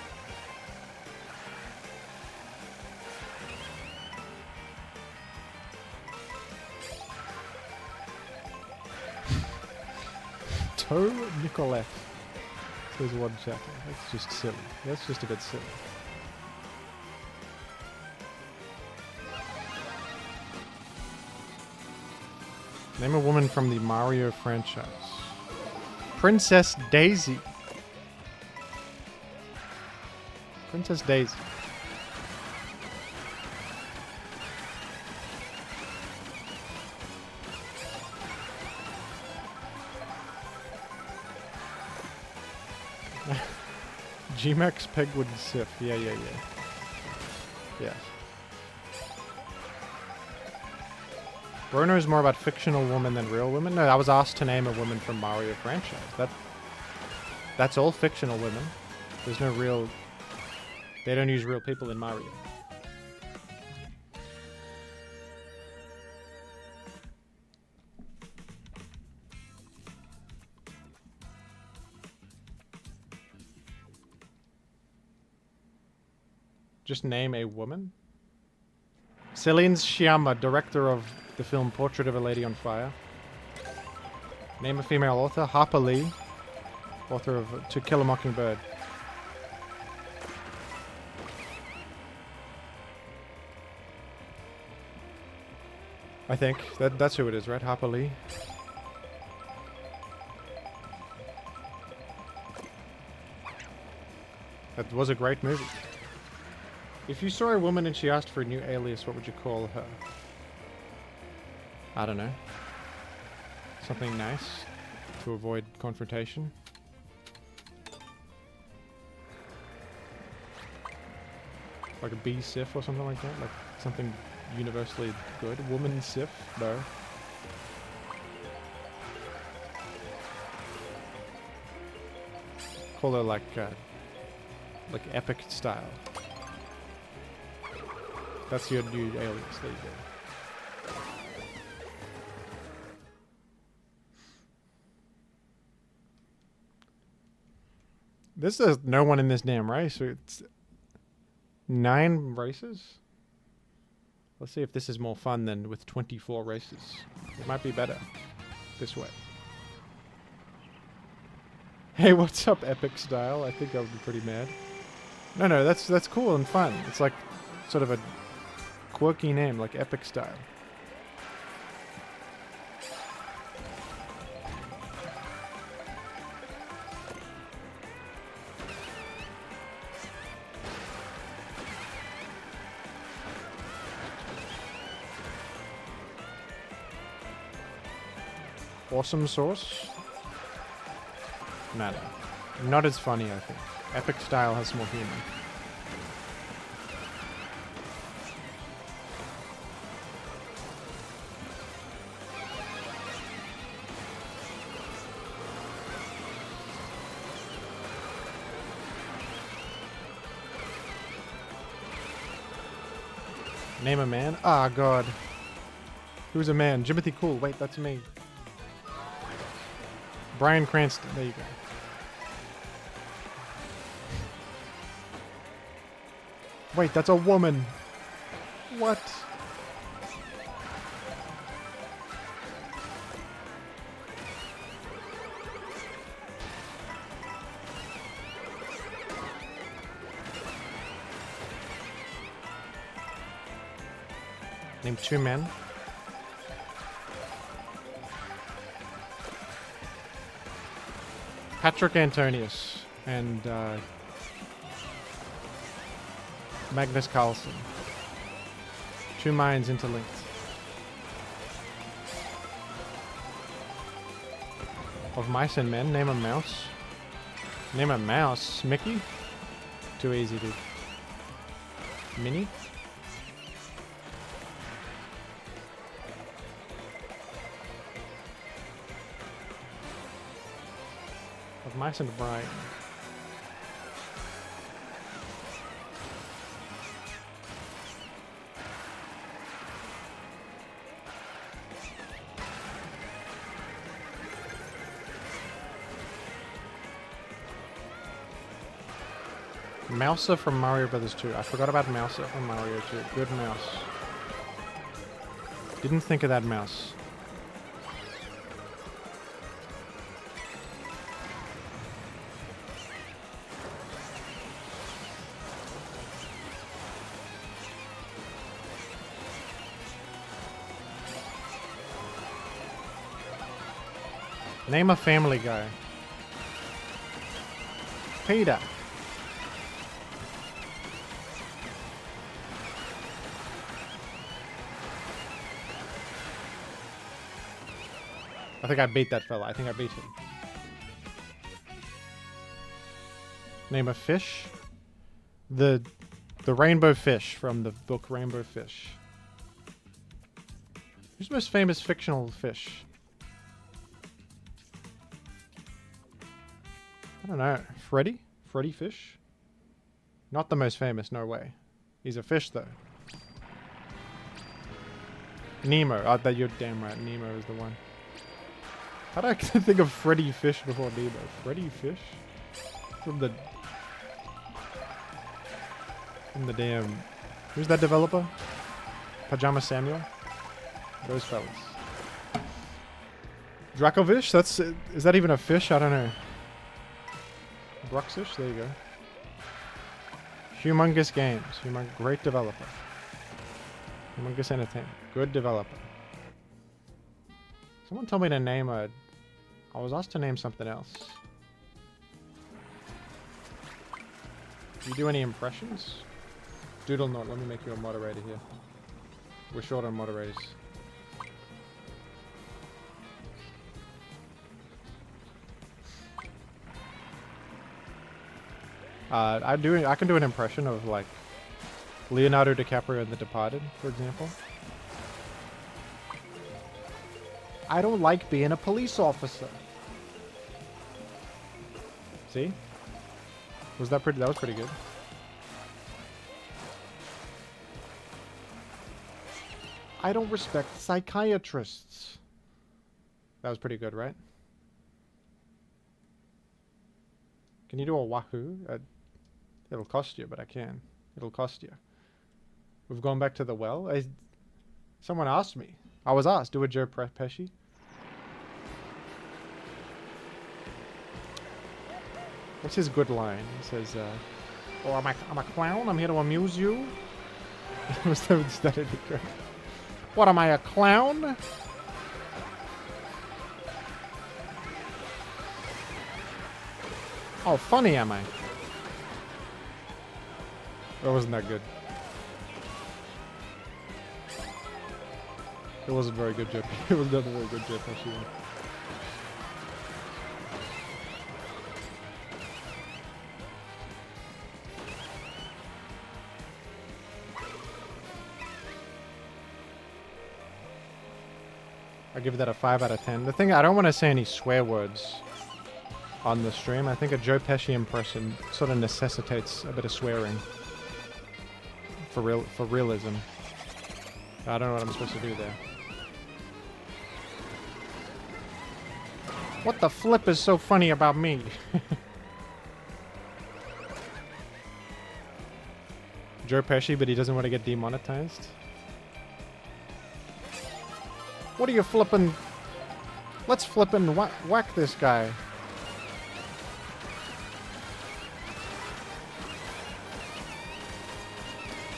Toe Nicolette. There's one chatter. That's just silly. That's just a bit silly. Name a woman from the Mario franchise. Princess Daisy. Princess Daisy. G-Max Pegwood Sif. Yeah. Yes. Bro knows more about fictional women than real women. No, I was asked to name a woman from Mario franchise. That's all fictional women. There's no real... They don't use real people in Mario. Just name a woman? Celine Sciamma, director of the film Portrait of a Lady on Fire. Name a female author. Harper Lee, author of To Kill a Mockingbird. I think that's who it is, right? Harper Lee. That was a great movie. If you saw a woman and she asked for a new alias, what would you call her? I don't know. Something nice to avoid confrontation. Like a bee Sif or something like that? Like something universally good? Woman Sif? No. Call her like epic style. That's your new alias. There you go. This is no one in this damn race. So it's 9 races. Let's see if this is more fun than with 24 races. It might be better this way. Hey, what's up, epic style? I think I would be pretty mad. No, that's cool and fun. It's like sort of a quirky name, like epic style. Awesome sauce? No. Not as funny, I think. Epic style has more humor. Name a man? Ah, God. Who's a man? Jimothy Cool. Wait, that's me. Bryan Cranston. There you go. Wait, that's a woman. What? Name 2 men. Patrick Antonius and Magnus Carlsen. 2 minds interlinked. Of mice and men, name a mouse. Name a mouse. Mickey? Too easy, dude. Minnie? Of mice and Brian. Mouser from Mario Brothers 2. I forgot about Mouser from Mario 2. Good mouse. Didn't think of that mouse. Name a Family Guy. Peter. I think I beat that fella. I think I beat him. Name a fish. The rainbow fish from the book Rainbow Fish. Who's the most famous fictional fish? I don't know. Freddy? Freddy Fish? Not the most famous, no way. He's a fish though. Nemo. Oh, that you're damn right. Nemo is the one. How do I think of Freddy Fish before Nemo? Freddy Fish? From the damn... Who's that developer? Pajama Samuel? Those fellas. Dracovish? That's... Is that even a fish? I don't know. Bruxish? There you go. Humongous Games. Great developer. Humongous Entertainment. Good developer. Someone told me to name a... I was asked to name something else. Do you do any impressions? Doodle not. Let me make you a moderator here. We're short on moderators. I can do an impression of like Leonardo DiCaprio in The Departed, for example. I don't like being a police officer. See? Was that pretty? That was pretty good. I don't respect psychiatrists. That was pretty good, right? Can you do a wahoo? It'll cost you, but I can. It'll cost you. We've gone back to the well. Someone asked me. I was asked, do a Joe Pesci. What's his good line? He says, oh, I'm a clown. I'm here to amuse you. Was that it? What, am I a clown? Oh, funny am I? That wasn't that good. It wasn't very good, Joe. It was not a very good Joe Pesci one. I give that a 5 out of 10. The thing, I don't want to say any swear words on the stream. I think a Joe Pesci impression sort of necessitates a bit of swearing for realism. I don't know what I'm supposed to do there. What the flip is so funny about me? Joe Pesci, but he doesn't want to get demonetized. What are you flipping? Let's flip and whack this guy.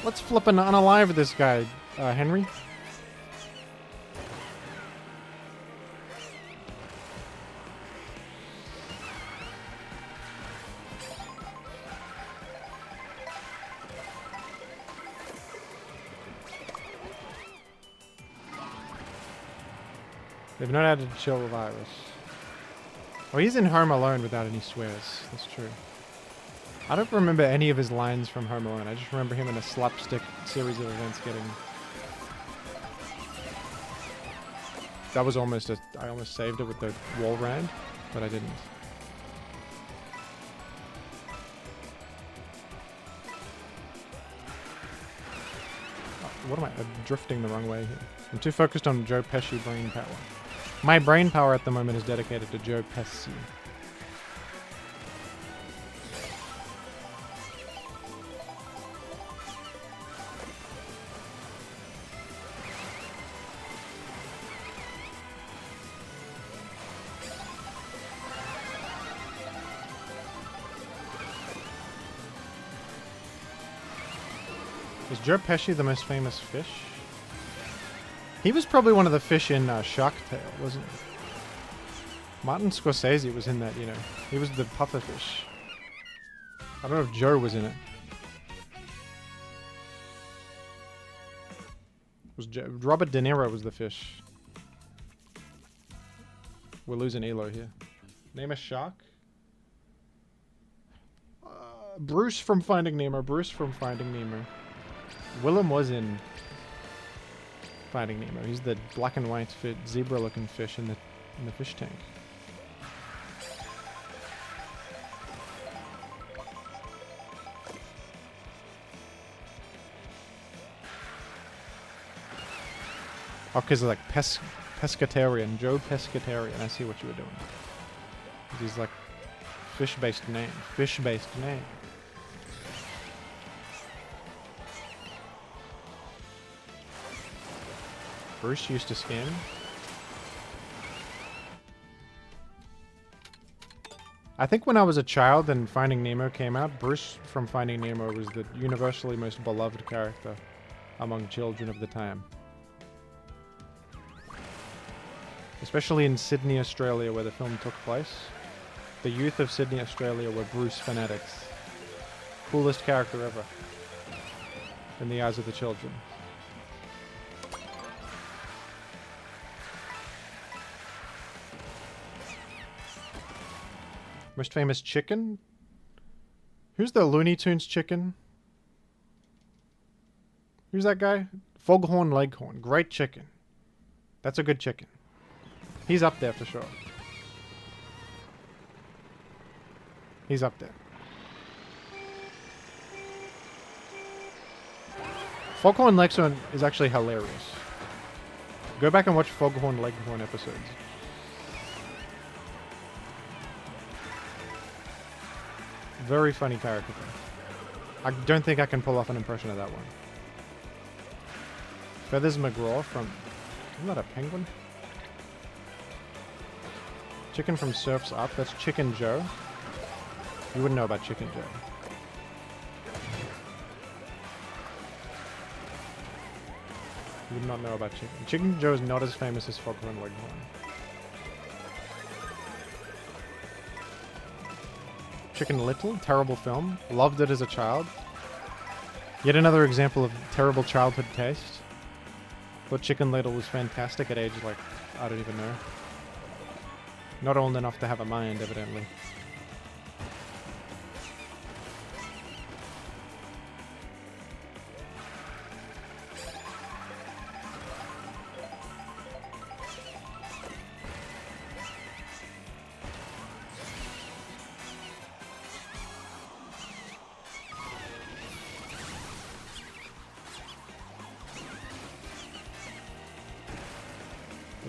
Let's flip and unalive this guy, Henry. They've not added a chill virus. Oh, he's in Home Alone without any swears. That's true. I don't remember any of his lines from Home Alone. I just remember him in a slapstick series of events getting... That was almost a... I almost saved it with the wall rand, but I didn't. Oh, what am I... I'm drifting the wrong way here. I'm too focused on Joe Pesci brain power. My brain power at the moment is dedicated to Joe Pesci. Is Joe Pesci the most famous fish? He was probably one of the fish in Shark Tale, wasn't he? Martin Scorsese was in that, you know. He was the pufferfish. I don't know if Joe was in it. Robert De Niro was the fish. We're losing Elo here. Name a shark? Bruce from Finding Nemo. Bruce from Finding Nemo. Willem was in Finding Nemo. He's the black and white zebra-looking fish in the fish tank. Oh, because like pescatarian, Joe Pescatarian. I see what you were doing. He's like fish-based name. Fish-based name. Bruce used to scam. I think when I was a child and Finding Nemo came out, Bruce from Finding Nemo was the universally most beloved character among children of the time. Especially in Sydney, Australia, where the film took place. The youth of Sydney, Australia were Bruce fanatics. Coolest character ever. In the eyes of the children. Most famous chicken? Who's the Looney Tunes chicken? Who's that guy? Foghorn Leghorn. Great chicken. That's a good chicken. He's up there for sure. He's up there. Foghorn Leghorn is actually hilarious. Go back and watch Foghorn Leghorn episodes. Very funny character. I don't think I can pull off an impression of that one. Feathers McGraw from... Isn't that a penguin? Chicken from Surf's Up. That's Chicken Joe. You wouldn't know about Chicken Joe. You would not know about Chicken. Chicken Joe is not as famous as Foghorn Leghorn. Chicken Little, terrible film. Loved it as a child. Yet another example of terrible childhood taste. Thought Chicken Little was fantastic at age, like, I don't even know. Not old enough to have a mind, evidently.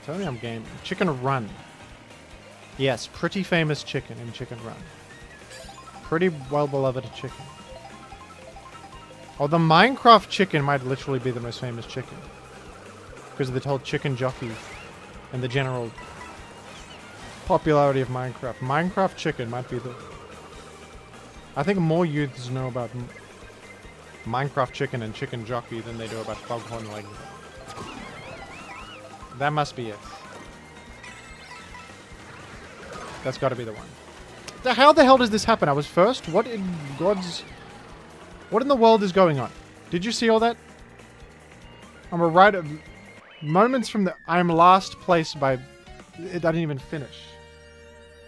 Tell me I'm gaming. Chicken Run. Yes, pretty famous chicken in Chicken Run. Pretty well-beloved chicken. Oh, the Minecraft chicken might literally be the most famous chicken. Because of the whole chicken jockey and the general popularity of Minecraft. Minecraft chicken might be the... I think more youths know about Minecraft chicken and chicken jockey than they do about Foghorn Leghorn. That must be it. That's got to be the one. How the hell does this happen? I was first? What in God's... What in the world is going on? Did you see all that? I'm a right... Moments from the... I'm last place by... I didn't even finish.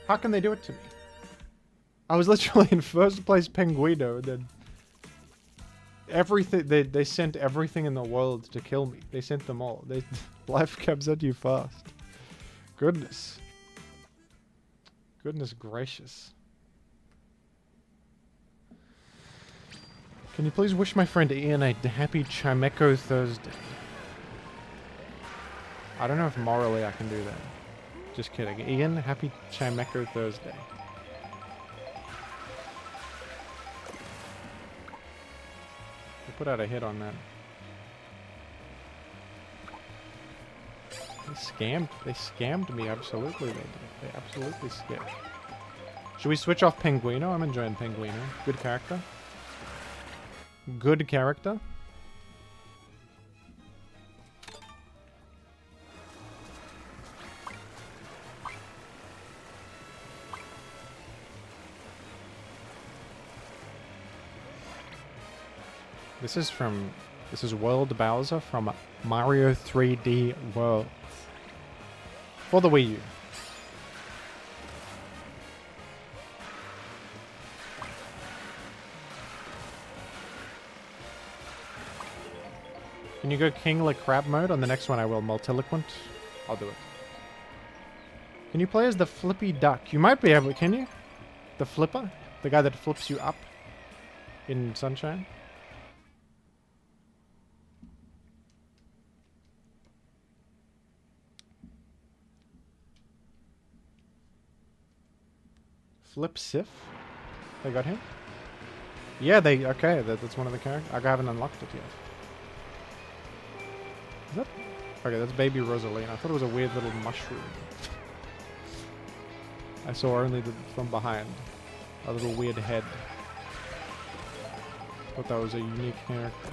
How can they do it to me? I was literally in first place Penguino, and then... Everything... They sent everything in the world to kill me. They sent them all. Life comes at you fast. Goodness. Goodness gracious. Can you please wish my friend Ian a happy Chimeco Thursday? I don't know if morally I can do that. Just kidding. Ian, happy Chimeco Thursday. They put out a hit on that. They scammed me, absolutely they did. They absolutely scammed. Should we switch off Penguino? I'm enjoying Penguino. Good character. Good character. This is World Bowser from Mario 3D World for the Wii U. Can you go King Le Crab mode? On the next one I will. Multiloquent. I'll do it. Can you play as the Flippy Duck? You might be able to, can you? The Flipper? The guy that flips you up in Sunshine? Flip Sif? They got him? Yeah, okay, that's one of the characters. I haven't unlocked it yet. Is that? Okay, that's Baby Rosaline. I thought it was a weird little mushroom. I saw only from behind. A little weird head. Thought that was a unique character.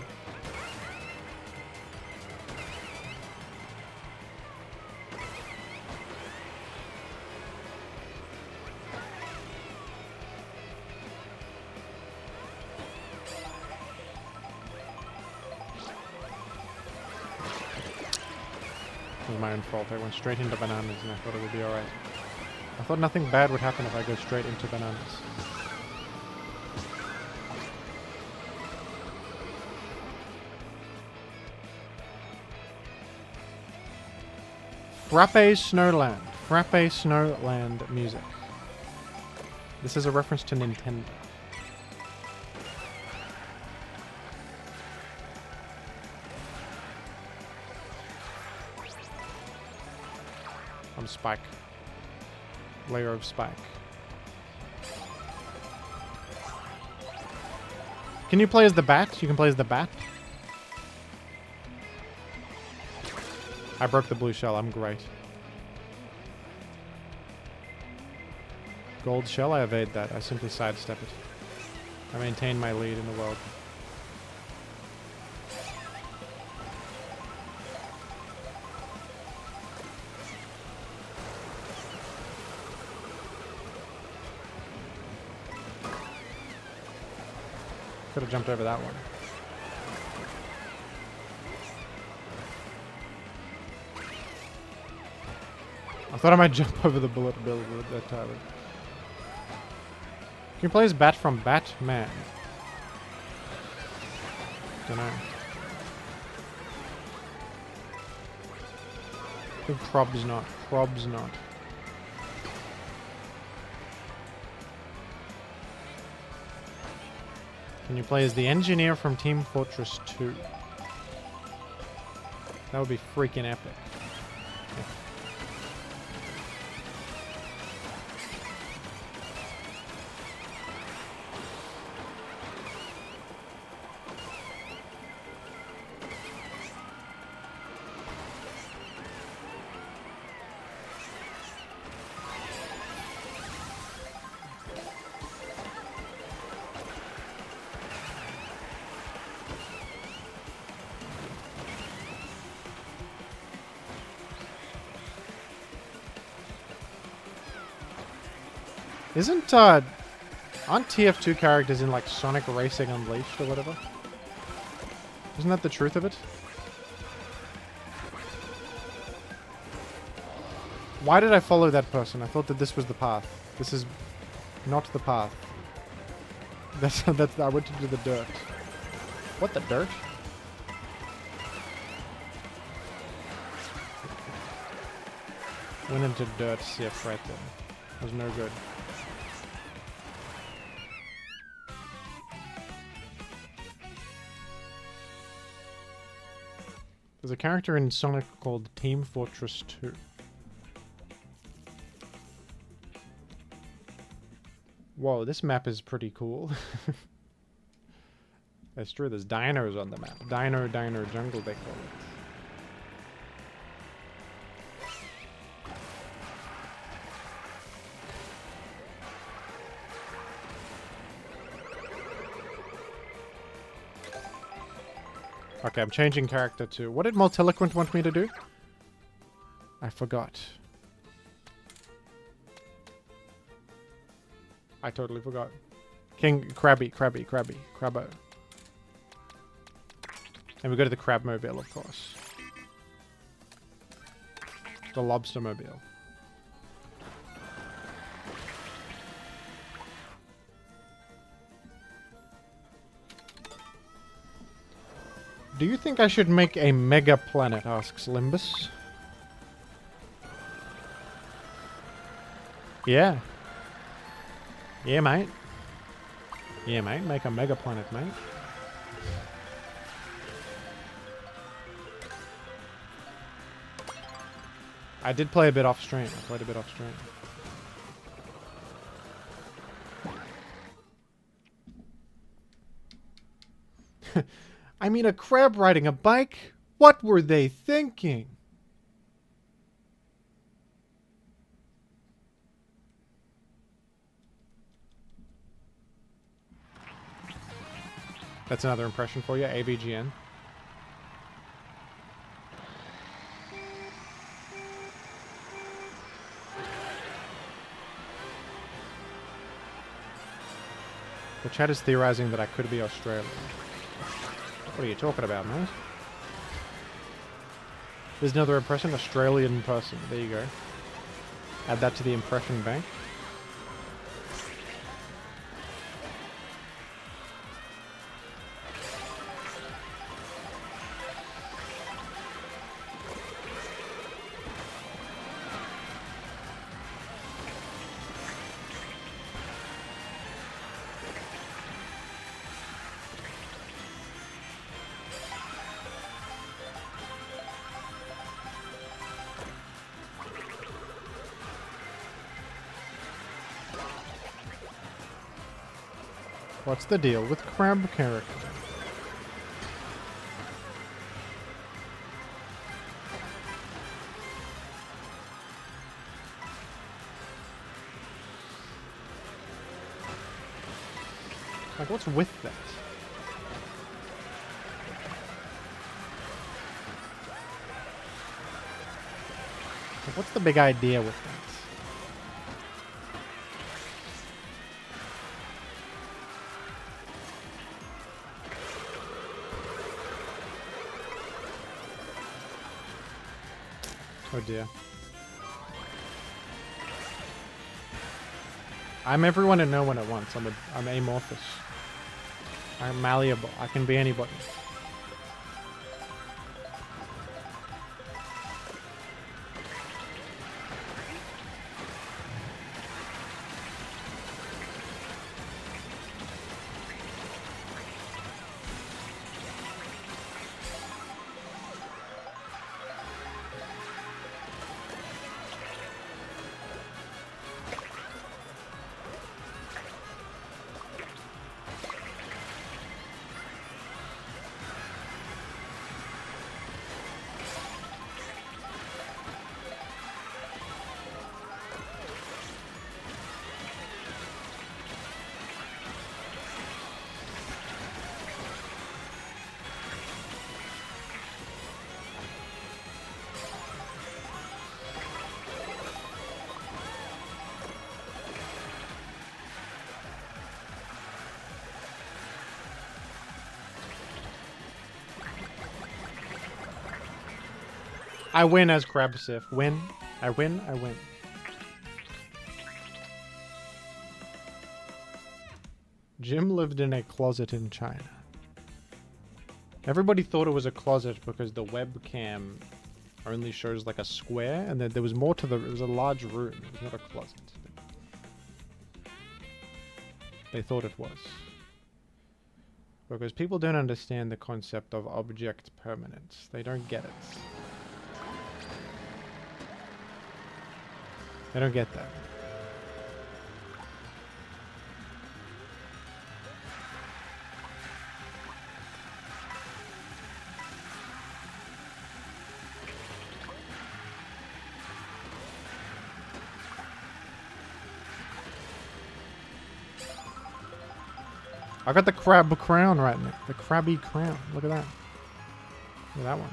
It was my own fault. I went straight into bananas and I thought it would be alright. I thought nothing bad would happen if I go straight into bananas. Frappe Snowland. Frappe Snowland music. This is a reference to Nintendo. I'm Spike. Layer of Spike. Can you play as the bat? You can play as the bat. I broke the blue shell. I'm great. Gold shell? I evade that. I simply sidestep it. I maintain my lead in the world. Could have jumped over that one. I thought I might jump over the bullet bill at that time. Can you play as Bat from Batman? Don't know. I think Prob's not. Prob's not. Can you play as the engineer from Team Fortress 2? That would be freaking epic. Aren't TF2 characters in like Sonic Racing Unleashed or whatever? Isn't that the truth of it? Why did I follow that person? I thought that this was the path. This is not the path. I went into the dirt. What, the dirt? Went into dirt, Sif, right there. That was no good. There's a character in Sonic called Team Fortress 2. Whoa, this map is pretty cool. That's true, there's dinos on the map. Dino Jungle, they call it. Okay, I'm changing character to... What did Multiloquent want me to do? I forgot. I totally forgot. King... Krabbo. And we go to the crab mobile, of course. The lobster mobile. Do you think I should make a mega planet? Asks Limbus. Yeah. Yeah, mate. Yeah, mate. Make a mega planet, mate. I did play a bit off stream. I played a bit off stream. I mean, a crab riding a bike? What were they thinking? That's another impression for you, AVGN. The chat is theorizing that I could be Australian. What are you talking about, mate? There's another impression, Australian person. There you go. Add that to the impression bank. What's the deal with crab character? Like, what's with that? Like, what's the big idea with that? Oh dear. I'm everyone and no one at once. I'm amorphous. I'm malleable. I can be anybody. I win as Crabsif. Win. I win. I win. Jim lived in a closet in China. Everybody thought it was a closet because the webcam only shows like a square, and then there was more to the... It was a large room. It was not a closet. They thought it was. Because people don't understand the concept of object permanence. They don't get it. I don't get that. I got the crab crown right now. The crabby crown. Look at that. Look at that one.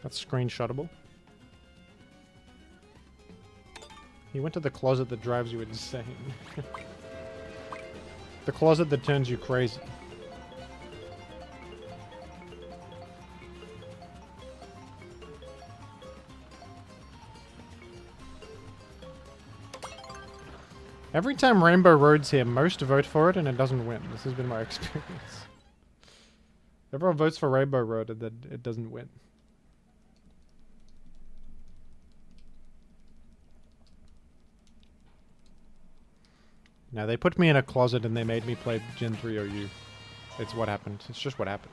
That's screenshotable. He went to the closet that drives you insane. The closet that turns you crazy. Every time Rainbow Road's here, most vote for it and it doesn't win. This has been my experience. Everyone votes for Rainbow Road and then it doesn't win. Now, they put me in a closet and they made me play Gen 3 OU. It's what happened. It's just what happened.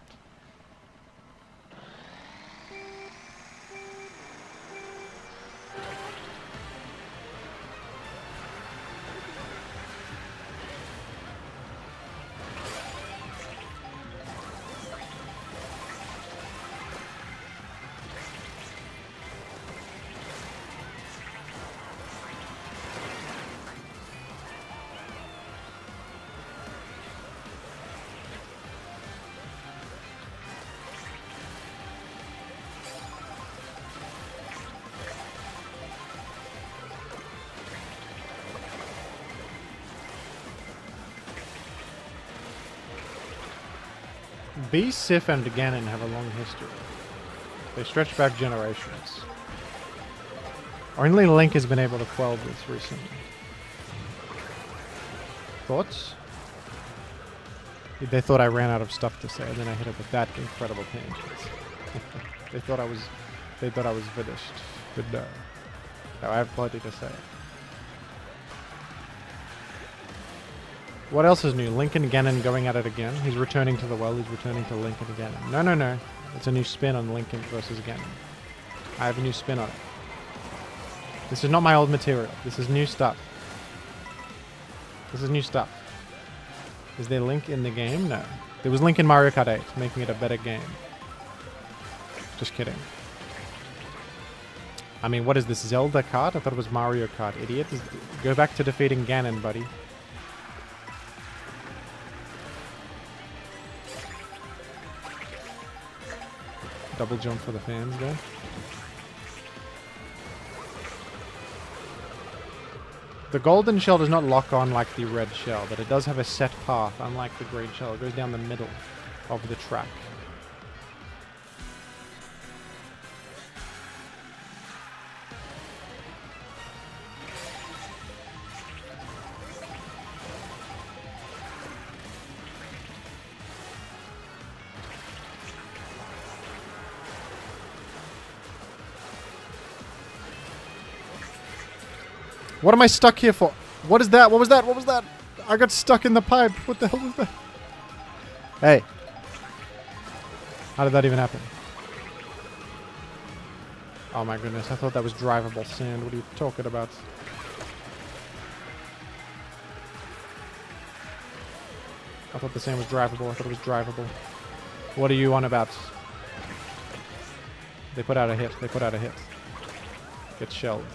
B, Sif, and Ganon have a long history. They stretch back generations. Only Link has been able to quell this recently. Thoughts? They thought I ran out of stuff to say, and then I hit it with that incredible tangent. They thought I was finished, but no. No, I have plenty to say. What else is new? Link and Ganon going at it again. He's returning to the well. He's returning to Link and Ganon. No, no, no. It's a new spin on Link versus Ganon. I have a new spin on it. This is not my old material. This is new stuff. This is new stuff. Is there Link in the game? No. There was Link in Mario Kart 8, making it a better game. Just kidding. I mean, what is this? Zelda Kart? I thought it was Mario Kart, idiot. Go back to defeating Ganon, buddy. Double jump for the fans there. The golden shell does not lock on like the red shell, but it does have a set path, unlike the green shell. It goes down the middle of the track. What am I stuck here for? What is that? What was that? What was that? I got stuck in the pipe. What the hell was that? Hey. How did that even happen? Oh my goodness, I thought that was drivable sand. What are you talking about? I thought the sand was drivable. I thought it was drivable. What are you on about? They put out a hit. They put out a hit. Get shelled.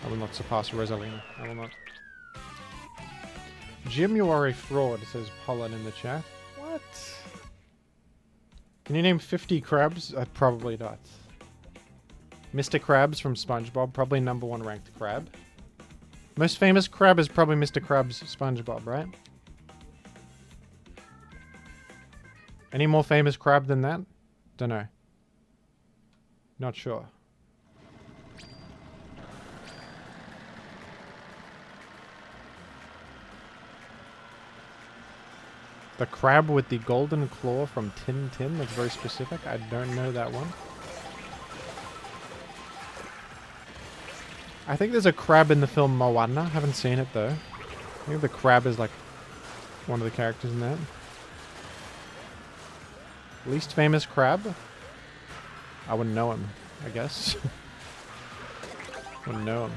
I will not surpass Rosalina. I will not. Jim, you are a fraud, says Pollen in the chat. What? Can you name 50 crabs? Probably not. Mr. Krabs from SpongeBob, probably #1 ranked crab. Most famous crab is probably Mr. Krabs SpongeBob, right? Any more famous crab than that? Dunno. Not sure. The crab with the golden claw from Tin Tin? That's very specific. I don't know that one. I think there's a crab in the film Moana. Haven't seen it though. I think the crab is like one of the characters in that. Least famous crab? I wouldn't know him, I guess. Wouldn't know him.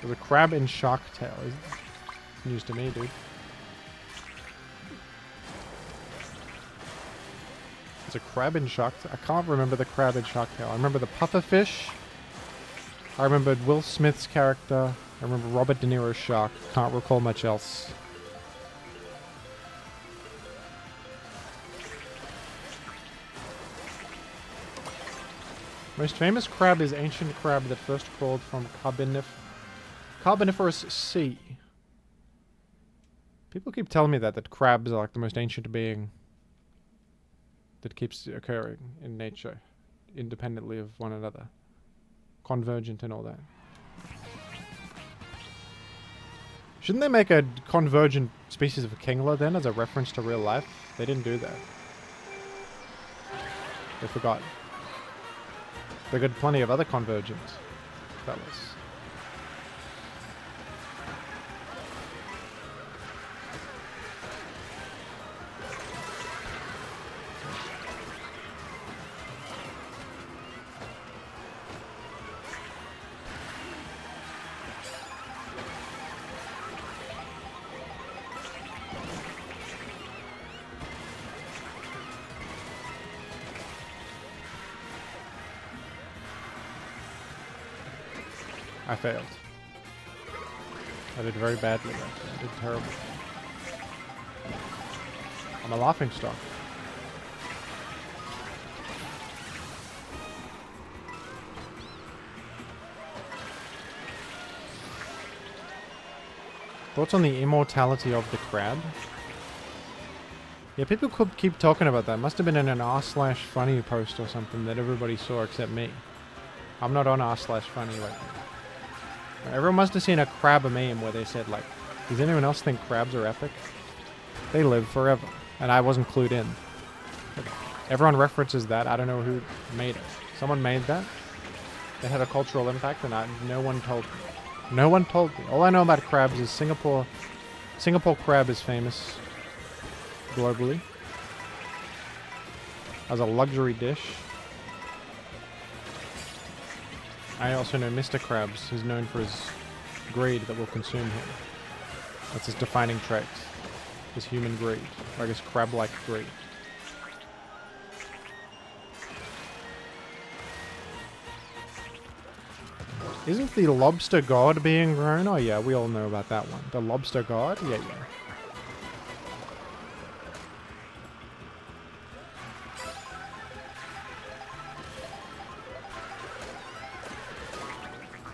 There's a crab in Shark Tale. It's news to me, dude. There's a crab in Shark Tale. I can't remember the crab in Shark Tale. I remember the pufferfish. I remembered Will Smith's character. I remember Robert De Niro's shark. Can't recall much else. Most famous crab is ancient crab that first crawled from Carboniferous sea. People keep telling me that crabs are like the most ancient being that keeps occurring in nature, independently of one another, convergent and all that. Shouldn't they make a convergent species of kingler then as a reference to real life? They didn't do that. They forgot. They got plenty of other convergent fellas. I failed. I did very badly. I did terrible. I'm a laughing stock. Thoughts on the immortality of the crab? Yeah, people could keep talking about that. Must have been in an r/funny post or something that everybody saw except me. I'm not on r/funny right now. Everyone must have seen a crab meme where they said, like, does anyone else think crabs are epic? They live forever. And I wasn't clued in. But everyone references that. I don't know who made it. Someone made that. It had a cultural impact and no one told me. No one told me. All I know about crabs is Singapore crab is famous globally as a luxury dish. I also know Mr. Krabs is known for his greed that will consume him. That's his defining trait. His human greed. Or I guess crab-like greed. Isn't the lobster god being grown? Oh yeah, we all know about that one. The lobster god? Yeah, yeah.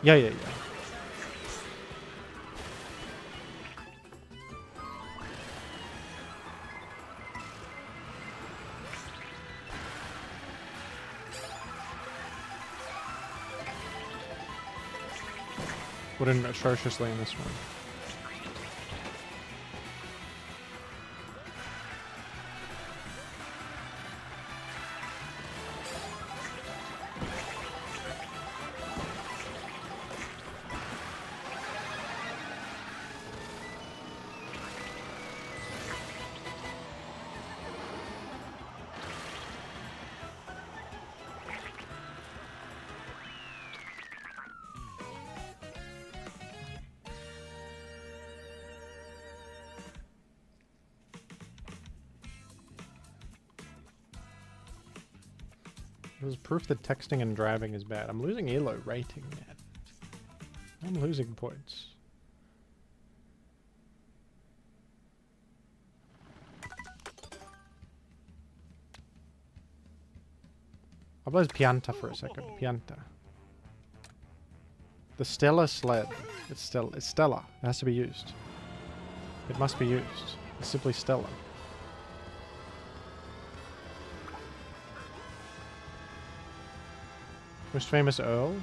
Yeah. Wouldn't atrociously in this one. There's proof that texting and driving is bad. I'm losing ELO rating, man. I'm losing points. I'll play as Pianta for a second. Pianta. The Stellar sled. It's Stella. It has to be used. It must be used. It's simply Stella. Most famous Earl?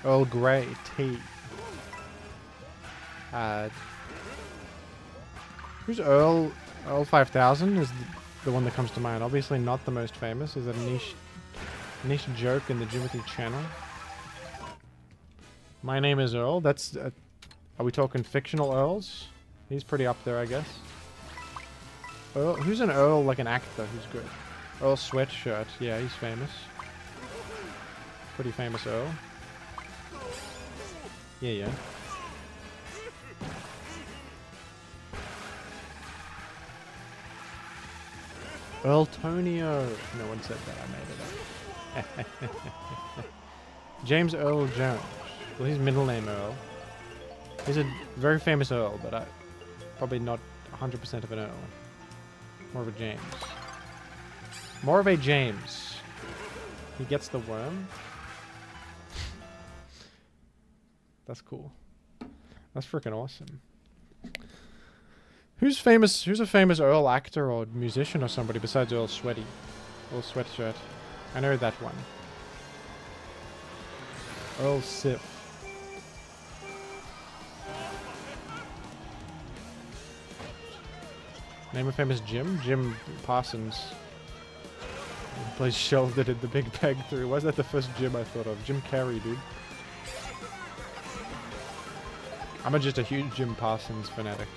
Earl Grey tea. Who's Earl? Earl 5000 is the one that comes to mind. Obviously not the most famous. Is that a niche joke in the Jimothy channel? My name is Earl. That's... are we talking fictional Earls? He's pretty up there, I guess. Earl, who's an Earl, like an actor who's good? Earl Sweatshirt. Yeah, he's famous. Pretty famous Earl. Yeah. Earl Tonio. No one said that. I made it up. James Earl Jones. Well, his middle name Earl. He's a very famous Earl, but probably not 100% of an Earl. More of a James. More of a James. He gets the worm. That's cool. That's freaking awesome. Who's famous? Who's a famous Earl actor or musician or somebody besides Earl Sweaty? Earl Sweatshirt. I know that one. Earl Sip. Name a famous Jim? Jim Parsons. He plays Sheldon in The Big Bang Theory. Why is that the first Jim I thought of? Jim Carrey, dude. I'm just a huge Jim Parsons fanatic.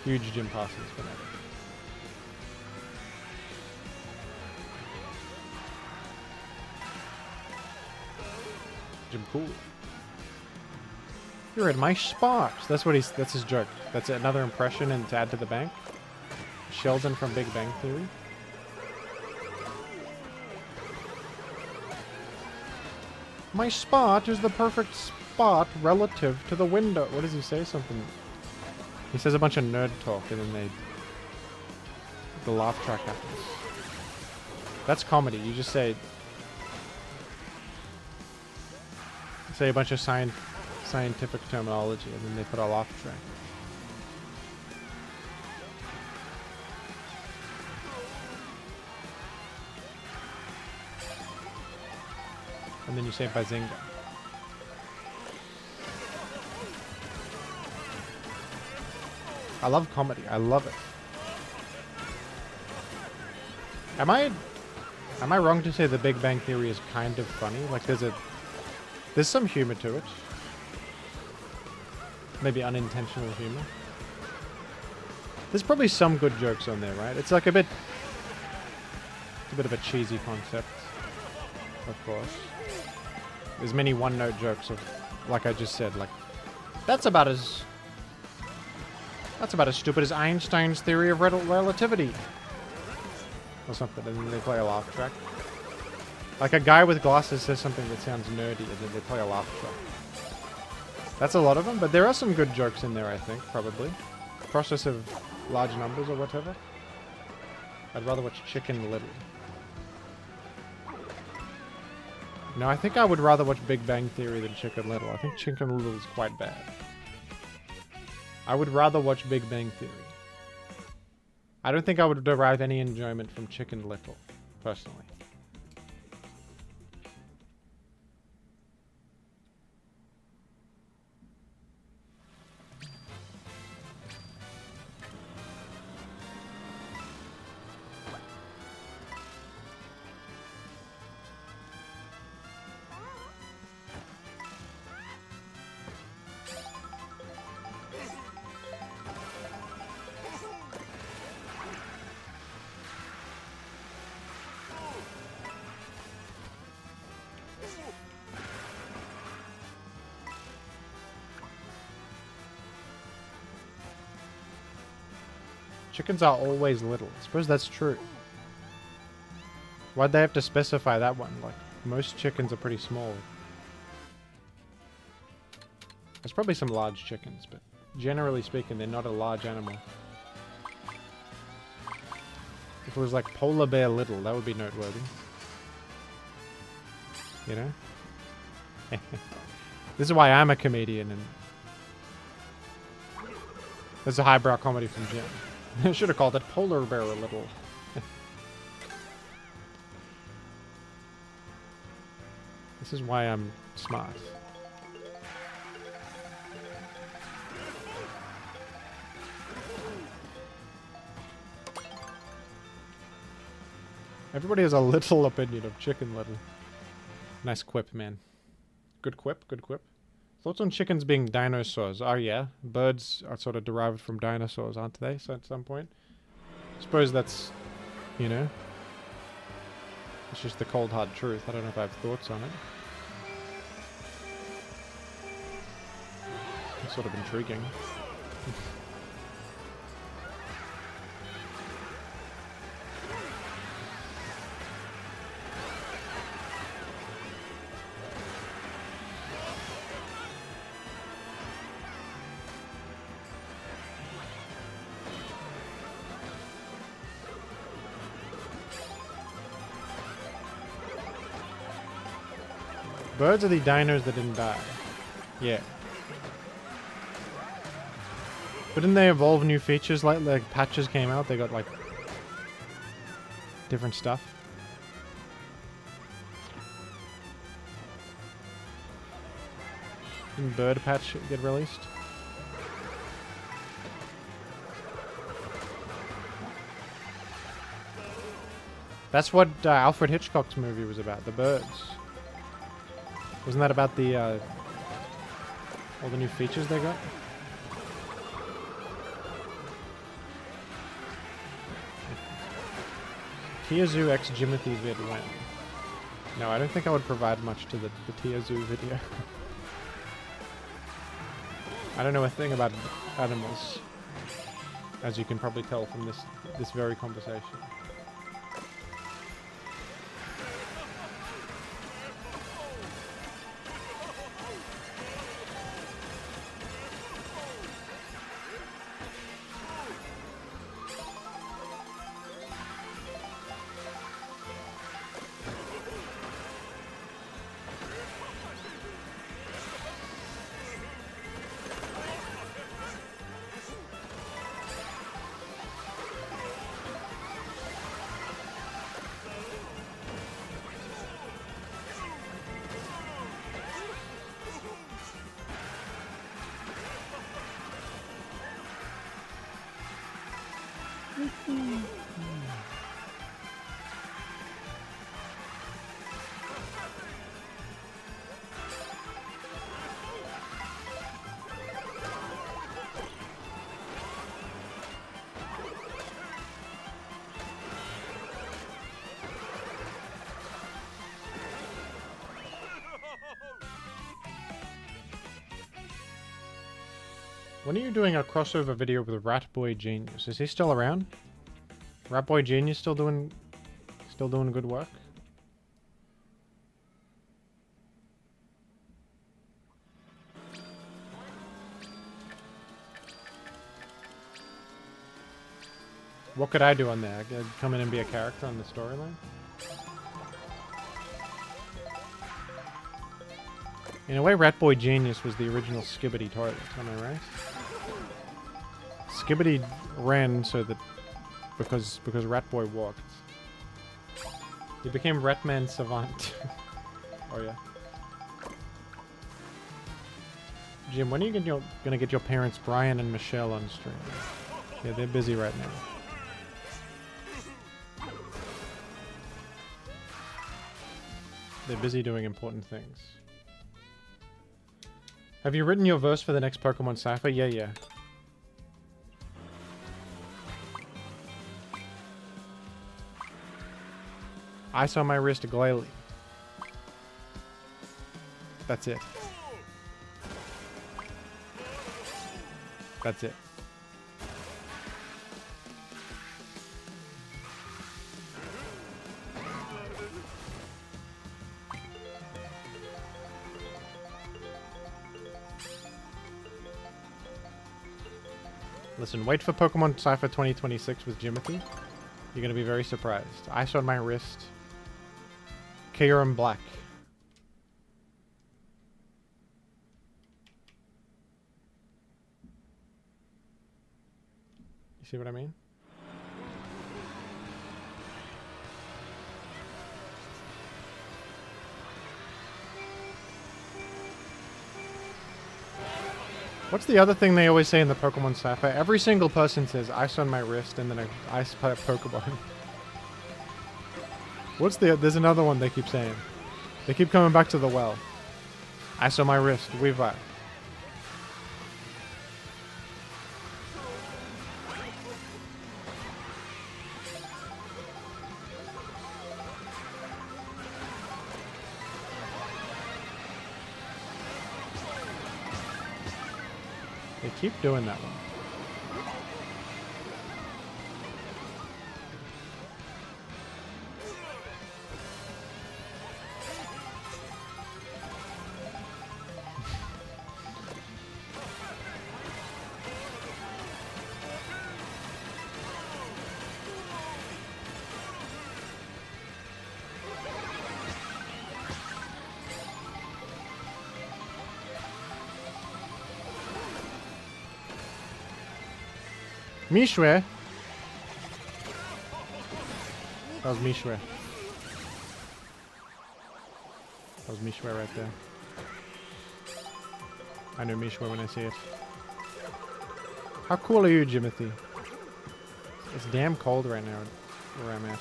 Huge Jim Parsons fanatic. Jim Cool. You're in my spot. That's his joke. That's another impression and to add to the bank. Sheldon from Big Bang Theory. My spot is the perfect spot relative to the window. What does he say? Something. He says a bunch of nerd talk and then the laugh track happens. That's comedy. You just say a bunch of scientific terminology and then they put a laugh track. And then you say Bazinga. I love comedy. I love it. Am I wrong to say The Big Bang Theory is kind of funny? Like there's some humor to it. Maybe unintentional humor. There's probably some good jokes on there, right? It's like it's a bit of a cheesy concept, of course. There's many one-note jokes of, like I just said, like that's about as stupid as Einstein's theory of relativity, or something, and then they play a laugh track. Like a guy with glasses says something that sounds nerdy, and then they play a laugh track. That's a lot of them, but there are some good jokes in there, I think, probably. Process of large numbers or whatever. I'd rather watch Chicken Little. No, I think I would rather watch Big Bang Theory than Chicken Little. I think Chicken Little is quite bad. I would rather watch Big Bang Theory. I don't think I would derive any enjoyment from Chicken Little, personally. Chickens are always little. I suppose that's true. Why'd they have to specify that one? Like, most chickens are pretty small. There's probably some large chickens, but generally speaking, they're not a large animal. If it was like polar bear little, that would be noteworthy. You know? This is why I'm a comedian, and this is a highbrow comedy from Jim. I should have called it Polar Bear a Little. This is why I'm smart. Everybody has a little opinion of Chicken Little. Nice quip, man. Good quip, good quip. Thoughts on chickens being dinosaurs? Oh yeah, birds are sort of derived from dinosaurs, aren't they? So at some point, I suppose that's, you know, it's just the cold hard truth. I don't know if I have thoughts on it. It's sort of intriguing. Birds are the dinos that didn't die. Yeah. But didn't they evolve new features? Like patches came out, they got like different stuff. Didn't bird patch get released? That's what Alfred Hitchcock's movie was about, the birds. Wasn't that about the all the new features they got? Tiazu X Jimothy vid when? No, I don't think I would provide much to the Tiazu video. I don't know a thing about animals, as you can probably tell from this very conversation. When are you doing a crossover video with Ratboy Genius? Is he still around? Ratboy Genius still doing good work? What could I do on there? I'd come in and be a character on the storyline? In a way, Ratboy Genius was the original Skibbity toilet, am I right? Skibbity ran so that because Ratboy walked. He became Ratman Savant. Oh yeah. Jim, when are you gonna get your parents Brian and Michelle on stream? Yeah, they're busy right now. They're busy doing important things. Have you written your verse for the next Pokemon Cypher? Yeah. Ice on my wrist, Glalie. That's it. That's it. Listen, wait for Pokemon Cypher 2026 with Jimothy. You're going to be very surprised. Ice on my wrist. Kyurem Black. You see what I mean? What's the other thing they always say in the Pokemon Cypher? Every single person says ice on my wrist and then an ice Pokemon. What's there's another one they keep saying. They keep coming back to the well. Ice on my wrist, Weavile. They keep doing that one. Mishwe. That was Mishwe. That was Mishwe right there. I know Mishwe when I see it. How cool are you, Jimothy? It's damn cold right now where I'm at.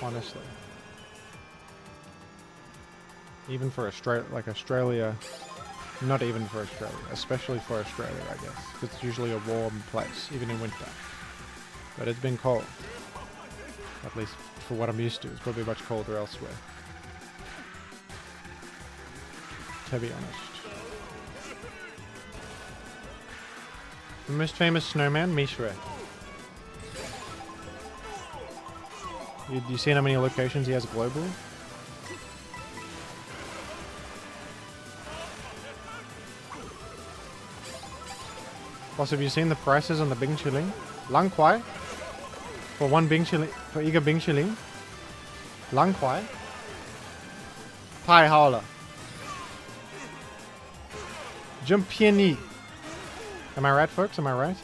Honestly. Even for Australia, not even for Australia, especially for Australia, I guess. It's usually a warm place, even in winter. But it's been cold. At least for what I'm used to. It's probably much colder elsewhere. To be honest. The most famous snowman, Mishre. You seen how many locations he has globally? Plus, have you seen the prices on the Bing Shilling? Lang Kwai? For one Bing Shilling, for Iga Bing Shilling? Lang Kwai? Pai Howler. Jump Piani. Am I right, folks? Am I right?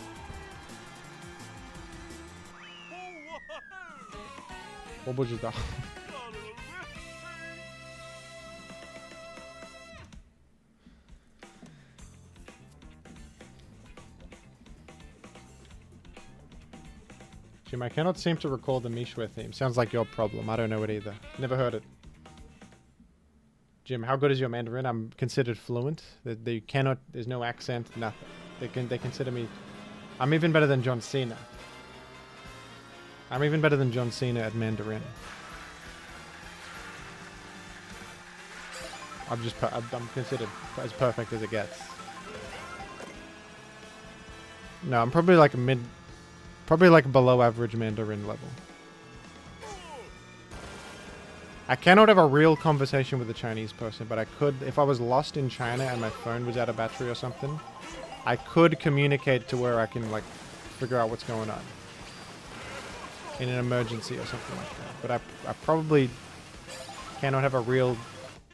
What would you do? Jim, I cannot seem to recall the Mishwe theme. Sounds like your problem. I don't know it either. Never heard it. Jim, how good is your Mandarin? I'm considered fluent. They cannot. There's no accent. Nothing. They consider me. I'm even better than John Cena. I'm even better than John Cena at Mandarin. I'm considered as perfect as it gets. No, I'm probably like probably like below average Mandarin level. I cannot have a real conversation with a Chinese person, but I could, if I was lost in China and my phone was out of battery or something, I could communicate to where I can like figure out what's going on in an emergency or something like that. But I probably cannot have a real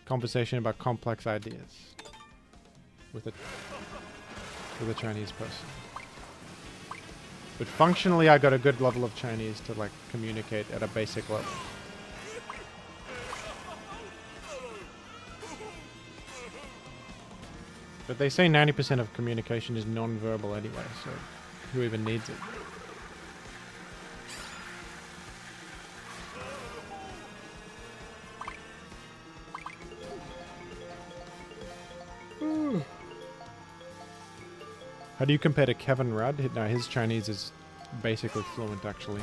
conversation about complex ideas with a Chinese person. But functionally, I got a good level of Chinese to like communicate at a basic level. But they say 90% of communication is non-verbal anyway, so who even needs it? Ooh. How do you compare to Kevin Rudd? No, his Chinese is basically fluent, actually.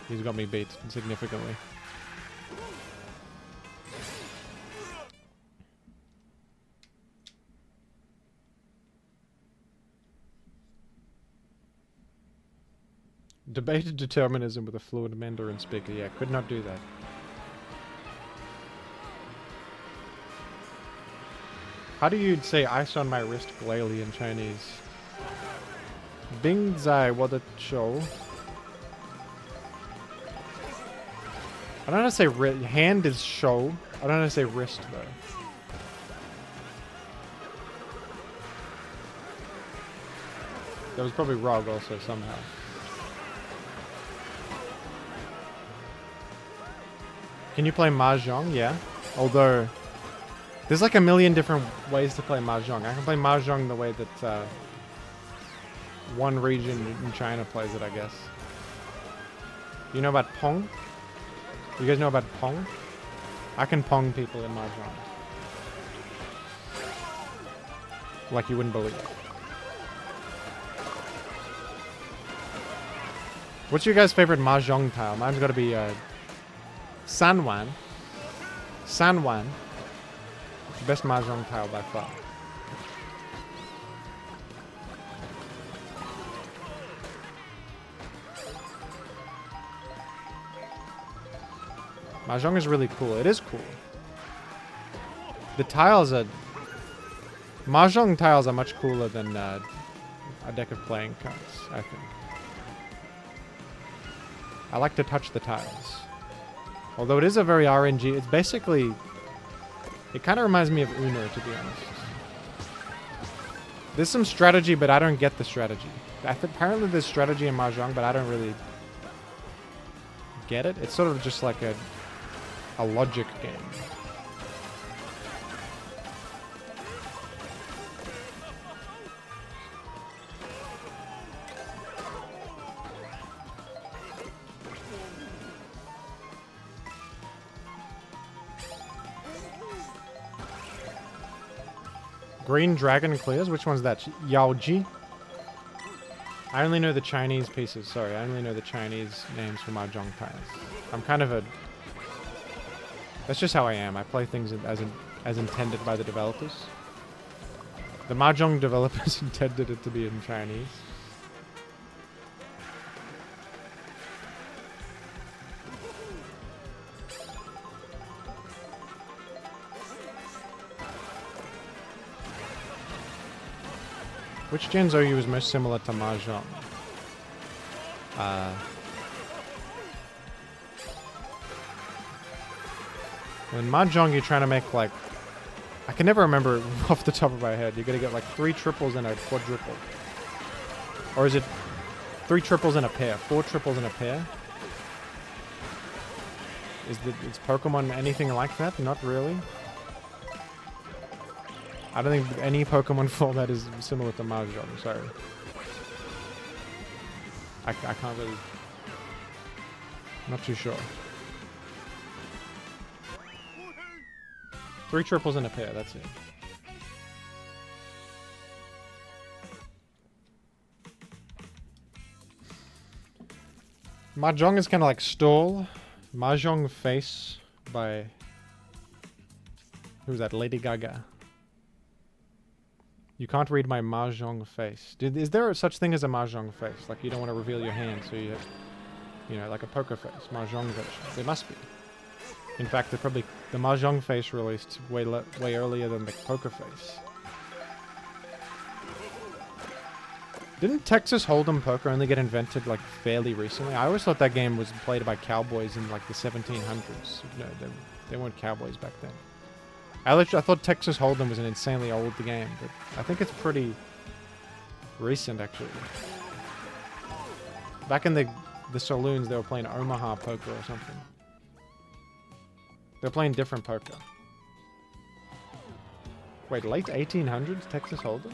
He's got me beat significantly. Debated determinism with a fluent Mandarin speaker. Yeah, could not do that. How do you say ice on my wrist glaily in Chinese? Bing zai what a show. I don't know how to say hand is show. I don't know how to say wrist though. That was probably wrong also somehow. Can you play Mahjong? Yeah. Although, there's like a million different ways to play Mahjong. I can play Mahjong the way that one region in China plays it, I guess. You know about Pong? You guys know about Pong? I can Pong people in Mahjong. Like you wouldn't believe. What's your guys' favorite Mahjong tile? Mine's gotta be Sanwan. Sanwan. Best Mahjong tile by far. Mahjong is really cool. It is cool. The tiles are... Mahjong tiles are much cooler than a deck of playing cards, I think. I like to touch the tiles. Although it is a very RNG, it's basically... It kind of reminds me of Uno, to be honest. There's some strategy, but I don't get the strategy. Apparently there's strategy in Mahjong, but I don't really get it. It's sort of just like a logic game. Green Dragon clears? Which one's that? Yaoji? I only know the Chinese pieces. Sorry, I only know the Chinese names for Mahjong tiles. I'm kind of a... That's just how I am. I play things as intended by the developers. The Mahjong developers intended it to be in Chinese. Which Gen Zoyu is most similar to Mahjong? In Mahjong, you're trying to make like... I can never remember off the top of my head. You're going to get like 3 triples and a quadruple. Or is it 3 triples and a pair? 4 triples and a pair? Is Pokemon anything like that? Not really. I don't think any Pokemon format is similar to Mahjong, sorry. I can't really... Not too sure. 3 triples and a pair, that's it. Mahjong is kind of like Stall. Mahjong Face by... Who's that? Lady Gaga. You can't read my Mahjong face. Is there such thing as a Mahjong face? Like you don't want to reveal your hand, so you have, you know, like a poker face. Mahjong version. There must be. In fact, the Mahjong face released way earlier than the poker face. Didn't Texas Hold'em poker only get invented like fairly recently? I always thought that game was played by cowboys in like the 1700s. No, they weren't cowboys back then. I thought Texas Hold'em was an insanely old game, but I think it's pretty recent, actually. Back in the saloons, they were playing Omaha poker or something. They're playing different poker. Wait, late 1800s Texas Hold'em?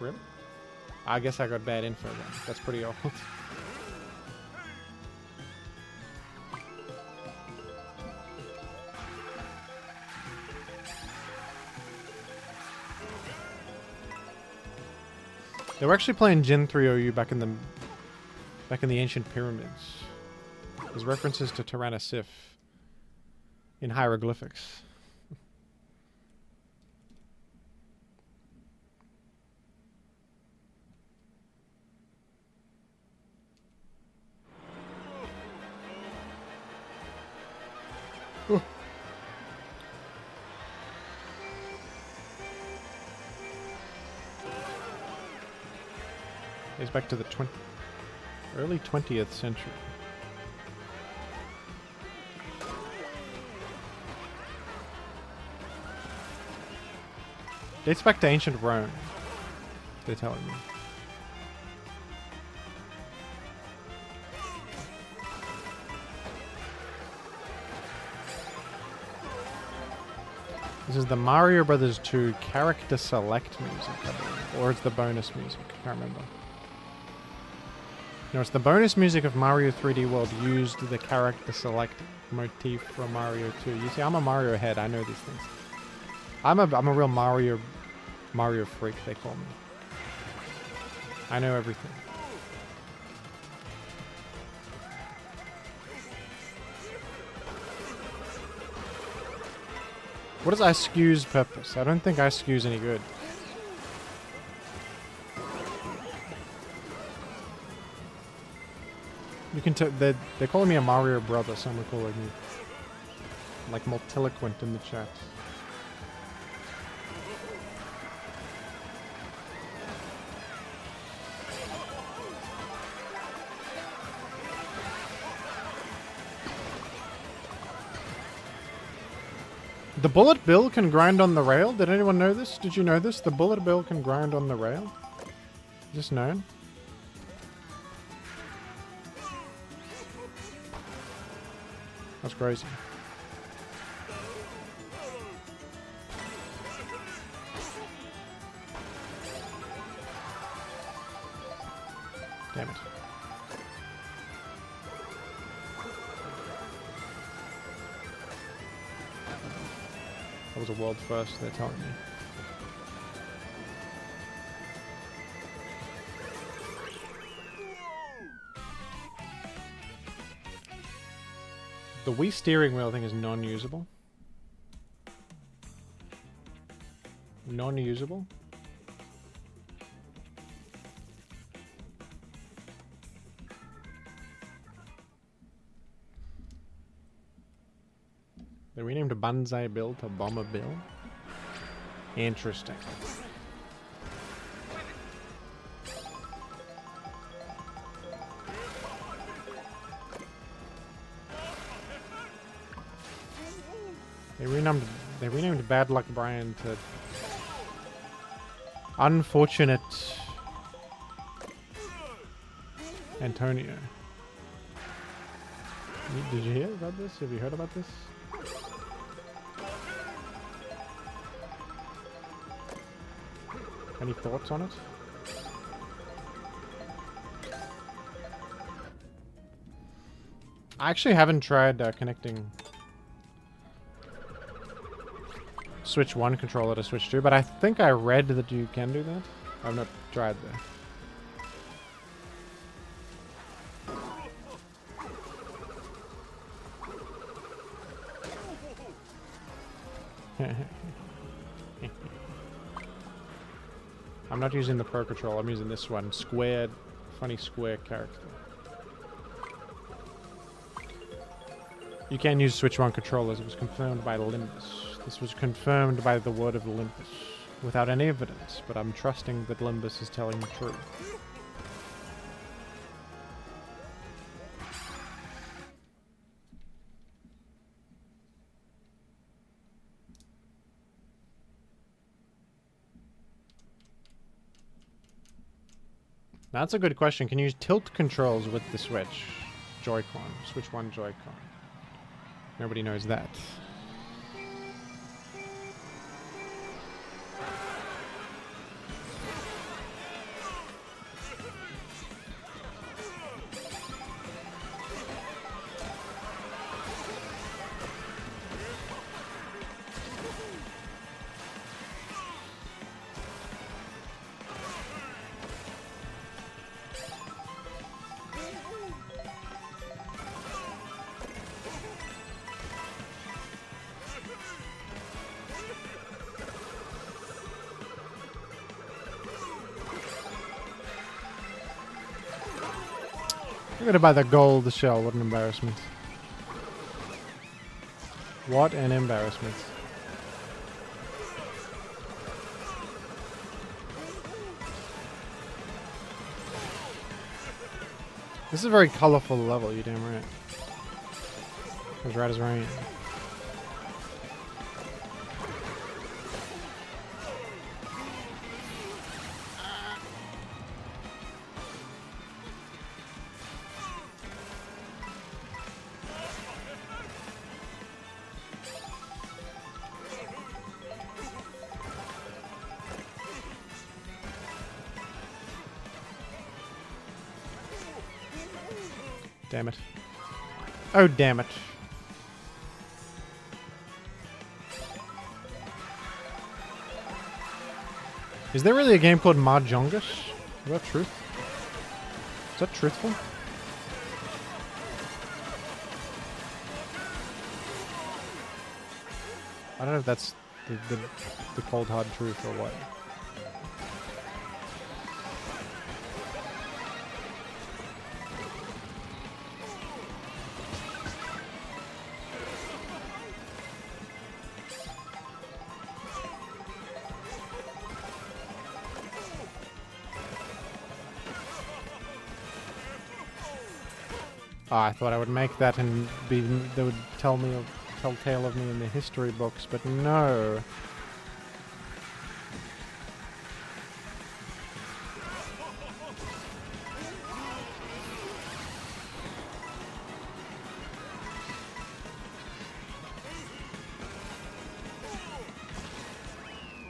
Really? I guess I got bad info then. That's pretty old. They were actually playing Gen 3 OU back in the ancient pyramids. There's references to Tyrannosif in hieroglyphics. Oh. It's back to the early 20th century. Dates back to ancient Rome, they're telling me. This is the Mario Brothers 2 character select music, I believe. Or it's the bonus music, I can't remember. No, it's the bonus music of Mario 3D World used the character select motif from Mario 2. You see, I'm a Mario head, I know these things. I'm a real Mario freak, they call me. I know everything. What is Askew's purpose? I don't think Askew's any good. You can tell they're calling me a Mario brother. Some are calling me like multiloquent in the chat. The bullet bill can grind on the rail? Did anyone know this? Did you know this? The bullet bill can grind on the rail? Is this known? That's crazy. Damn it. That was a world first, they're telling me. The Wii steering wheel thing is non-usable. Non-usable? They renamed Banzai Bill to Bomber Bill. Interesting. They renamed Bad Luck Brian to Unfortunate Antonio. Did you hear about this? Have you heard about this? Any thoughts on it? I actually haven't tried connecting Switch 1 controller to Switch 2, but I think I read that you can do that. I've not tried that. I'm not using the Pro Controller, I'm using this one. Squared, funny square character. You can use Switch 1 controllers. It was confirmed by Limbus. This was confirmed by the word of Limbus. Without any evidence, but I'm trusting that Limbus is telling the truth. That's a good question. Can you use tilt controls with the Switch? Joy-Con. Switch 1 Joy-Con. Nobody knows that. I'm gonna buy the gold shell. What an embarrassment. What an embarrassment. This is a very colorful level, you're damn right. As right as rain. Damn it. Oh, damn it. Is there really a game called Mahjongus? Is that truth? Is that truthful? I don't know if that's the cold hard truth or what. Oh, I thought I would make that and they would tell tell tale of me in the history books, but no.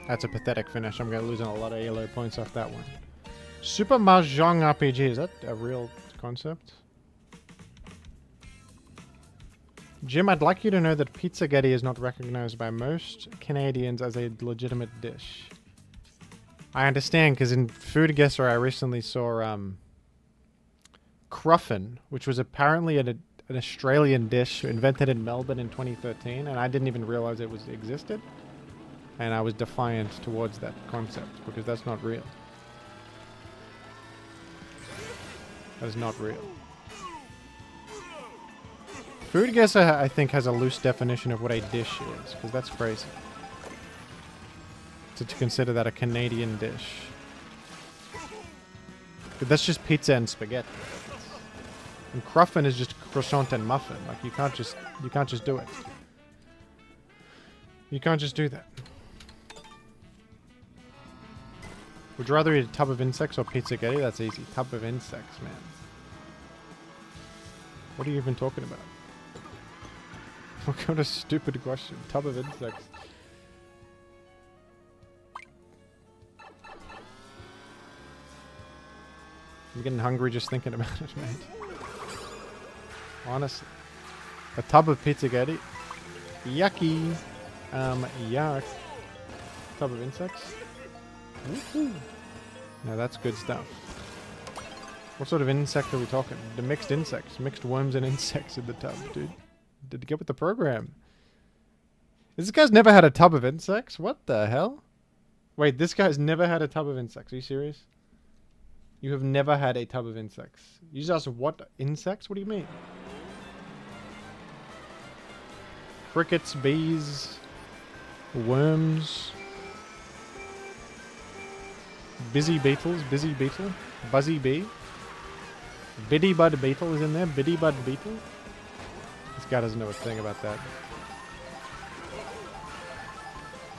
That's a pathetic finish. I'm going to lose a lot of ELO points off that one. Super Mahjong RPG. Is that a real concept? Jim, I'd like you to know that pizzaghetti is not recognized by most Canadians as a legitimate dish. I understand, because in Food Guesser I recently saw Cruffin, which was apparently an Australian dish invented in Melbourne in 2013, and I didn't even realize it existed. And I was defiant towards that concept, because that's not real. That is not real. Food Guesser, I think, has a loose definition of what a dish is, because that's crazy. To consider that a Canadian dish. But that's just pizza and spaghetti. And Cruffin is just croissant and muffin. Like, you can't just do it. You can't just do that. Would you rather eat a tub of insects or pizzaghetti? That's easy. Tub of insects, man. What are you even talking about? What kind of stupid question? Tub of insects. I'm getting hungry just thinking about it, mate. Honestly. A tub of pizzaghetti? Yucky. Yuck. Tub of insects? Woohoo. Now that's good stuff. What sort of insect are we talking? The mixed insects. Mixed worms and insects in the tub, dude. Did you get with the program? This guy's never had a tub of insects? What the hell? Wait, this guy's never had a tub of insects. Are you serious? You have never had a tub of insects. You just asked what insects? What do you mean? Crickets, bees, worms, busy beetles, busy beetle, buzzy bee, biddy bud beetle is in there, biddy bud beetle. This guy doesn't know a thing about that.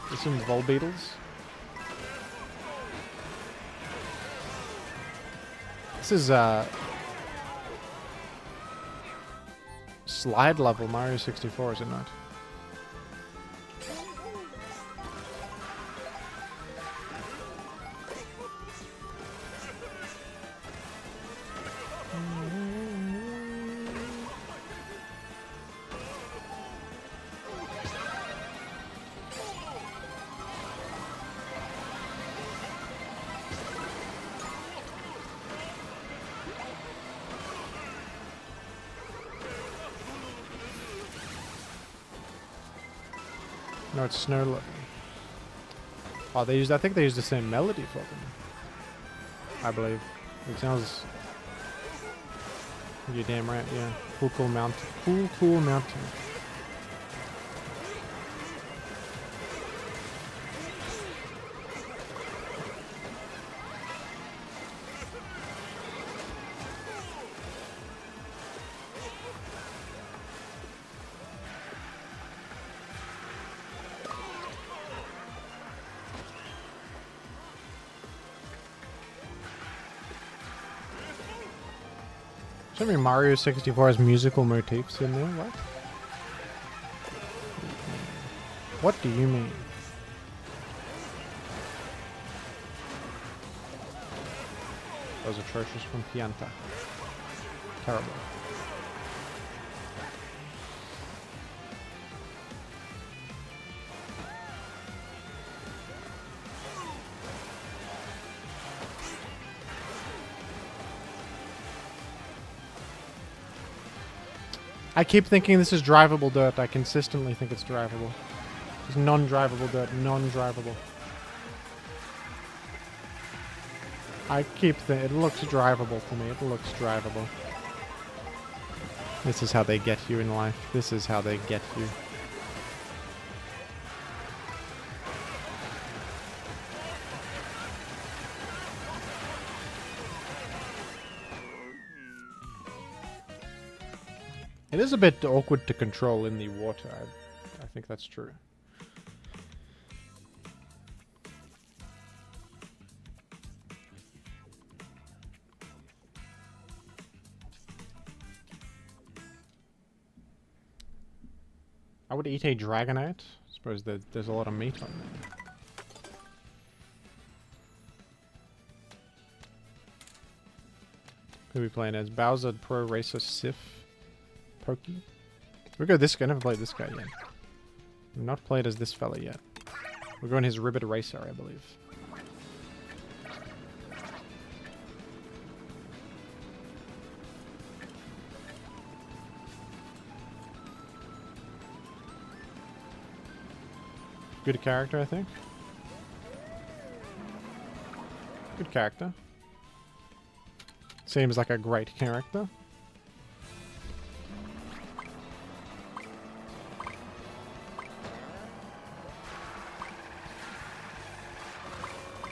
There's some vol beetles. This is slide level Mario 64, is it not? No, it's snow level. Oh, they used. I think they used the same melody for them. I believe. It sounds. You're damn right. Yeah. Cool, cool mountain. Cool, cool mountain. Show me Mario 64 has musical motifs in there. What? What do you mean? That was atrocious from Pianta. Terrible. I keep thinking this is drivable dirt. I consistently think it's drivable. It's non-drivable dirt. Non-drivable. I keep thinking it looks drivable to me. It looks drivable. This is how they get you in life. This is how they get you. It is a bit awkward to control in the water. think that's true. I would eat a Dragonite. I suppose there's a lot of meat on there. Who are we playing as? Bowser, Pro Racer, Sif, Pokey. We go this guy. Never played this guy yet. Not played as this fella yet. We're going his Ribbit Racer, I believe. Good character, I think. Good character. Seems like a great character.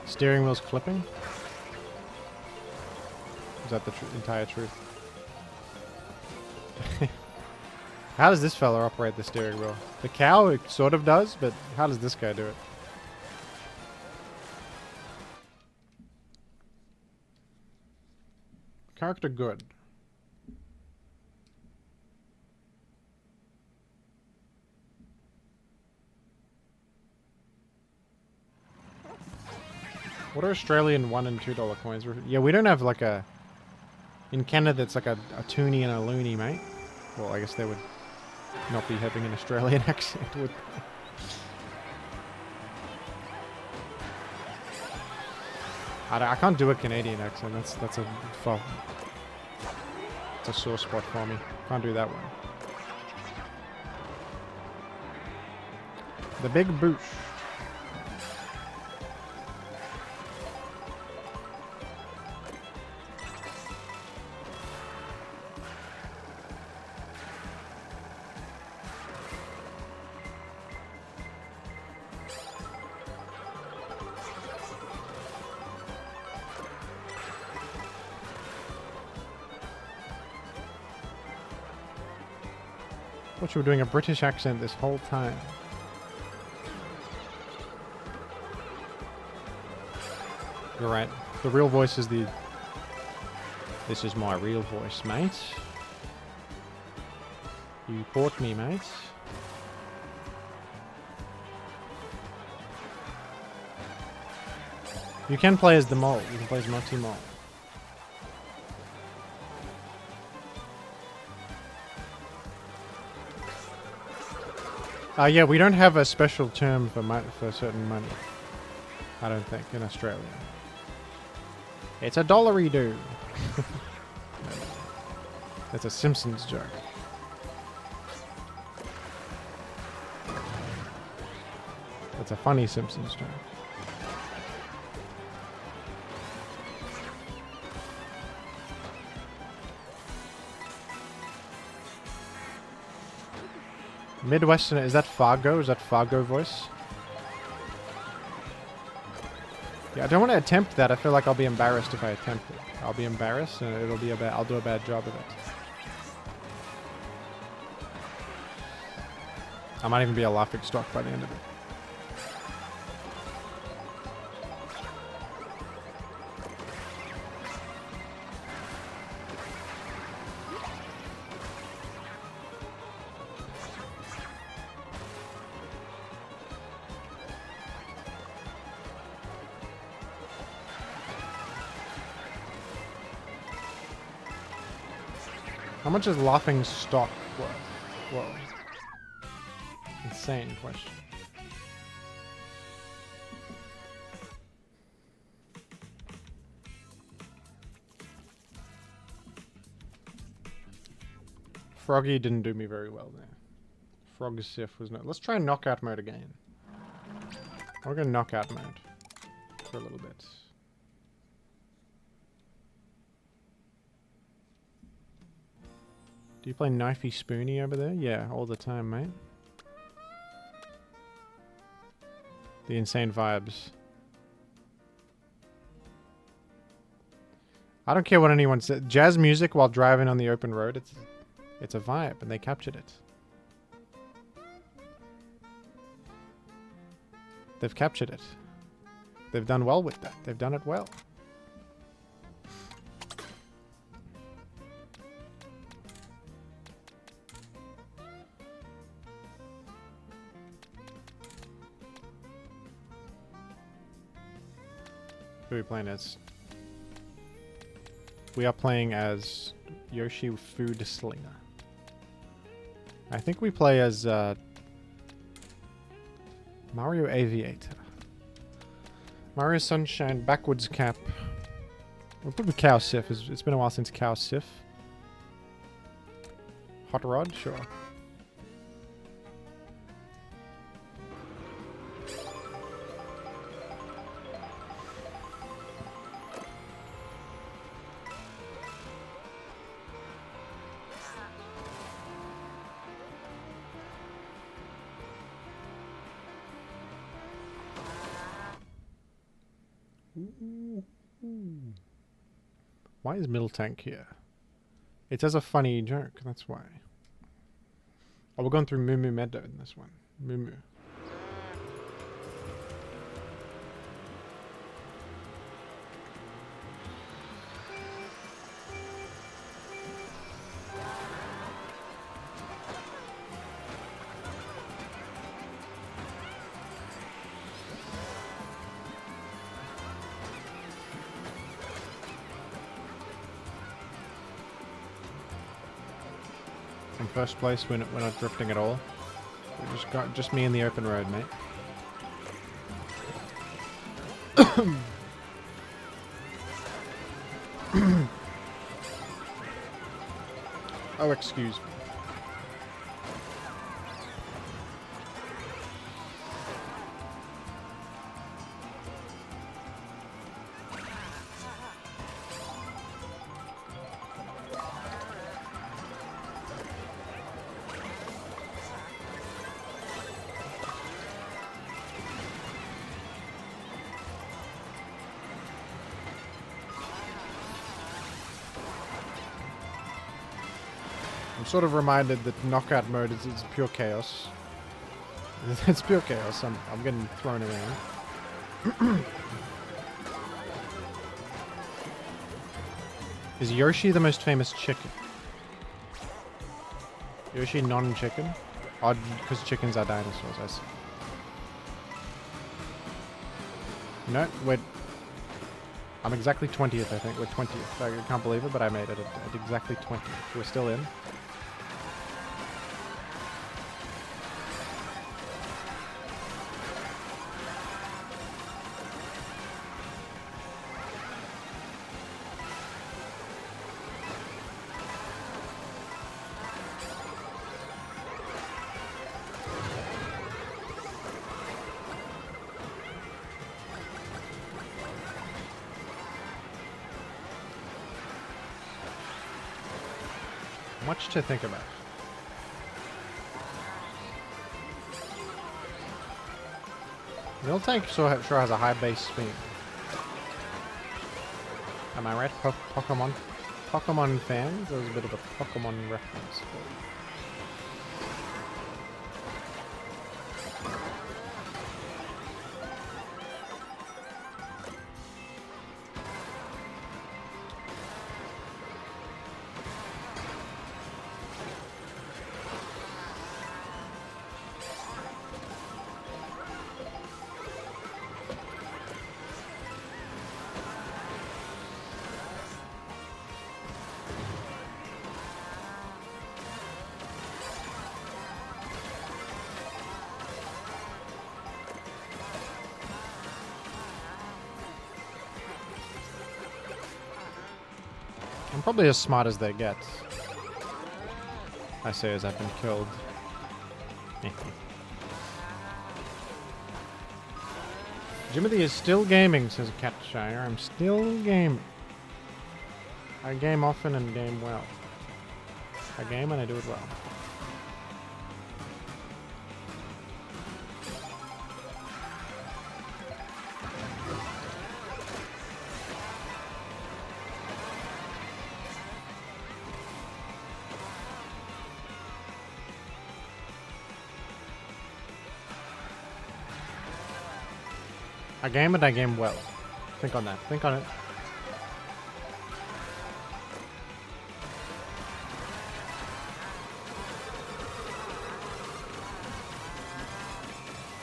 Steering wheel's clipping? Is that the entire truth? How does this fella operate the steering wheel? The cow, it sort of does, but how does this guy do it? Character good. What are Australian $1 and $2 coins? Yeah, we don't have like a... In Canada, it's like a toonie and a loony, mate. Well, I guess they would not be having an Australian accent, would they? I can't do a Canadian accent. That's a sore spot for me. Can't do that one. The Big Boosh. Thought you were doing a British accent this whole time. You're right. The real voice is the... This is my real voice, mate. You caught me, mate. You can play as the mole. You can play as Monty Mole. Yeah, we don't have a special term for certain money. I don't think, in Australia. It's a dollary-doo. That's a Simpsons joke. That's a funny Simpsons joke. Midwestern, is that Fargo? Is that Fargo voice? Yeah, I don't want to attempt that. I feel like I'll be embarrassed if I attempt it. I'll be embarrassed and it'll be I'll do a bad job of it. I might even be a laughing stock by the end of it. How much is laughing stock worth? Whoa. Insane question. Froggy didn't do me very well there. Frog Sif was no... Let's try knockout mode again. We're going to knockout mode for a little bit. Do you play Knifey Spoony over there? Yeah, all the time, mate. The insane vibes. I don't care what anyone says. Jazz music while driving on the open road, it's a vibe, and they captured it. They've captured it. They've done well with that. They've done it well. Who are we playing as? We are playing as Yoshi Food Slinger. I think we play as Mario Aviator. Mario Sunshine Backwards Cap. We'll put with Cow Sif. It's been a while since Cow Sif. Hot Rod? Sure. Why is Middle Tank here? It says a funny joke, that's why. Oh, we're going through Moo Moo Meadow in this one. Moo Moo. In first place, we're not drifting at all. We just me in the open road, mate. Oh, excuse me. I'm sort of reminded that knockout mode is pure chaos. It's pure chaos. I'm getting thrown around. Is Yoshi the most famous chicken? Yoshi non-chicken? Odd, because chickens are dinosaurs, I see. No, wait. I'm exactly 20th, I think. We're 20th. I can't believe it, but I made it at exactly 20th. We're still in. Much to think about. Middle Tank sure has a high base speed. Am I right? Pokemon fans? That was a bit of a Pokemon reference. I'm probably as smart as they get. I say as I've been killed. Jimothy is still gaming, says Catshire. I'm still gaming. I game often and game well. I game and I do it well. I game and I game well. Think on that. Think on it.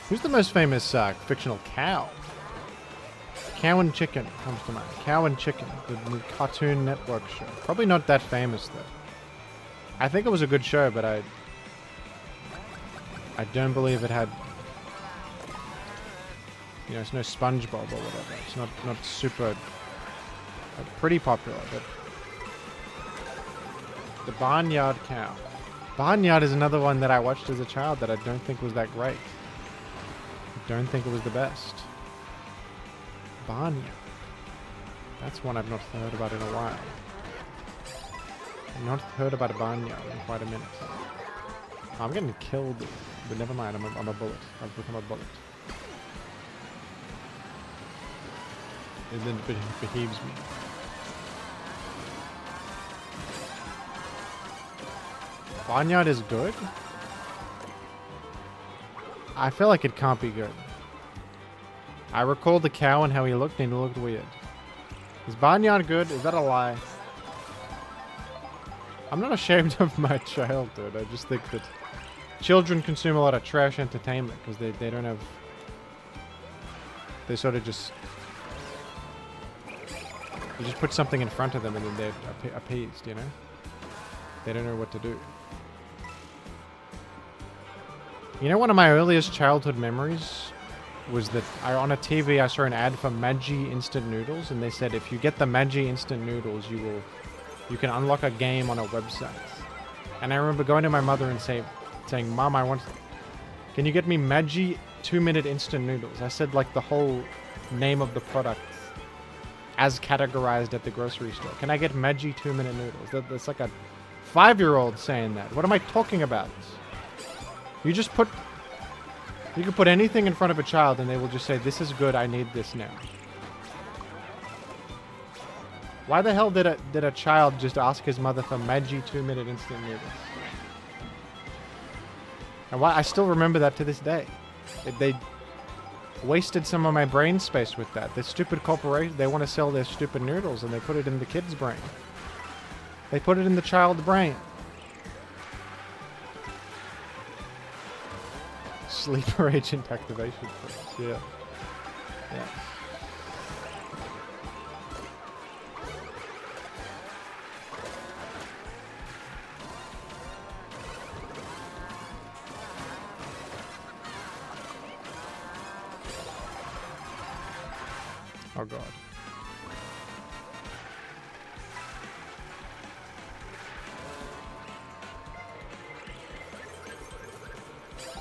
Who's the most famous fictional cow? Cow and Chicken comes to mind. Cow and Chicken, the Cartoon Network show. Probably not that famous though. I think it was a good show, but I don't believe it had. You know, it's no SpongeBob or whatever. It's not super. Pretty popular, but the Barnyard Cow. Barnyard is another one that I watched as a child that I don't think was that great. I don't think it was the best. Barnyard. That's one I've not heard about in a while. I've not heard about a barnyard in quite a minute. I'm getting killed, but never mind. I'm a bullet. I've become a bullet. And then it behaves me. Barnyard is good? I feel like it can't be good. I recall the cow and how he looked, and he looked weird. Is Barnyard good? Is that a lie? I'm not ashamed of my childhood. I just think that children consume a lot of trash entertainment because they don't have... They sort of just... You just put something in front of them and then they're appeased, you know? They don't know what to do. You know, one of my earliest childhood memories was that on a TV I saw an ad for Maggi instant noodles, and they said if you get the Maggi instant noodles, you can unlock a game on a website. And I remember going to my mother and saying, "Mom, can you get me Maggi 2-minute instant noodles?" I said like the whole name of the product as categorized at the grocery store. Can I get Maggi 2-minute noodles? That's like a 5-year-old saying that. What am I talking about? You can put anything in front of a child and they will just say, "This is good, I need this now." Why the hell did a child just ask his mother for Maggi 2-minute instant noodles? And why I still remember that to this day. They wasted some of my brain space with that. This stupid corporation, they want to sell their stupid noodles and they put it in the kid's brain. They put it in the child's brain. Sleeper agent activation first. Yeah. Yeah. Oh god.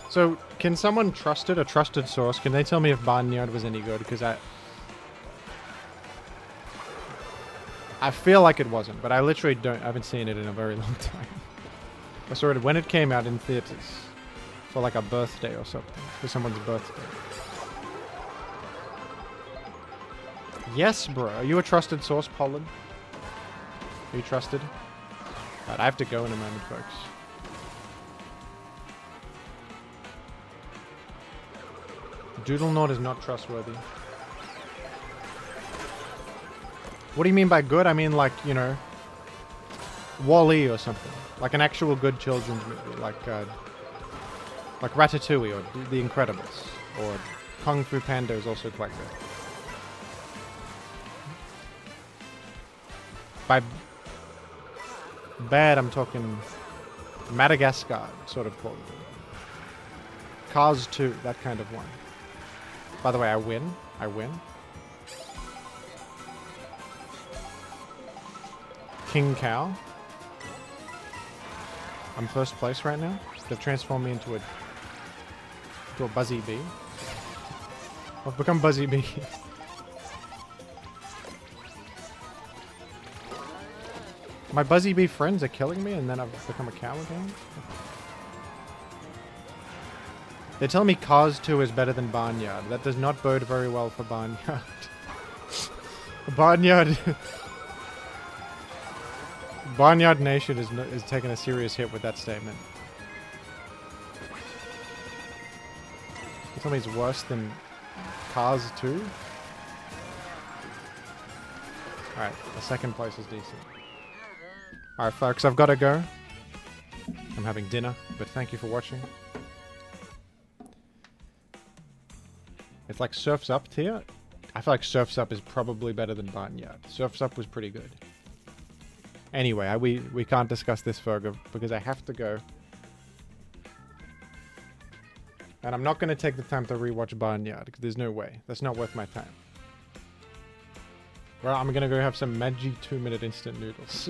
So, can someone trust it, a trusted source? Can they tell me if Barnyard was any good? Because I feel like it wasn't, but I literally I haven't seen it in a very long time. I saw it when it came out in theaters for like a birthday or something, for someone's birthday. Yes, bro. Are you a trusted source, Pollard? Are you trusted? Right, I have to go in a moment, folks. Doodlenord is not trustworthy. What do you mean by good? I mean like, you know, Wall-E or something. Like an actual good children's movie. Like Ratatouille or The Incredibles. Or Kung Fu Panda is also quite good. By bad, I'm talking Madagascar, sort of called. Cars 2, that kind of one. By the way, I win. I win. King Cow. I'm first place right now. They've transformed me into a Buzzy Bee. I've become Buzzy Bee. My Buzzy Bee friends are killing me and then I've become a cow again? They're telling me Cars 2 is better than Barnyard. That does not bode very well for Barnyard. Barnyard Nation is taking a serious hit with that statement. You tell me it's worse than Cars 2. Alright, the second place is decent. Alright, folks, I've got to go. I'm having dinner, but thank you for watching. It's like Surf's Up tier. I feel like Surf's Up is probably better than Barnyard. Surf's Up was pretty good. Anyway, we can't discuss this further because I have to go. And I'm not going to take the time to rewatch Barnyard because there's no way. That's not worth my time. Well, I'm going to go have some Maggi 2-minute instant noodles.